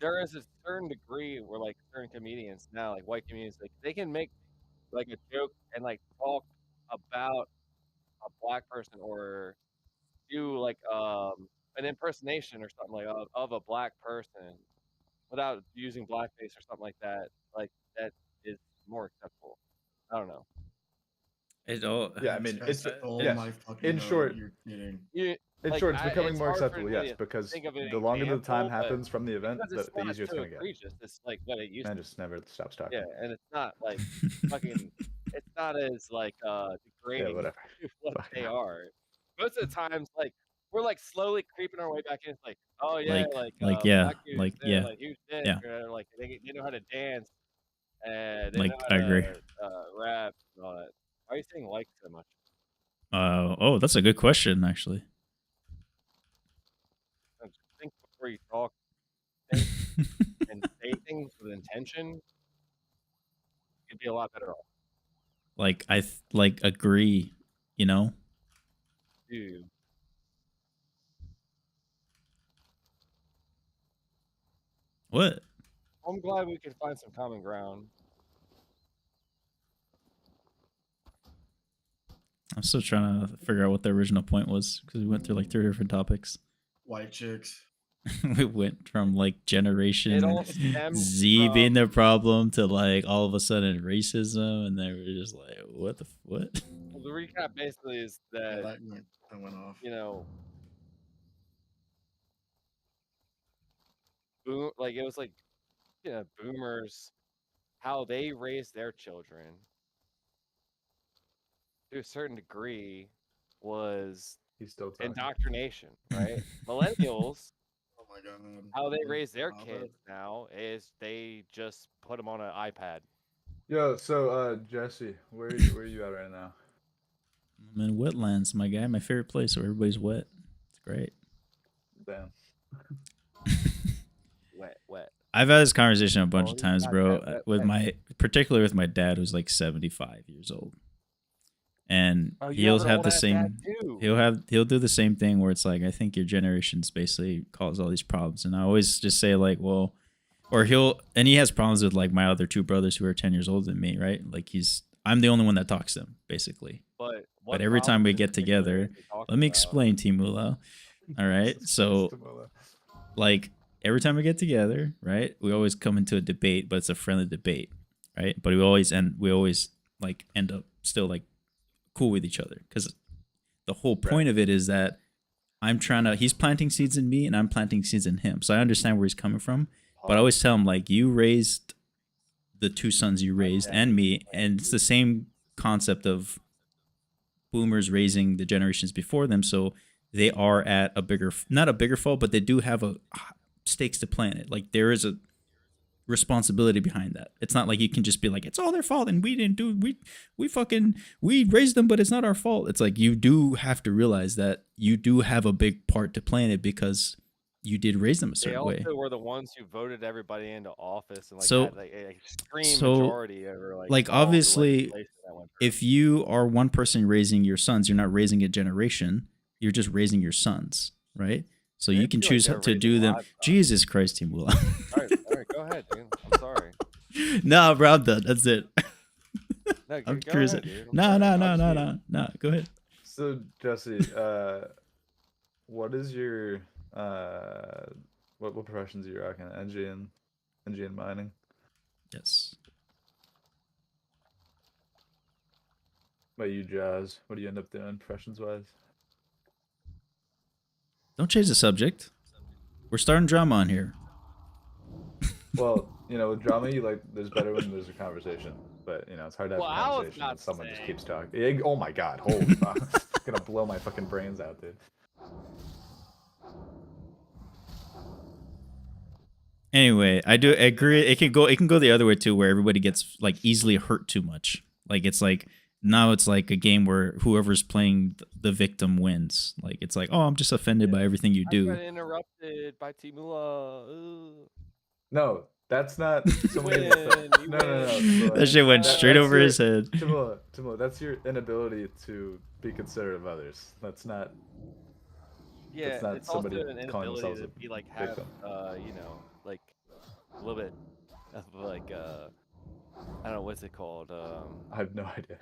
there is a certain degree where like certain comedians now, like white comedians, like they can make like a joke and like talk about a black person or do like an impersonation or something like of a black person without using blackface or something like that. Like that is more acceptable. I don't know. It all. Yeah, I mean, That's all yes. my fucking In short, you're kidding. You in like short, it's becoming it's more hard for acceptable. me Yes, to because think of an the longer the time example, but happens from the event, because it's the not easier it's so gonna get. egregious. It's like what it used Man to just never stops be. Yeah, talking. and it's not like fucking. It's not as like Yeah, degrading whatever. to what Fucking they hell. are. Most of the times, like we're like slowly creeping our way back in. It's like, oh yeah, like Yeah, black dudes, they're like huge dick, yeah, or like they know how to dance, and they know like how I to agree. rap and all that. Why are you saying like so much? Oh, that's a good question, actually. Just think before you talk, think and say things with intention. You'd be a lot better off. Like like agree, you know? Dude, What? I'm glad we could find some common ground. I'm still trying to figure out what the original point was because we went through like 3 different topics. White chicks. We went from like It generation all stems Z being the from problem to like all of a sudden racism, and then we're just like, what? well, the recap basically is Yeah, that that went off. you know, boom, like it was like boomers, how they raised their children to a certain degree was He's still talking. indoctrination, right? Millennials, Oh my god. how they Yeah, raise their stop kids it. now is they just put them on an iPad. Yo, so Jesse, where are you at right now? I'm in wetlands, my guy. My favorite place where everybody's wet. It's great. Damn. Wet. I've had this conversation a bunch Oh, of he's times, got bro, that wet, with wet. particularly with my dad, who's like 75 years old, and Oh, you have he'll an have old the ass dad same. too. He'll do the same thing where it's like, I think your generation's basically caused all these problems, and I always just say like, well, or he has problems with like my other two brothers who are 10 years older than me, right? Like I'm the only one that talks to him, basically. But But what every time we problems in get particular together, is he talking let me about? explain, Timula. All right, Jesus so Christ, Tamula. like every time we get together, right, we always come into a debate, but it's a friendly debate, right? But we always like end up still like cool with each other because the whole point of it is that he's planting seeds in me and I'm planting seeds in him. So I understand where he's coming from, but I always tell him like, you raised the two sons you raised and me, and it's the same concept of boomers raising the generations before them. So they are at not a bigger fault, but they do have a stakes to plan it. Like there is a responsibility behind that. It's not like you can just be like, it's all their fault and we didn't do we raised them, but it's not our fault. It's like you do have to realize that you do have a big part to play in it because you did raise them a They certain way. also were the ones who voted everybody into office and like So- had like an extreme so, majority over like all the obviously legislation that went through. if you are one person raising your sons, you're not raising a generation, you're just raising your sons, right? So They you can feel like choose they're to do raising them. livestock. Jesus Christ, Team Wula. all right, go ahead, dude. I'm sorry. No, bro, I'm done. That's it. No, I'm go cruising. ahead, dude. I'm No, sorry. no, I'll no, just no, mute. no, no. Go ahead. So Jesse, what is your what professions are you rocking? NG and mining. Yes. What about you, Jazz? What do you end up doing professions wise? Don't change the subject. We're starting drama on here. Well, with drama, there's better when there's a conversation. But it's hard to have Well, a I was conversation when about to someone just say- keeps talking. Oh my god, holy fuck. Gonna blow my fucking brains out, dude. Anyway, I do agree. It can go the other way too, where everybody gets like easily hurt too much. Like it's like now it's like a game where whoever's playing the victim wins. Like it's like, oh, I'm just offended by everything you I do. got interrupted by Timula. No, that's not You someone win. getting You No, win. Tamula. That shit went straight that's over his head. Tamula, that's your inability to be considerate of others. That's not Yeah, That's not it's also somebody an calling inability themselves to a be like have victim. like a little bit of like I don't know what's it called. I have no idea.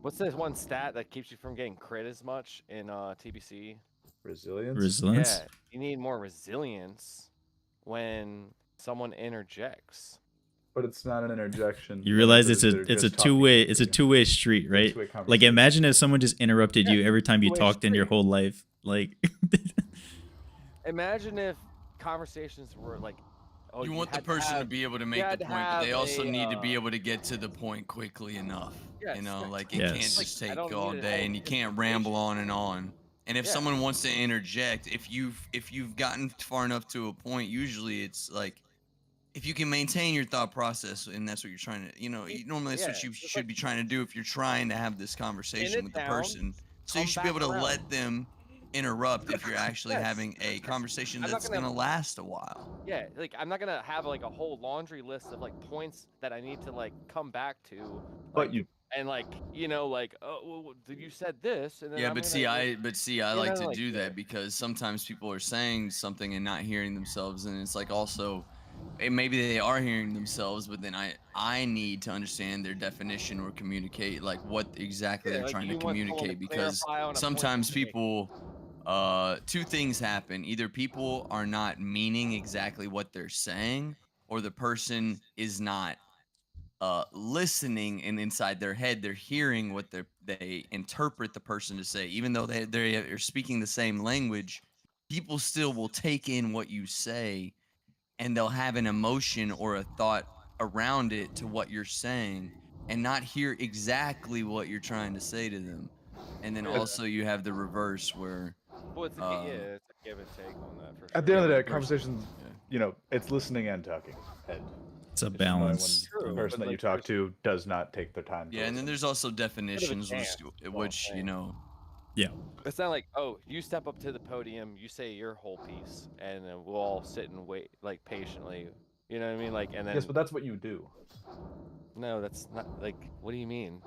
What's this one stat that keeps you from getting crit as much in TBC? Resilience? Resilience. Yeah, you need more resilience when someone interjects. But it's not an interjection. You realize whenever it's a they're it's a just talking two-way to it's a you. two-way street, It's a right? two-way Like conversation. imagine if someone just interrupted Yeah, you every time you two-way talked in your street. whole life. Like Imagine if conversations were like, oh, You want the had person to have- be able to you make had the to point, but they have also a, need to be able to get to the point quickly enough. Yes, Like it Yes. can't Like, just I take don't all need it day, all and you just can't be ramble patient. on and on. And if Yeah. someone wants to interject, if you've gotten far enough to a point, usually it's like if you can maintain your thought process, and that's what you're trying to, normally that's what Yeah, you just should like- be trying to do if you're trying to have this conversation with the town, person. So you come should be able back to around. let them interrupt if you're actually Yes. having a conversation I'm not that's gonna- gonna last a while. Yeah, like I'm not gonna have like a whole laundry list of like points that I need to like come back to. But you And like oh, well, you said this, and then Yeah, I'm but gonna, see, like, I like to like, do yeah. that because sometimes people are saying something and not hearing themselves, and it's like also, maybe they are hearing themselves, but then I need to understand their definition or communicate like what exactly Yeah, they're like, trying to you want someone to communicate because clarify on a point sometimes that they- people, two things happen: either people are not meaning exactly what they're saying, or the person is not listening, and inside their head they're hearing what they interpret the person to say, even though they are speaking the same language. People still will take in what you say, and they'll have an emotion or a thought around it to what you're saying, and not hear exactly what you're trying to say to them. and then Yeah. also you have the reverse where Well, it's it's a give and take on that for sure. At the end of the day, reverse- conversations, yeah. it's listening and talking. And It's a it's just knowing balance. when the True, person but, that you like, talk to does not take their time. Yeah, and then there's also definitions, chance, which you know. Yeah. It's not like, oh, you step up to the podium, you say your whole piece, and then we'll all sit and wait, like, patiently. You know what I mean? Like, and then Yes, but that's what you do. no, that's not like. What do you mean?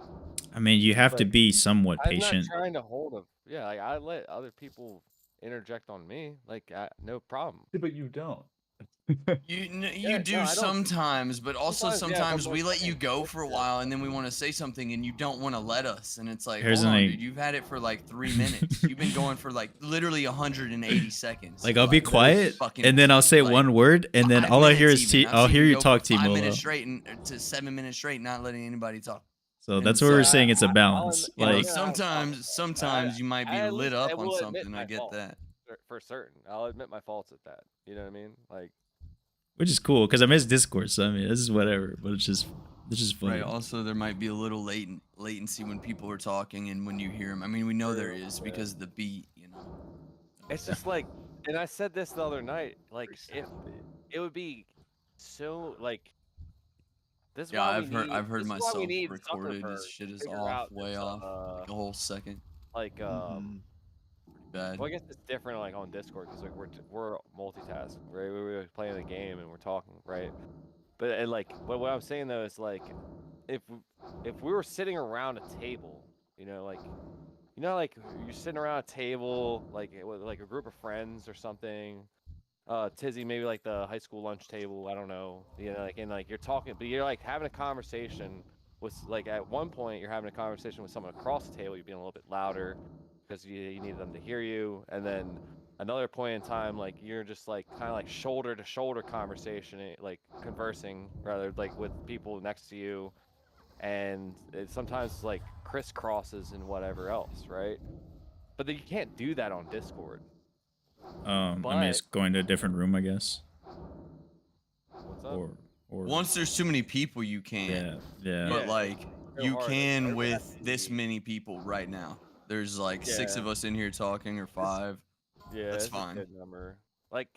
I mean, you have to Like, be somewhat I'm patient. not trying to hold a. Yeah, like I let other people interject on me. Like, no problem. Yeah, but you don't. You do I don't. sometimes, but also Sometimes, yeah, if I'm sometimes more we let you fucking go pissed for a at while, and then we want to say something, and you don't want to let us, and it's like, Here's hold an on, egg. dude, you've had it for like 3 minutes. You've been going for like literally 180 seconds. Like I'll be quiet, fucking, and then I'll say like, one word, and then 5 all I hear minutes is even. I've I'll seen hear you go talk, for 5 T-Molo. minutes straight and to 7 minutes straight, not letting anybody talk. So And that's it's what we're like, saying. It's a I'll balance. You know, Like sometimes you might be I at lit least up I on will admit something. my I get fault that. for certain. I'll admit my faults at that. You know what I mean? Like, which is cool because I miss Discord. So I mean, this is whatever. But it's just funny. Right. Also, there might be a little latency when people are talking and when you hear them. I mean, we know there True, is yeah. because of the beat. You know. it's just like, and I said this the other night. Like, if it would be so like. This is Yeah, why I've we need. I've heard This is why we myself need recorded. This Zuckerberg shit to is figure off, out way this. off, like a whole second. Like Bad. Well, I guess it's different like on Discord because like we're multitasking, right? We're playing the game and we're talking, right? But and like what I'm saying though is like if we were sitting around a table, like you're sitting around a table like with like a group of friends or something. Tizzy, maybe like the high school lunch table. I don't know. Like and like you're talking, but you're like having a conversation with like at one point you're having a conversation with someone across the table. You're being a little bit louder because you need them to hear you, and then another point in time like you're just like kind of like shoulder to shoulder conversation, like conversing rather like with people next to you, and it sometimes like crisscrosses and whatever else, right? But then you can't do that on Discord. I mean, But it's going to a different room, I guess. what's up? Or Once there's too many people, you can't. yeah. But Yeah, like so you hard, like, can everyone has with to this be- many people right now. There's like 6 of Yeah. us in here talking, or 5. Yeah, That's it's a fine. good number. Like,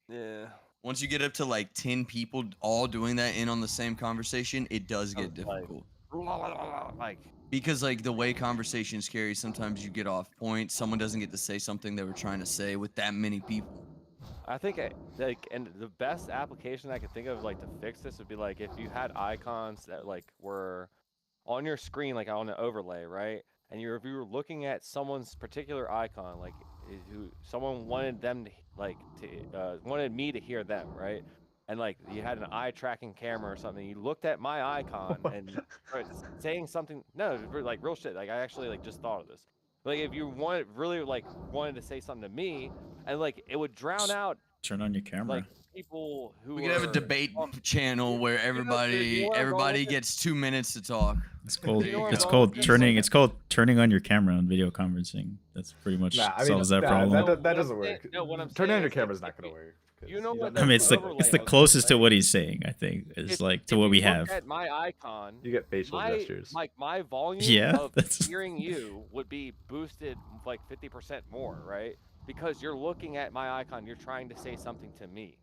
yeah. Once you get up to like 10 people all doing that in on the same conversation, it does get difficult. Like, Because like the way conversations carry, sometimes you get off point. Someone doesn't get to say something they were trying to say with that many people. I think and the best application I could think of like to fix this would be like if you had icons that like were on your screen like on an overlay, right? And if you were looking at someone's particular icon, like who someone wanted them to wanted me to hear them, right? And like you had an eye tracking camera or something, you looked at my icon and started saying something. No, like real shit. Like I actually like just thought of this. Like if you wanted to say something to me, and like it would drown out Turn on your camera. like people who We could have a are debate talking. channel where you know everybody where I'm going with this? gets 2 minutes to talk. It's called You know where it's I'm going called with this? turning it's called turning on your camera on video conferencing. That's pretty much Nah, I mean, solves that nah, problem. that What doesn't I'm saying- work. no, what I'm Turning on saying your is, like, camera's not if gonna work. you know you what don't I mean, know it's what the overlay it's the looks like. closest to what he's saying. I think is like to if what you we look have. at my icon, You get facial gestures. like my volume Yeah, of that's- hearing you would be boosted like 50% more, right? Because you're looking at my icon, you're trying to say something to me.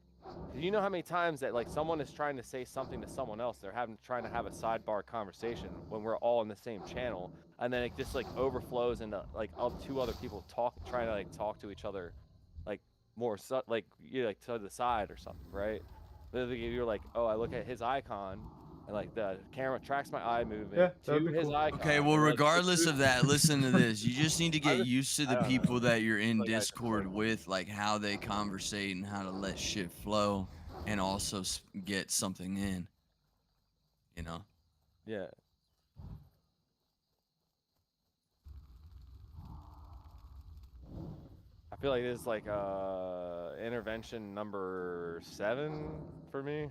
You know how many times that like someone is trying to say something to someone else, they're trying to have a sidebar conversation when we're all in the same channel, and then it just like overflows into like two other people trying to like talk to each other, like more like to the side or something, right? You're like, oh, I look at his icon, and like the camera tracks my eye movement Yeah, to that'd be his cool. icon. Okay, well, and, like, regardless of that, listen to this. You just need to get just- used to I the don't know. people that you're in Like I just Discord said. with, like how they conversate and how to let shit flow, and also get something in. You know. Yeah. I feel like this is like intervention number 7 for me.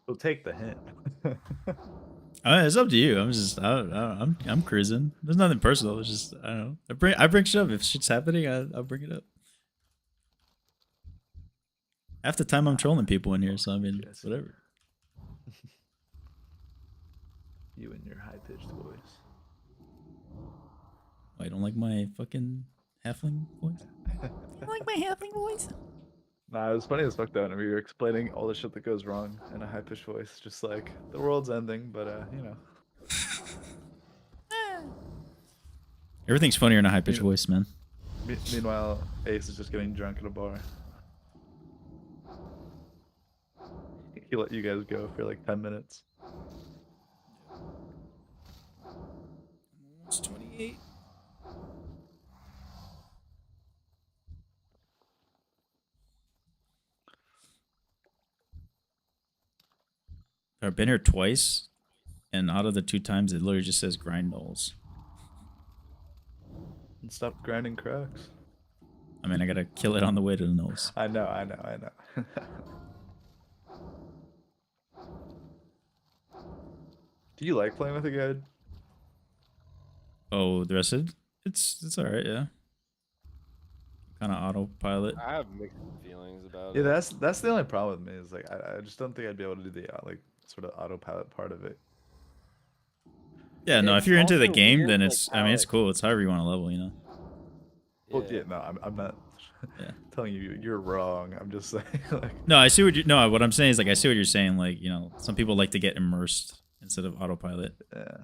We'll take the hint. It's up to you. I'm cruising. There's nothing personal. It's just I don't know. I bring shit up if shit's happening. I'll bring it up. Half the time I'm trolling people in here, so I mean whatever. You and your high pitched voice. I don't like my fucking halfling voice. I like my halfling voice. Nah, it was funny as fuck though, and we were explaining all the shit that goes wrong in a high pitched voice, just like the world's ending, but you know. Everything's funnier in a high pitched voice, man. Meanwhile, Ace is just getting drunk at a bar. He let you guys go for like 10 minutes. Almost 28. I've been here twice, and out of the 2 times, it literally just says grind nulls. And stop grinding cracks. I mean, I gotta kill it on the way to the nulls. I know. Do you like playing with a guide? Oh, the rest of it? It's alright, yeah. Kind of autopilot. I have mixed feelings about Yeah, it. that's the only problem with me is like I just don't think I'd be able to do the like sort of autopilot part of it. Yeah, no, It's if you're into the also game, weird, then like, it's, I how mean, it's it- cool. It's however you want to level, you know? Well, yeah, no, I'm not Yeah. telling you you're wrong. I'm just saying like No, I see what you, no, what I'm saying is like, I see what you're saying. Like, you know, some people like to get immersed instead of autopilot. yeah,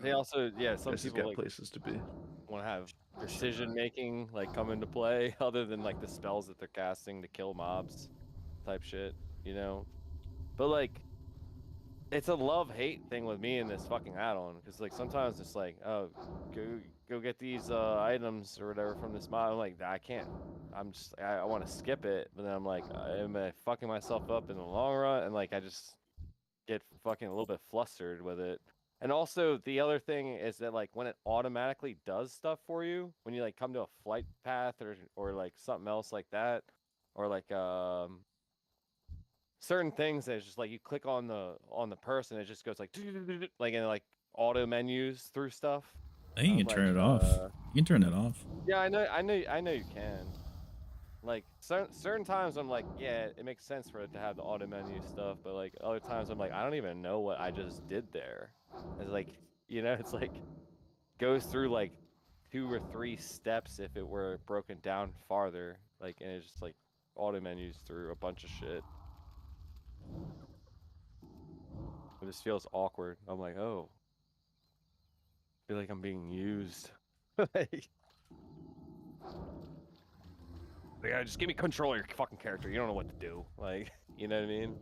They also, yeah, some this has people got like places to be. want to have decision making like come into play other than like the spells that they're casting to kill mobs type shit, you know. But like it's a love-hate thing with me in this fucking add-on because like sometimes it's like, oh, go get these items or whatever from this mod. I'm like, I can't. I'm just I want to skip it, but then I'm like, am I fucking myself up in the long run? And like I just get fucking a little bit flustered with it. And also the other thing is that like when it automatically does stuff for you, when you like come to a flight path or like something else like that, or like certain things that it's just like you click on the person, it just goes like like in like auto menus through stuff. I think you I'm can turn like, it off. You can turn it off. Yeah, I know you can. Like certain times I'm like, yeah, it makes sense for it to have the auto menu stuff, but like other times I'm like, I don't even know what I just did there. It's like, you know, it's like goes through like 2 or 3 steps if it were broken down farther, like, and it's just like auto menus through a bunch of shit. It just feels awkward. I'm like, oh, I feel like I'm being used. Like, just give me control of your fucking character. You don't know what to do. Like, you know what I mean?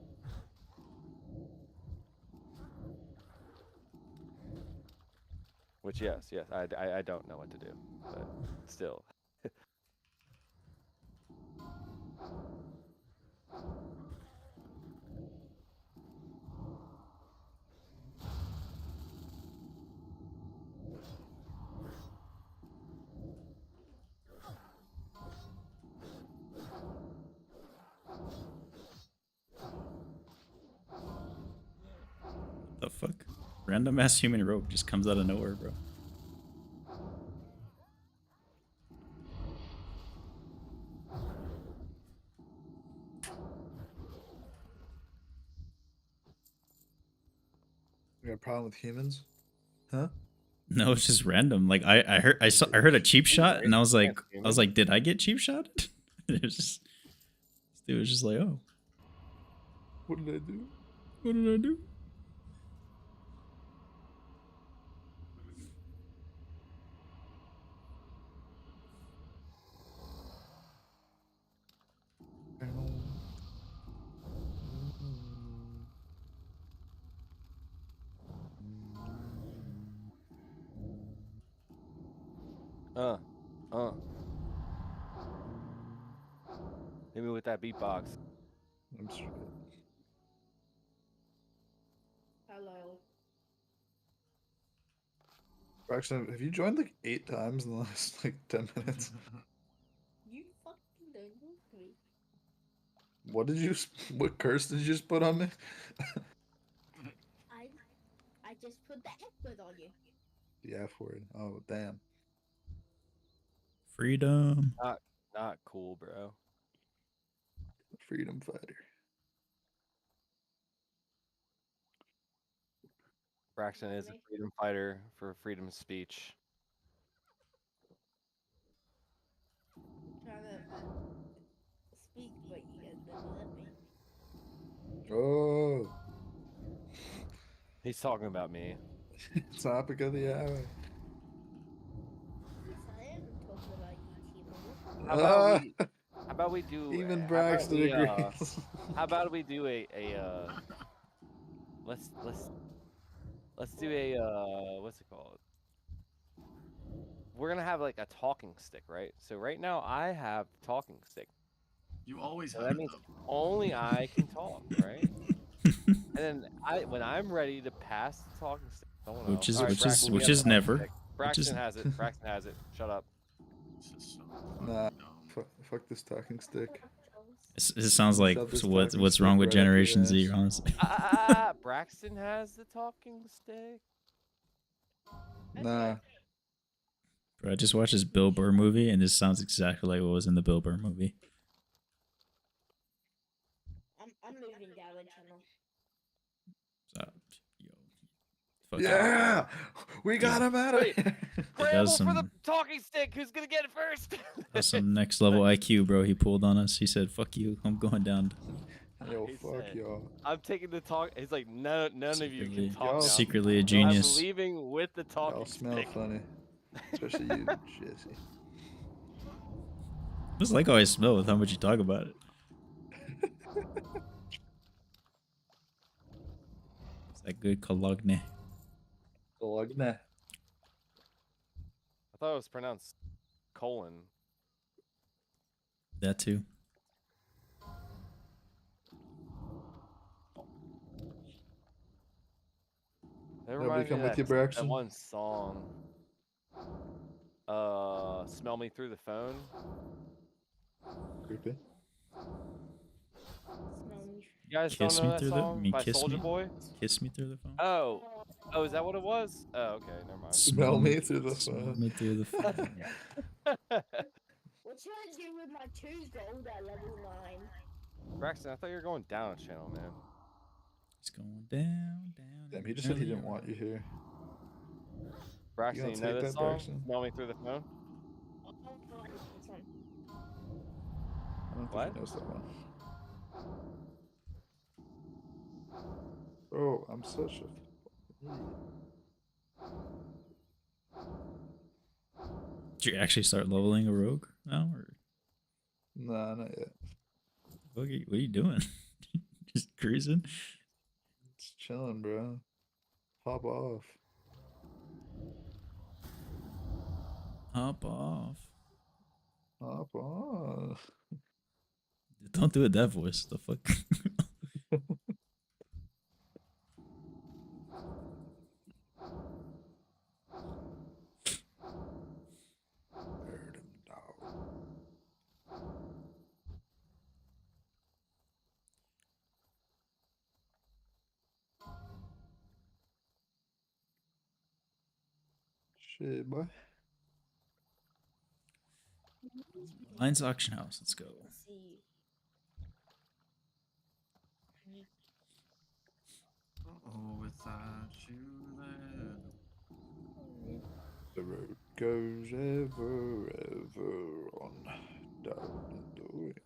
Which, yes, I don't know what to do, but still. The fuck? Random ass human rogue just comes out of nowhere, bro. You got a problem with humans? Huh? No, it's just random. Like I heard a cheap shot, and I was like, did I get cheap shot? It was just, it was just like, oh, What did I do? what did I do? Hit me with that beatbox. I'm straight. Hello. Braxton, have you joined like 8 times in the last like 10 minutes? You fucking don't know me. What curse did you just put on me? I just put the F word on you. The F word. Oh, damn. Freedom. Not cool, bro. Freedom fighter. Braxton is a Me? freedom fighter for freedom of speech. Trying to speak, but you guys wouldn't let me. Oh, He's talking about me. topic of the hour. Yes, I am talking about you, T-Mobile. How about we? How about we do? Even How about Braxton we? agrees. How about we do a let's do a what's it called? We're gonna have like a talking stick, right? So right now I have the talking stick. You always So have that it means though. only I can talk, right? And then when I'm ready to pass the talking stick, someone Which else. is All right, which is Braxton, you which have the is talking never. stick. Which is Braxton has it. Braxton has it. Shut up. This is so Nah, fucking dumb. fuck this talking stick. it sounds like Shove this what's talking wrong stick with right up your Generation Z, ass. honestly. Braxton has the talking stick. Nah, Bro, I just watched this Bill Burr movie, and this sounds exactly like what was in the Bill Burr movie. I'm moving down a channel. So, yo, fucking, yeah, we got Yeah. him out of Wait. here. Scramble for the some- talking stick. Who's gonna get it first? That's some next level IQ, bro. He pulled on us. He said, "Fuck you, I'm going down." Yo, He fuck said, y'all. I'm taking the talk. He's like, none of you can talk Y'all now. Secretly a I'm genius. leaving with the talking Y'all smell stick. funny, especially you, Jesse. It's like how I smell with how much you talk about it. It's that good cologne. Cologne. I thought it was pronounced colon. That too. That Nobody reminds me come of with you, that Braxton? one song. Smell Me Through the Phone. Creepy. Smell me. You guys Kiss don't know me that through the. song by Kiss Soulja me. Boy? Kiss me through the phone. Oh, is that what it was? Oh, okay, never mind. Smell me through the Smell phone. me through the phone. What should I do with my 2 gold at level 9? Braxton, I thought you were going down a channel, man. It's going down, down. Damn, he just said he didn't want you here. Braxton, gonna you know take this that, song? Braxton? Smell Me Through the Phone? Oh, this one. I don't What? think he knows that one. Bro, I'm such a idiot. Did you actually start leveling a rogue now, or Nah, not yet. what are you doing? Just cruising? It's chilling, bro. Pop off. Hop off. Hop off. Don't do it that voice. The fuck? Bird and dog. Shit, boy. Lions Auction House. Let's go. Let's see. Oh, without you there. The road goes ever, ever on down the wind.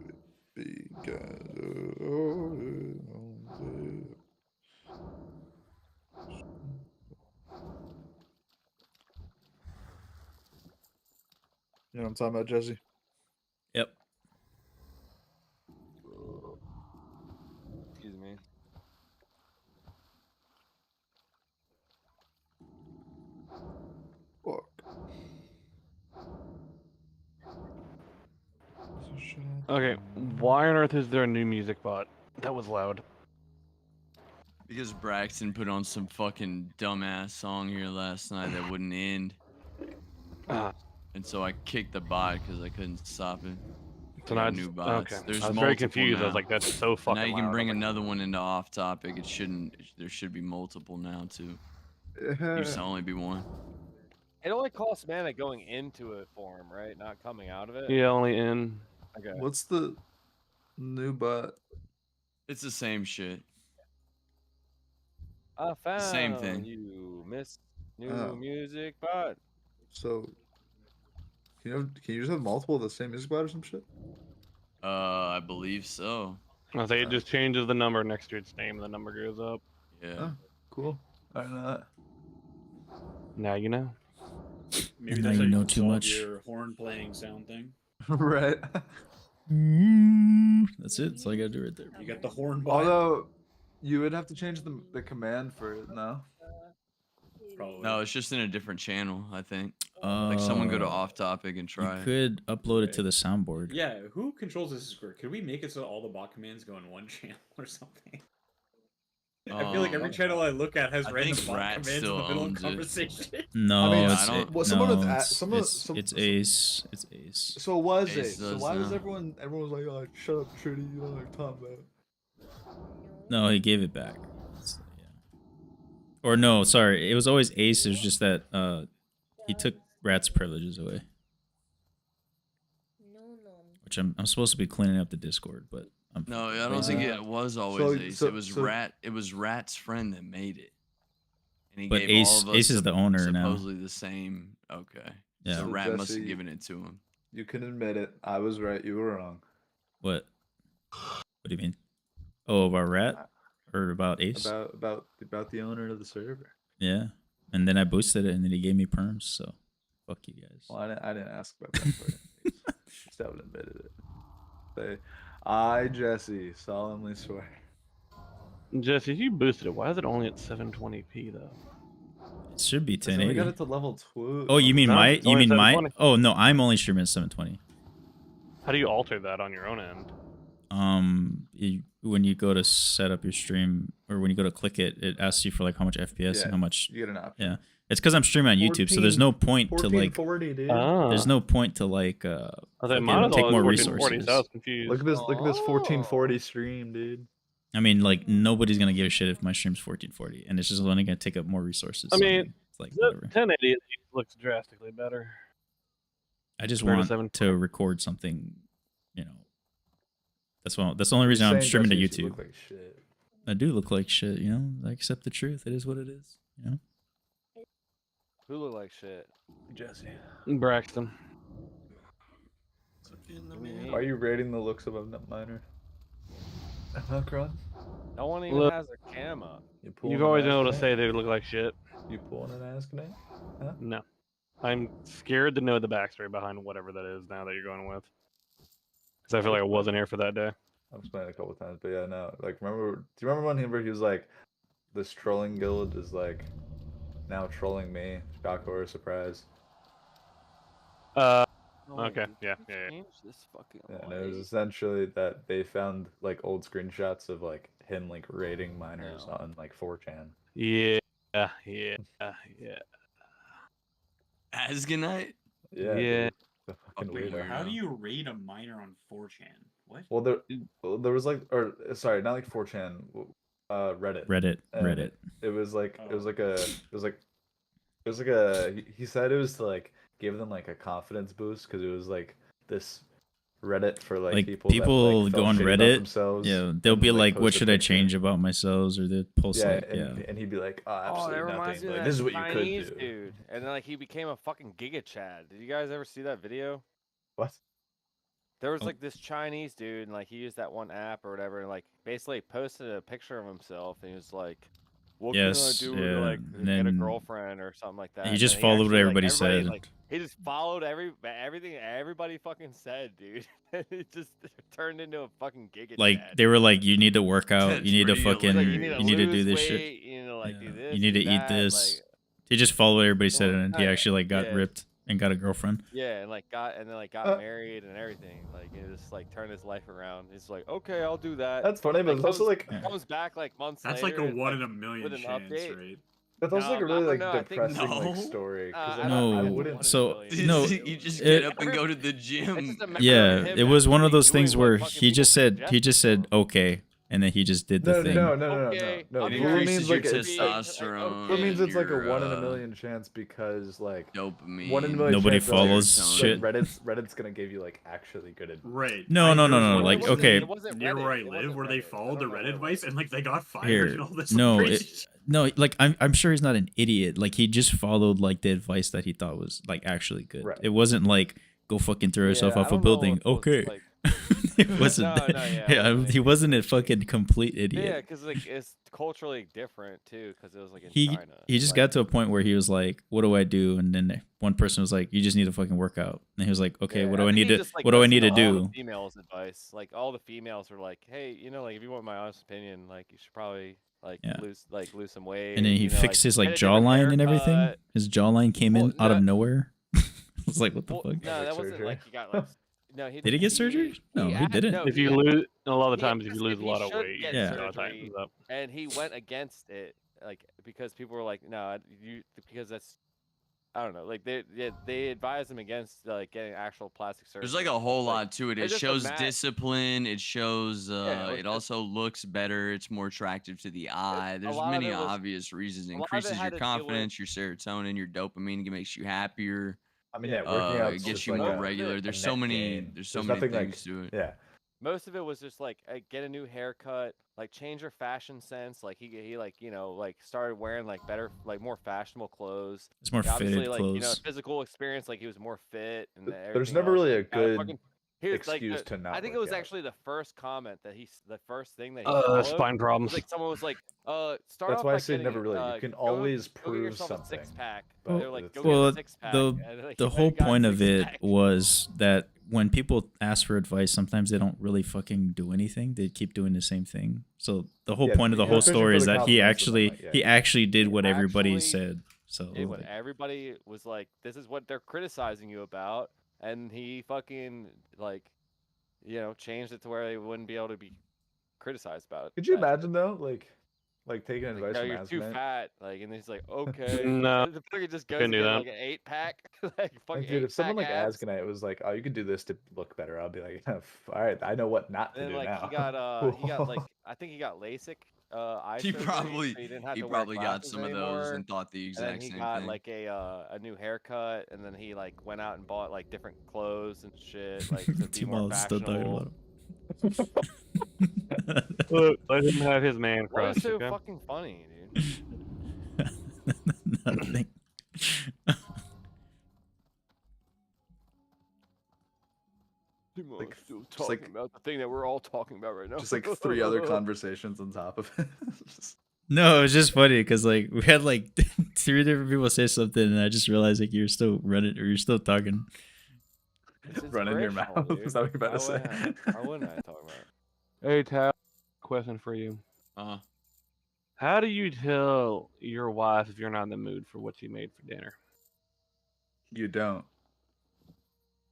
It began on you know what I'm talking about, Jesse? Yep. Excuse me. Fuck. Okay, why on earth is there a new music bot? That was loud. Because Braxton put on some fucking dumbass song here last night that wouldn't end. Ah, And so I kicked the bot because I couldn't stop it. so We now got it's new bots. okay. There's I was very multiple confused. I was now. like, "That's so fucking Now you can loud." bring I'm like, another one into off topic. It shouldn't. There should be multiple now too. Yeah. Used to only be one. It only costs mana going into a form, right? Not coming out of it. yeah, only in. Okay. What's the new bot? It's the same shit. I found Same thing. you, Miss New Oh. Music Bot. So can you just have multiple of the same music bot or some shit? I believe so. I think it just changes the number next to its name, and the number goes up. Yeah. Oh, cool. I don't know that. Now you know. Maybe Now that's you how know can too solve much. your horn playing sound thing. Right. That's it. That's all I gotta do right there. You got the horn bot. Although you would have to change the command for it, no? Probably. No, it's just in a different channel, I think. Like someone go to off topic and You try. could upload it to the soundboard. Yeah, who controls this script? Could we make it so all the bot commands go in one channel or something? I feel like every channel I look at has I random think bot Rat commands in still the middle of owns it. conversation. No, I mean, it's I don't- well, someone with no, a- it's, someone- it's, some- it's Ace. It's Ace. So it was Ace it. So does why was now. everyone was like, oh, shut up, Shitty, you don't know what you're talking about. No, he gave it back. So, yeah. Or no, sorry, it was always Ace. It was just that he took Rat's privileges away, No. which I'm supposed to be cleaning up the Discord, but I'm No, I don't lazy. think it was always Ace. so- It was so- Rat. It was Rat's friend that made it. And he But gave Ace- all of us Ace is the owner now. supposedly the same. Okay. Yeah. So So Rat must have Jesse- given it to him. You can admit it. I was right. You were wrong. What? What do you mean? Oh, about Rat or about Ace? About the owner of the server. Yeah, and then I boosted it, and then he gave me perms. So, fuck you guys. Well, I didn't ask about that part. Just haven't admitted it. Say, I, Jesse, solemnly swear. Jesse, if you boosted it, why is it only at 720p though? It should be Because I got 1080. it to level 2. Oh, you mean No, my? it's You only mean my? 720. Oh no, I'm only streaming at 720. How do you alter that on your own end? When you go to set up your stream, or when you go to click it, it asks you for like how much FPS and how much. You get an option. Yeah, it's because I'm streaming on YouTube, so there's no point to like. 1440, dude. There's no point to like. I was like, fucking mine is take always more 1440, resources. so I was confused. Look at this 1440 stream, dude. I mean, like nobody's gonna give a shit if my stream's 1440, and it's just only gonna take up more resources. I so, mean, it's like The whatever. 1080 at least looks drastically better. I just compared to want 720. to record something, you know. That's the only reason I'm Saying streaming to Jesse, you YouTube. look like shit. I do look like shit, you know. I accept the truth. It is what it is, you know. Who look like shit? Jesse. Braxton. Why are you rating the looks of a miner? Kron? No one even Look. has their cam up. You've always been able to say they look like shit. You pulling an ass tonight? Huh? No. I'm scared to know the backstory behind whatever that is now that you're going with. Because I feel like I wasn't here for that day. I've explained it a couple times, but yeah, no. Like, do you remember when he was like, this trolling guild is like, now trolling me? Shock, horror, surprise. Okay, yeah. Change this fucking Yeah, and it was essentially that they found like old screenshots of like him like raiding miners on like 4chan. Yeah. Asganite? Yeah. Yeah. dude, the fucking Wait, weirdo. how do you raid a miner on 4chan? What? Well, there was like, or sorry, not like 4chan, Reddit. And It was like he said it was to like give them like a confidence boost because it was like this Reddit for like people that, like, go felt on shitty about Reddit. themselves. Yeah, they'll and, be like, "What post a should I picture. change about myself?" Or they post Yeah, like, and he'd be like, "Oh, Oh, absolutely that reminds nothing. me Like, of this is that what you could Chinese do." dude. And then like he became a fucking Giga Chad. Did you guys ever see that video? What? There was Oh. like this Chinese dude, and like he used that one app or whatever, and like basically posted a picture of himself, and he was like, "What Yes, can I do yeah, to like and get a then girlfriend or something like that?" he And just then followed what actually, everybody everybody, said. Like he just followed everything everybody fucking said, dude. It just turned into a fucking Giga like Chad. they were like, "You need to work out. That's you need to pretty fucking. Like, hilarious. You need to do lose this shit. weight, You need to like Yeah, do this. you need to do eat that, this." Like, He just followed what everybody said, Well, and he actually like got yeah. ripped and got a girlfriend. yeah, and like got married and everything. Like it just like turned his life around. He's like, okay, I'll do that. That's funny, but Like, it's also like Yeah. comes back like months That's later. like a and, 1 in a million with an chance, update. right? that's also No, like a really no, like no, I think depressing no. like story. 'Cause, like, I No, don't wouldn't. so It's- no, you just it- get up and go to the It's gym. just a memory yeah, of him it was one of actually those things doing what where fucking he people just said suggested to him. okay, and then he just did the No, thing. no. Okay, No, I'm It Blue gonna increases means your like it's testosterone. Blue means and it's like a your, 1 in a million chance because like dopamine. 1 in a million Nobody chance that, like, follows like, shit. Reddit's gonna give you like actually good advice. Right. No, no, no, there was no, one like, person okay. It wasn't near Reddit, where I it live wasn't where they Reddit. I followed the don't know Reddit what it advice and like they got fired Here, and all this no, crazy it, shit. No, like I'm sure he's not an idiot. Like he just followed like the advice that he thought was like actually good. Right. It wasn't like go fucking throw yourself I off a don't know building. if it was, Okay. like- It wasn't. No, that. no, yeah, it Yeah, wasn't he anything wasn't a crazy. fucking complete Yeah, idiot. because like it's culturally different too, because it was like in He China. he just like, got to a point where he was like, "What do I do?" And then one person was like, "You just need to fucking work out." And he was like, "Okay, yeah, what do I think need he to just, like, what do I need listened to all the do?" females' advice, like all the females were like, "Hey, like if you want my honest opinion, like you should probably Yeah. lose some weight." And then he fixed his like get a different jawline and everything. haircut. His jawline came Well, in out of no- nowhere. I was like, "What the Well, fuck?" no, Like that wasn't surgery? like he got like. No, he Did he get surgery? No, he didn't. No, If he you had- lose a lot of he times, if you asked lose if a he lot of should weight, get your Yeah. jaw surgery, tightens up. and he went against it, like because people were like, "No, because that's." I don't know. Like they advised him against like getting actual plastic surgery. There's like a whole Like, lot to it. It it's just a shows mat- discipline. It shows. Yeah, It also looks better. It's more attractive to the eye. There's lot of many it was- obvious reasons. It a lot of it increases had your to deal with- confidence, your serotonin, your dopamine. It makes you happier. I mean, Yeah, yeah, working out It gets just you like more a, regular. a There's so net many. gain. There's so There's many nothing things like, to it. yeah. Most of it was just like get a new haircut, like change your fashion sense. Like he like like started wearing like better, like more fashionable clothes. It's more And obviously, fitted like clothes. physical experience, like he was more fit and There's everything never else. really a Like, good here's like excuse to not I think it work was out. actually the first comment that the first thing that he followed. Spine problems. Was like someone was like, start That's off why I by say getting, never really. You can always go get prove yourself a something. 6-pack. but They're like, it's- go Well, get a 6-pack. the And, like, the he went whole and got a point of it 6-pack. was that when people ask for advice, sometimes they don't really fucking do anything. They keep doing the same thing. So the whole Yeah, point of the yeah, whole especially story for is the that he compliments and actually whatnot, yeah. he actually did He what everybody actually said. So did what like, everybody was like, this is what they're criticizing you about, and he fucking like, changed it to where they wouldn't be able to be criticized about it. Could you that shit. imagine though, like taking Like, advice no, from you're too Asmonite? fat. Like, and he's like, okay. No, And the fucking just goes couldn't and do get that. like an 8-pack, like fucking Like, dude, if someone 8-pack like abs. Asmonite was like, "Oh, you could do this to look better," I'll be like, all right, I know what not to And then do like now. he got like I think he got LASIK eye He surgery, probably so he didn't have he to probably wear got glasses some of those anymore. and thought the And then exact he same got thing. like a new haircut, and then he like went out and bought like different clothes and shit, like to be more T-Ball is still talking fashionable. about him. Look, let him have his man What crush. is so Okay? fucking funny, dude? Nothing. Like, still just like- about the thing that we're all talking about right now. Just like 3 other conversations on top of it. Just- No, it was just funny because like we had like 3 different people say something, and I just realized like you're still running or you're still talking. It's Run in your inspirational, mouth. dude. Is that what you're about to Why say? wouldn't I- Why wouldn't I talk about it? Hey, Tab, question for you. How do you tell your wife if you're not in the mood for what you made for dinner? You don't.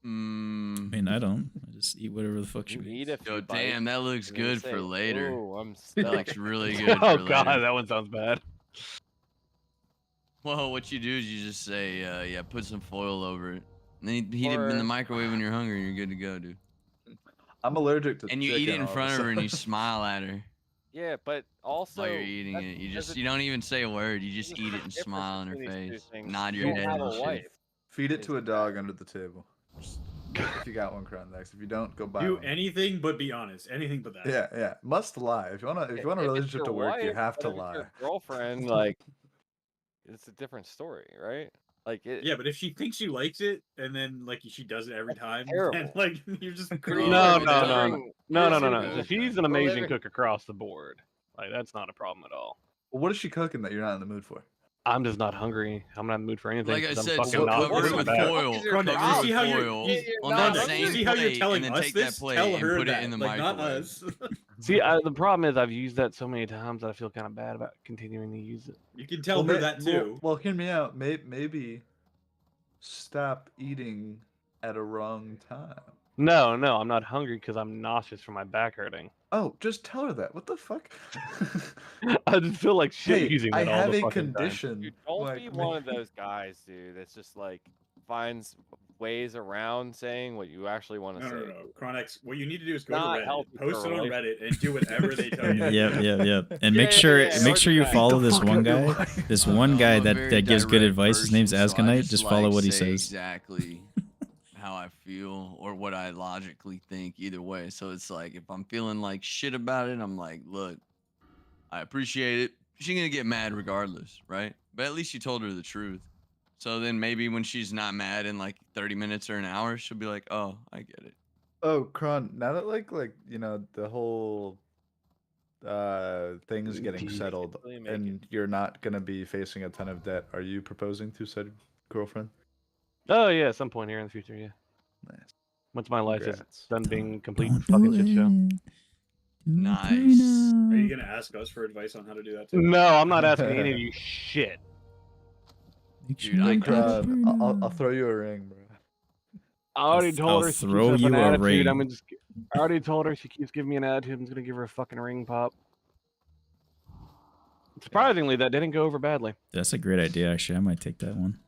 I mean, I don't. I just eat whatever the fuck she You makes. eat a few Yo, bites, damn, that looks and then you good for say, later. "Ooh, I'm That stuck." looks really good Oh for God, later. that one sounds bad. Well, what you do is you just say, yeah, put some foil over it. And then you heat it in Or- the microwave when you're hungry and you're good to go, dude. I'm allergic to And you eat it in front of her and you smile at her Yeah, but also while you're eating that's- it. there's You don't even say a word. You just there's eat a it and difference smile in her between these two face. things. Nod You your don't head have and a shit. wife. Feed it is to a that- dog under the table. Just- if you got one, Crondex. If you don't, go buy Do one. anything but be honest. Anything but that. Yeah. Must lie. If you want a If it's relationship your to work, you wife, have but to if it's lie. your girlfriend, like, it's a different story, right? Like, Yeah, but if she thinks you likes it and then like she does it every time, terrible. then like you're just No, crazy. No, no, no, no, considering- no, no, no, considering- no. She's an Well, amazing every- cook across the board. Like that's not a problem at all. Well, what is she cooking that you're not in the mood for? I'm just not hungry. I'm not in the mood for anything. Like I 'cause I'm said, fucking so not cover it working with that. foil. Fuck is your Cover it problem? with See how you're- foil you- on no, that you same see how you're plate, telling and then us take this? that plate Tell and her put that, it in the like, not microwave. us. See, the problem is I've used that so many times that I feel kind of bad about continuing to use it. You can tell her that too. Well, hear me out. Maybe stop eating at a wrong time. No, I'm not hungry because I'm nauseous from my back hurting. Oh, just tell her that. What the fuck? I just feel like shit Hey, using I that all have the a fucking time. condition. Dude, don't like, be one of those guys, dude. That's just like finds ways around saying what you actually want to No, say. no. Chronex, what you need to do is go Not to Reddit, healthy post for it a on Reddit, and do whatever they tell you. Yep. And Yeah, make sure yeah, make sure you okay. follow Beat the this fuck one out of your guy. wife. This one I'm guy a that very gives good direct advice. His name's person, so I Asconite. Just follow like, what he say says. Exactly how I feel or what I logically think either way. So it's like if I'm feeling like shit about it, I'm like, look, I appreciate it. she's gonna get mad regardless, right? But at least you told her the truth. So then maybe when she's not mad in like 30 minutes or an hour, she'll be like, "Oh, I get it." Oh, Kron, now that like the whole things getting settled Really make and you're not gonna be facing a ton of debt, are you proposing to said girlfriend? Oh yeah, at some point here in the future, yeah. Nice. Once my life is Congrats. done being complete Don't fucking do shit show. it. Do Nice. prenup. Are you gonna ask us for advice on how to do that too? No, I'm not asking any of you shit. Make Dude, sure I you got do Kron, I'll prenup. throw you a ring, bro. I already told I'll her she throw keeps up you an a attitude. ring. I already told her she keeps giving me an attitude. I'm just gonna give her a fucking ring pop. Surprisingly, that didn't go over badly. That's a great idea, actually. I might take that one.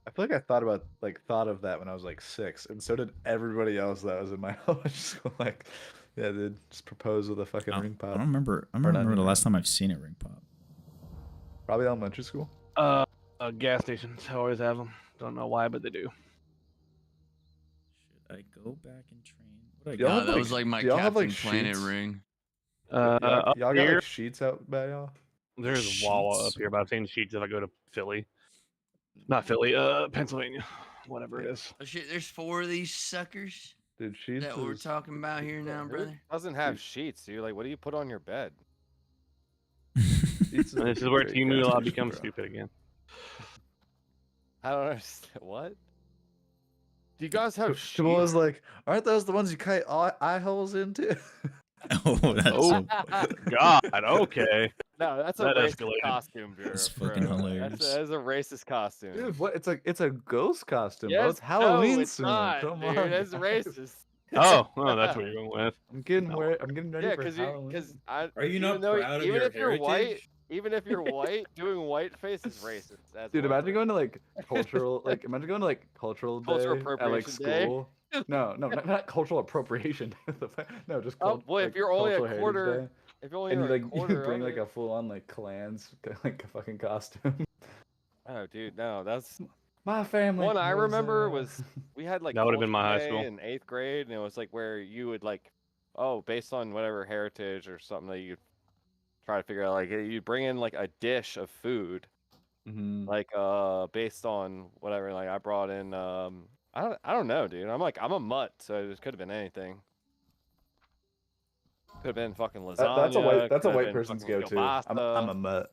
I feel like I thought of that when I was like 6, and so did everybody else that was in my elementary school. Like, yeah, dude, just propose with a fucking ring I pop. don't remember. I Or don't not remember the even. last time I've seen a ring pop. Probably elementary school. Gas stations always have them. Don't know why, but they do. Should I go back and train? What do I Y'all got? Nah, that like- was like my do y'all have, Captain like, Planet sheets? ring. Y'all Up got here, like sheets out by y'all? there's Wawa up Sheets. here, but I've seen sheets if I go to Philly. Not Philly, Pennsylvania, whatever it is. Oh shit, there's 4 of these suckers. Dude, Is sheets that what we're is talking about here now, Who brother? doesn't have Dude. sheets, dude? Like, what do you put on your bed? sheets And a this is where great Timu gas Law station, becomes bro. stupid again. I don't understand. What? Do you guys have sheets? Jamal was like, aren't those the ones you kite eye holes into? Oh, that's Oh. so God, okay. No, that's a That racist escalated. costume, bro. That's fucking hilarious. That is a racist costume. Dude, what? It's a ghost costume, bro. Yes, It's Halloween no, it's soon. not, Come dude. on, That's guys. racist. Oh, that's what you're going with. I'm getting No. I'm getting ready Yeah, for Halloween. because I. Are you not even though, proud of even your if you're white, heritage? even if you're white, doing whiteface is racist. That's Dude, one imagine thing. going to like cultural, imagine going to like cultural Cultural day at like appropriation day. school. No, not cultural appropriation. No, just Oh boy, like, if you're only a cultural heritage quarter, day. if you're only And you a like you quarter bring of like it. a full on like clans like a fucking costume. Oh, dude, no, that's My family. one I remember was we had like That would've been my high culture day school. in 8th grade, and it was like where you would like, based on whatever heritage or something that you try to figure out, like you bring in like a dish of food, like based on whatever. Like I brought in I don't know, dude. I'm a mutt, so it could have been anything. Could have been fucking lasagna. That's a could've white been person's fucking go-to. I'm a kielbasa. mutt.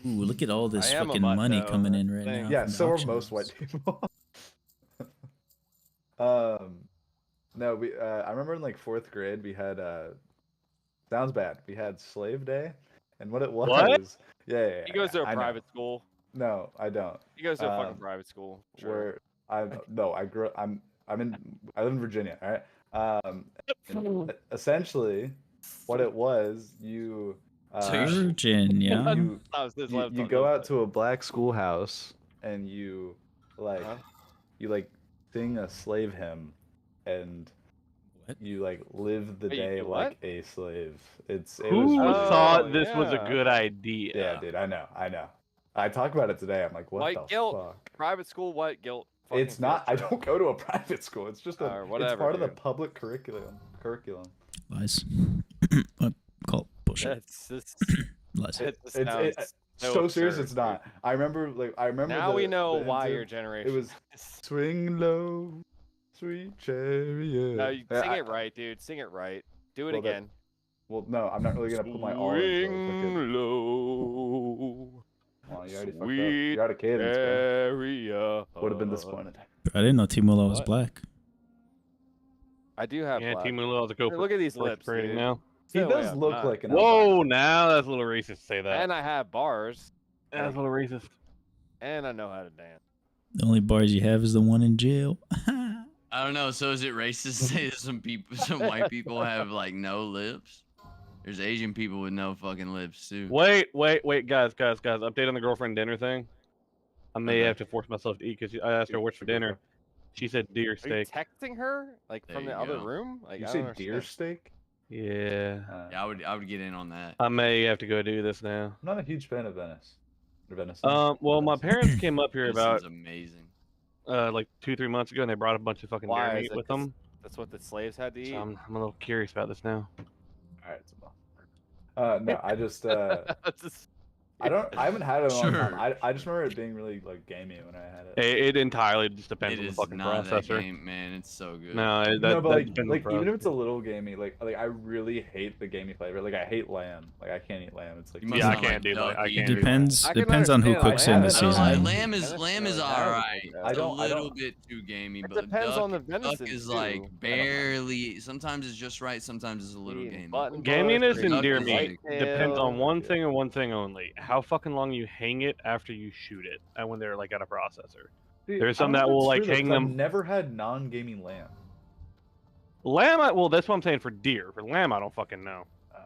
Ooh, look at all this I am a fucking mutt, money though, coming in that's the right thing. now. Yeah, from so are auctions. most white people. No, we I remember in like 4th grade we had sounds bad. We had slave day, and what it was, What? yeah, He goes to a I know. private school. No, I don't. He goes to a fucking Um, private school. Sure. Where I live in Virginia, all right? And essentially, what it was, you Virginia. you That was his you, left you on go his out to a black schoolhouse and you like Huh? you like sing a slave hymn and What? you like live the Wait, you day do like what? a slave. It was Who really thought good. this was a yeah. good idea? Yeah, dude, I know. I talk about it today. I'm like, what White the guilt. fuck? Private school white guilt. Fucking It's not. I field trip. don't go to a private school. It's just Or it's whatever, part of the dude. public curriculum. Lies. Call it bullshit. That's Lies. That It's sounds so serious. absurd, It's not. dude. I remember Now we know the why anthem. your generation. It was swing low, sweet chariot. No, you Yeah, sing it right, dude. Sing it right. Do it Well, that- again. Well, no, I'm not really gonna put my all into it. Swing low. Well, you already fucked up. Sweet You're out of cadence, bro. area. Would have been disappointed. I didn't know Timula was What? black. I do have Yeah, black. Timu Law is a go. Look at these lips, Parading dude. now. He No way does I'm look not. like an Whoa, albino. now that's a little racist to say that. And I have bars. That's a little racist. And I know how to dance. The only bars you have is the one in jail. I don't know. So is it racist to say that some white people have like no lips? There's Asian people with no fucking lips too. Wait, guys. Update on the girlfriend dinner thing. I may Okay. have to force myself to eat because I asked her what's for dinner. She said deer Are you steak. texting her like There from the you other go. room? Like You I say don't deer understand. steak? Yeah. Yeah, I would get in on that. I may have to go do this now. I'm not a huge fan of Venice. Or venison. Well, my Venison. parents came up here This about is amazing. like 2-3 months ago, and they brought a bunch of fucking Why deer is meat it? with 'Cause them. That's what the slaves had to eat. So I'm a little curious about this now. All right, No, I just Just- I haven't had it in a long time. Sure. I just remember it being really like gamey when I had it. It entirely just depends It on the is fucking not that processor. game, man. It's so good. No, No, but depends on like the even if it's a processor. little gamey, like I really hate the gamey flavor. Like I hate lamb. Like I can't eat lamb. It's like You must Yeah, I not can't like do duck I either. can't do that. Depends I can depends on who understand cooks it in the lamb. I don't know, seasoning. lamb is Venison, like, alright. I It's a don't- little bit too gamey, It but depends on the duck venison, is too. like I don't know. barely. Sometimes it's just right. Sometimes it's a little Eating gamey. button Gaminess bush, and Duck deer is meat like- depends on whitetail. one thing and one thing only: how fucking long you hang it after you shoot it, and when they're like at a processor. Dude, There's I some don't that know if will it's like true, though, hang 'cause I've them. never had non-gamey lamb. Lamb, well, that's what I'm saying for deer. For lamb, I don't fucking know. Uh,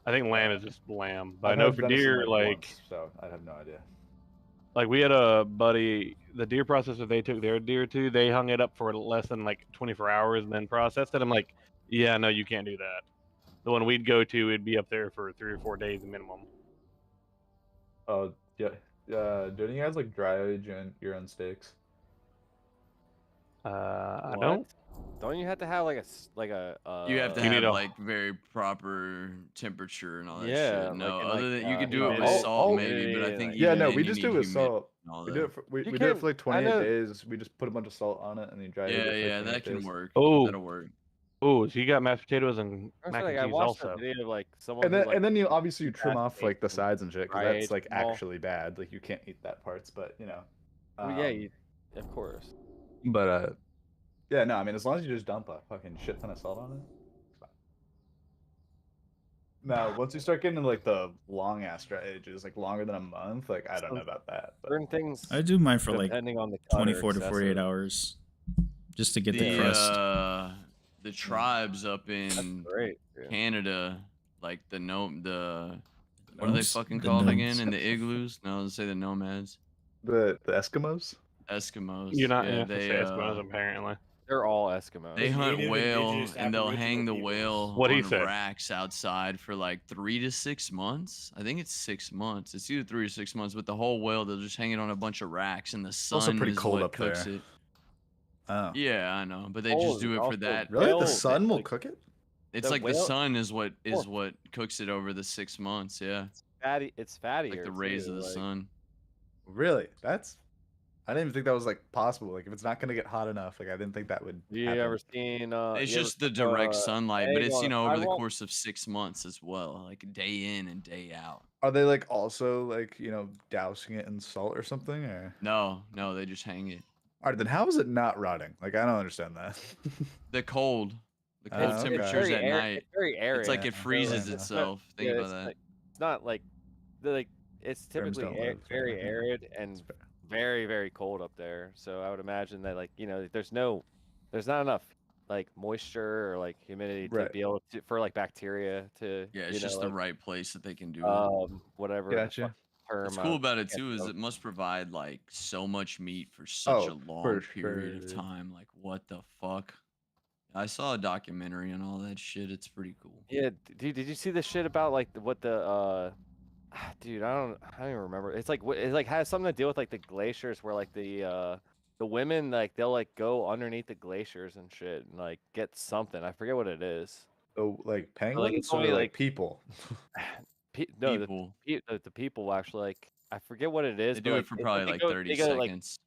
I think lamb is just lamb, but I've I know had for venison, deer, like once, so I have no idea. like we had a buddy, the deer processor they took their deer to, they hung it up for less than like 24 hours and then processed it. I'm like, yeah, no, you can't do that. The one we'd go to, it'd be up there for 3 or 4 days minimum. Oh yeah, don't you guys like dry age your own steaks? I What? don't. Don't you have to have like You have to You need have a- like very proper temperature and all that Yeah, shit. No, like, in, other like, than you could do it with humidity, salt maybe, humidity but I and, think like- Yeah, even no, then we you just need do it with humidity salt. and all We that. do it for, we You do it can- for like I 28 know- days. We just put a bunch of salt on it and then dry age it Yeah, for like yeah, 28 that can days. work. Oh. That'll work. Oh, so you got mashed potatoes and I was mac like, and I cheese watched also. a video of like someone And who, then like, and then you obviously you trim fast off like the baked sides and shit because dry that's aged like them all. actually bad. Like you can't eat that parts, but you know. Well, yeah, um, of course. But yeah, no, I mean as long as you just dump a fucking shit ton of salt on it. It's fine. Now, once you start getting into like the long ass dry ages, like longer than a month, like I don't know about that. But Certain things, I do mine for like depending on the cut, are 24 to 48 excessive. hours just to get the The crust. the tribes up in Great. dude. Canada, like the what are they Gnomes? fucking The called gnomes. again? In the igloos? No, let's say the nomads, the Eskimos. Eskimos. You're not yeah, supposed to they say Eskimos, apparently. They're all Eskimos. they hunt Native whale indigenous and they'll aboriginal hang the peoples. whale What he on said. racks outside for like 3 to 6 months. I think it's 6 months. It's either 3 or 6 months, but the whole whale they'll just hang it on a bunch of racks and the sun also pretty is cold what up cooks there. it. Oh, Yeah, I know, but they Cold just do is it for also that. really? The Whale- sun will like- cook it? It's the like the whale- sun is what Oh. cooks it over the 6 months. Yeah, Fatty. It's fattier. like the rays too, of the like, sun. Really? I didn't even think that was like possible. Like if it's not gonna get hot enough, like I didn't think that would. You happen. ever seen? It's you ever just the seen, direct sunlight, but egg it's on a over the sidewalk? course of 6 months as well, like day in and day out. Are they like also like dousing it in salt or something? Or No, they just hang it. all right, then how is it not rotting? Like I don't understand that. The cold okay. temperatures very at night. It's very arid. It's like it Yeah, freezes yeah. itself. Think Yeah, about it's that. like- it's not like it's Worms typically don't live very there. arid and fair. very very cold up there. So I would imagine that there's not enough like moisture or like humidity to Right. be able to for like bacteria to Yeah, it's just the right place that they can do it. whatever the Gotcha. fuck term. What's cool about it can't too is think it must provide like so much meat for such a Oh, long for period sure, of dude. time. Like what the fuck? I saw a documentary and all that shit. It's pretty cool. Yeah, dude, did you see the shit about like what the dude, I don't even remember. It's like it like has something to deal with like the glaciers where like the women like they'll like go underneath the glaciers and shit and like get something. I forget what it is. Oh, like penguins only, or like like- people? No, People. the people actually like I forget what it is. They but, do like, it for it's probably they like go- 30 they go, like- seconds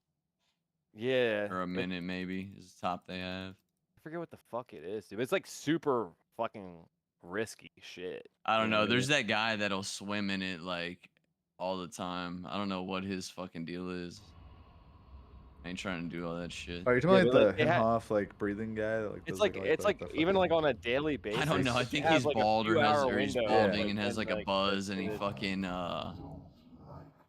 yeah, or a it- minute maybe is the top they have. I forget what the fuck it is, dude. It's like super fucking risky shit. I don't you know. what There's that guy that'll swim in it like all the time. I don't know what his fucking deal is. I ain't trying to do all that shit. Are you talking Yeah, like but, the like, they Himhoff like breathing guy? That, like, It's does, like the even like fucking- on a daily basis. I don't know. I you think have, he's like, a bald or few-hour he's window, balding and has and, like a buzz and he it- fucking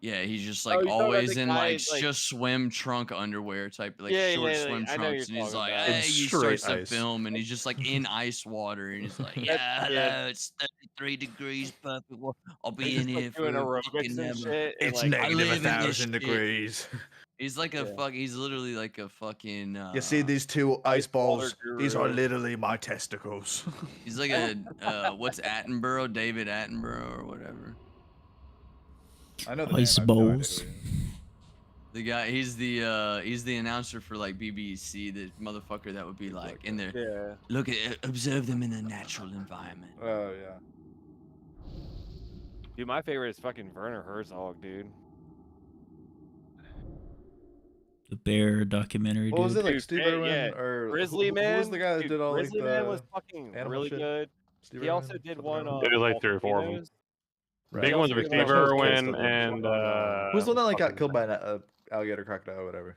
yeah, he's just Oh, like you're talking about always the in guy, like like- just swim trunk underwear type like Yeah, short yeah, swim I know trunks you're and he's talking like about. hey In he straight starts to ice. film and he's just like in ice water and he's like yeah yeah. hello it's 33 degrees perfect well, I'll be He's in just, here like, doing for aerobics fucking and ever." shit. and, It's like, I negative live in this 1,000 shit. degrees. He's like a Yeah. fuck he's literally like a fucking You see these two ice water balls? These are guru. literally my testicles. he's like a what's Attenborough David Attenborough or whatever. I know the Ice name, I have no idea balls. who he is. The guy, he's the announcer for like BBC. The motherfucker that would be like in there. Yeah. Look at observe them in a natural environment. Oh yeah. Dude, my favorite is fucking Werner Herzog, dude. The Bear documentary, What was dude. it like, Dude, Steve hey, Irwin yeah, or Grizzly who was Man. the guy that Dude, did all like Grizzly Man was the fucking animal really shit? good. Steve He also Irwin? did Something one Irwin? on There's like 3 or 4 of them. volcanoes. Big Right. ones also were did Steve I know his kid's Irwin still doing and shit. Who's the one that like got fucking- killed by an alligator, crocodile, or whatever?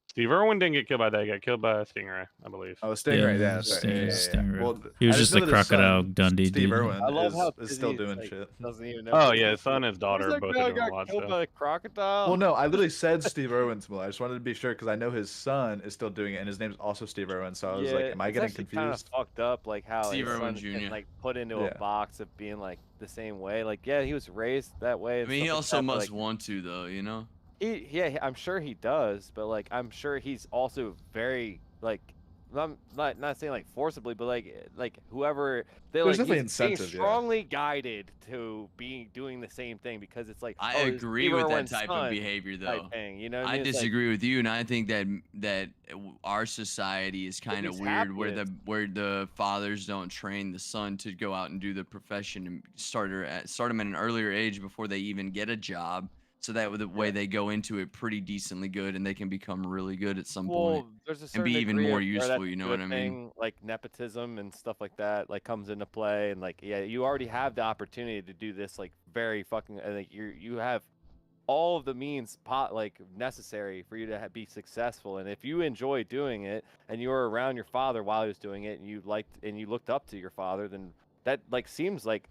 Steve Irwin didn't get killed by that. He got killed by a stingray, I believe. Oh, Stingray. Yeah, that's right. Stingray. Well, He was I just know a that his crocodile son, Dundee Steve dude. Irwin I love how is still Tizzy, doing like, shit. doesn't even know. Oh who yeah, it his is. son and his daughter Where's are that both guy doing a got lot of killed stuff. by a crocodile? Well, no, I literally said Steve Irwin Smule. I just wanted to be sure because I know his son is still doing it, and his name's also Steve Irwin. So I was like, am I getting Kind of confused? fucked up, like how Steve his Irwin son Jr.. can like put into Yeah. a box of being like the same way. Like, yeah, he was raised that way. I And mean, he stuff like also that, but, must like, want to, though. You know. I'm sure he does, but like, I'm sure he's also very like, not saying like forcibly, but like whoever they There's like, definitely he's being incentive, yeah. strongly guided to doing the same thing because it's like, I oh, it's agree Steve with that Irwin's type of son behavior, type though. thing, you know what I I mean? It's like, disagree with you, and I think that our society is kind of he's weird, where happiest. the fathers don't train the son to go out and do the profession and start them at an earlier age before they even get a job, so that the way they go into it pretty decently good, and they can become really good at some point There's a and certain be even degree more of where useful. that's a You know good what I mean? thing, like nepotism and stuff like that, like comes into play, and like, yeah, you already have the opportunity to do this, like very fucking, like you have all of the means like necessary for you to be successful, and if you enjoy doing it and you were around your father while he was doing it, and you looked up to your father, then that like seems like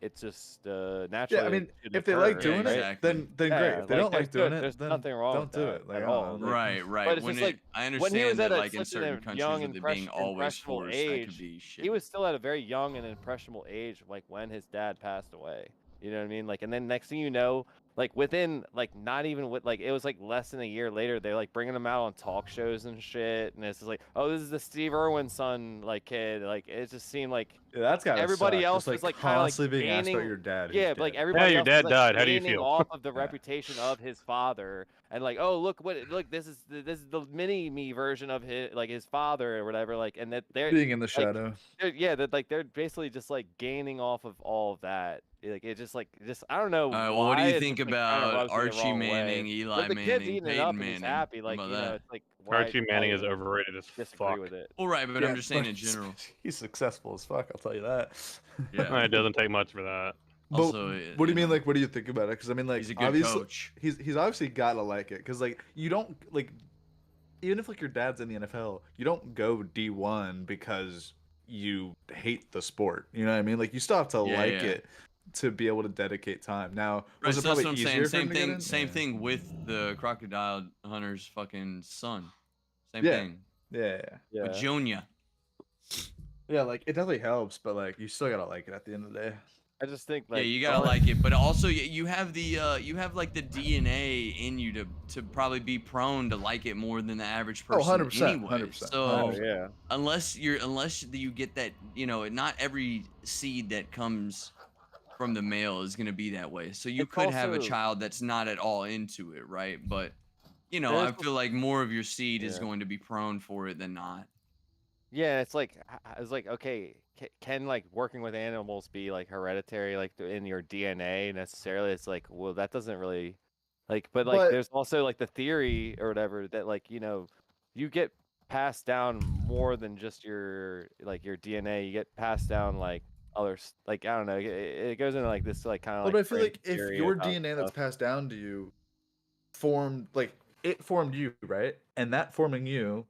it's just naturally. Yeah, I mean, if they like doing Yeah, it, exactly. then great. If they don't like doing it, there's then nothing wrong don't with do that it. Like, at I don't all. know, Like, Right, right. but it's When just like I when he was understand at that, like in such certain a countries, young, with it being always impressionable forced, that could age, be shit. he was still at a very young and impressionable age, like when his dad passed away. You know what I mean? Like, and then next thing you know, like within like not even with like it was like less than a year later, they're like bringing him out on talk shows and shit, and it's just like, oh, this is the Steve Irwin son, like kid. Like it just seemed like yeah, that's gotta everybody suck. else Just, was like kind of like constantly being asked about gaining. your dad. Yeah, who's but like dead. everybody your else dad was like died. How do you gaining feel? off of the Yeah. reputation of his father, and like, oh, look this is the mini me version of his father or whatever. Like, and that they're being in the like, shadow. yeah, that like they're basically just like gaining off of all of that. Like it just I don't know. All right, well, why what do you it think just, like, kinda about rubs me the Archie wrong Manning, way. Eli But the kid's Manning, eating it Peyton up and he's Manning? happy. How Like, about you know, that? it's like where Archie Manning is overrated as disagree fuck. with it. Well, right, but I'm just saying in general. He's successful as fuck. I'll tell you that. Yeah. It doesn't take much for that. But Also, what do you mean? know, Like, what do you think about it? Because I mean, like, he's a good obviously, coach. he's obviously gotta like it. Because like, you don't like, even if like your dad's in the NFL, you don't go D1 because you hate the sport. You know what I mean? Like, you still have to Yeah, like yeah. it to be able to dedicate time. Now, Right, was so it that's probably what I'm easier saying. for him to get in? Same Yeah. thing with the crocodile hunter's fucking son. Same Yeah. thing Yeah, with Junior. yeah. Like, it definitely helps, but like, you still gotta like it at the end of the day. I just think Yeah, like you gotta like it, but also you have you have like the DNA in you to probably be prone to like it more than the average Oh, person 100%, anyway. 100%, So 100%. yeah. unless you get that, you know, not every seed that comes from the male is gonna be that way. So you It's could have a also- child that's not at all into it, right? But you know, There's I feel like more of your seed is Yeah. going to be prone for it than not. Yeah, it's like okay, can like working with animals be like hereditary, like in your DNA necessarily? It's like, well, that doesn't really like, but like But- there's also like the theory or whatever that like, you know, you get passed down more than just your DNA. You get passed down like others, like I don't know. It goes into like this like kind of Well, like. but I feel fringe like if theory your about DNA that's stuff. passed down to you formed, like, it formed you, right? And that forming you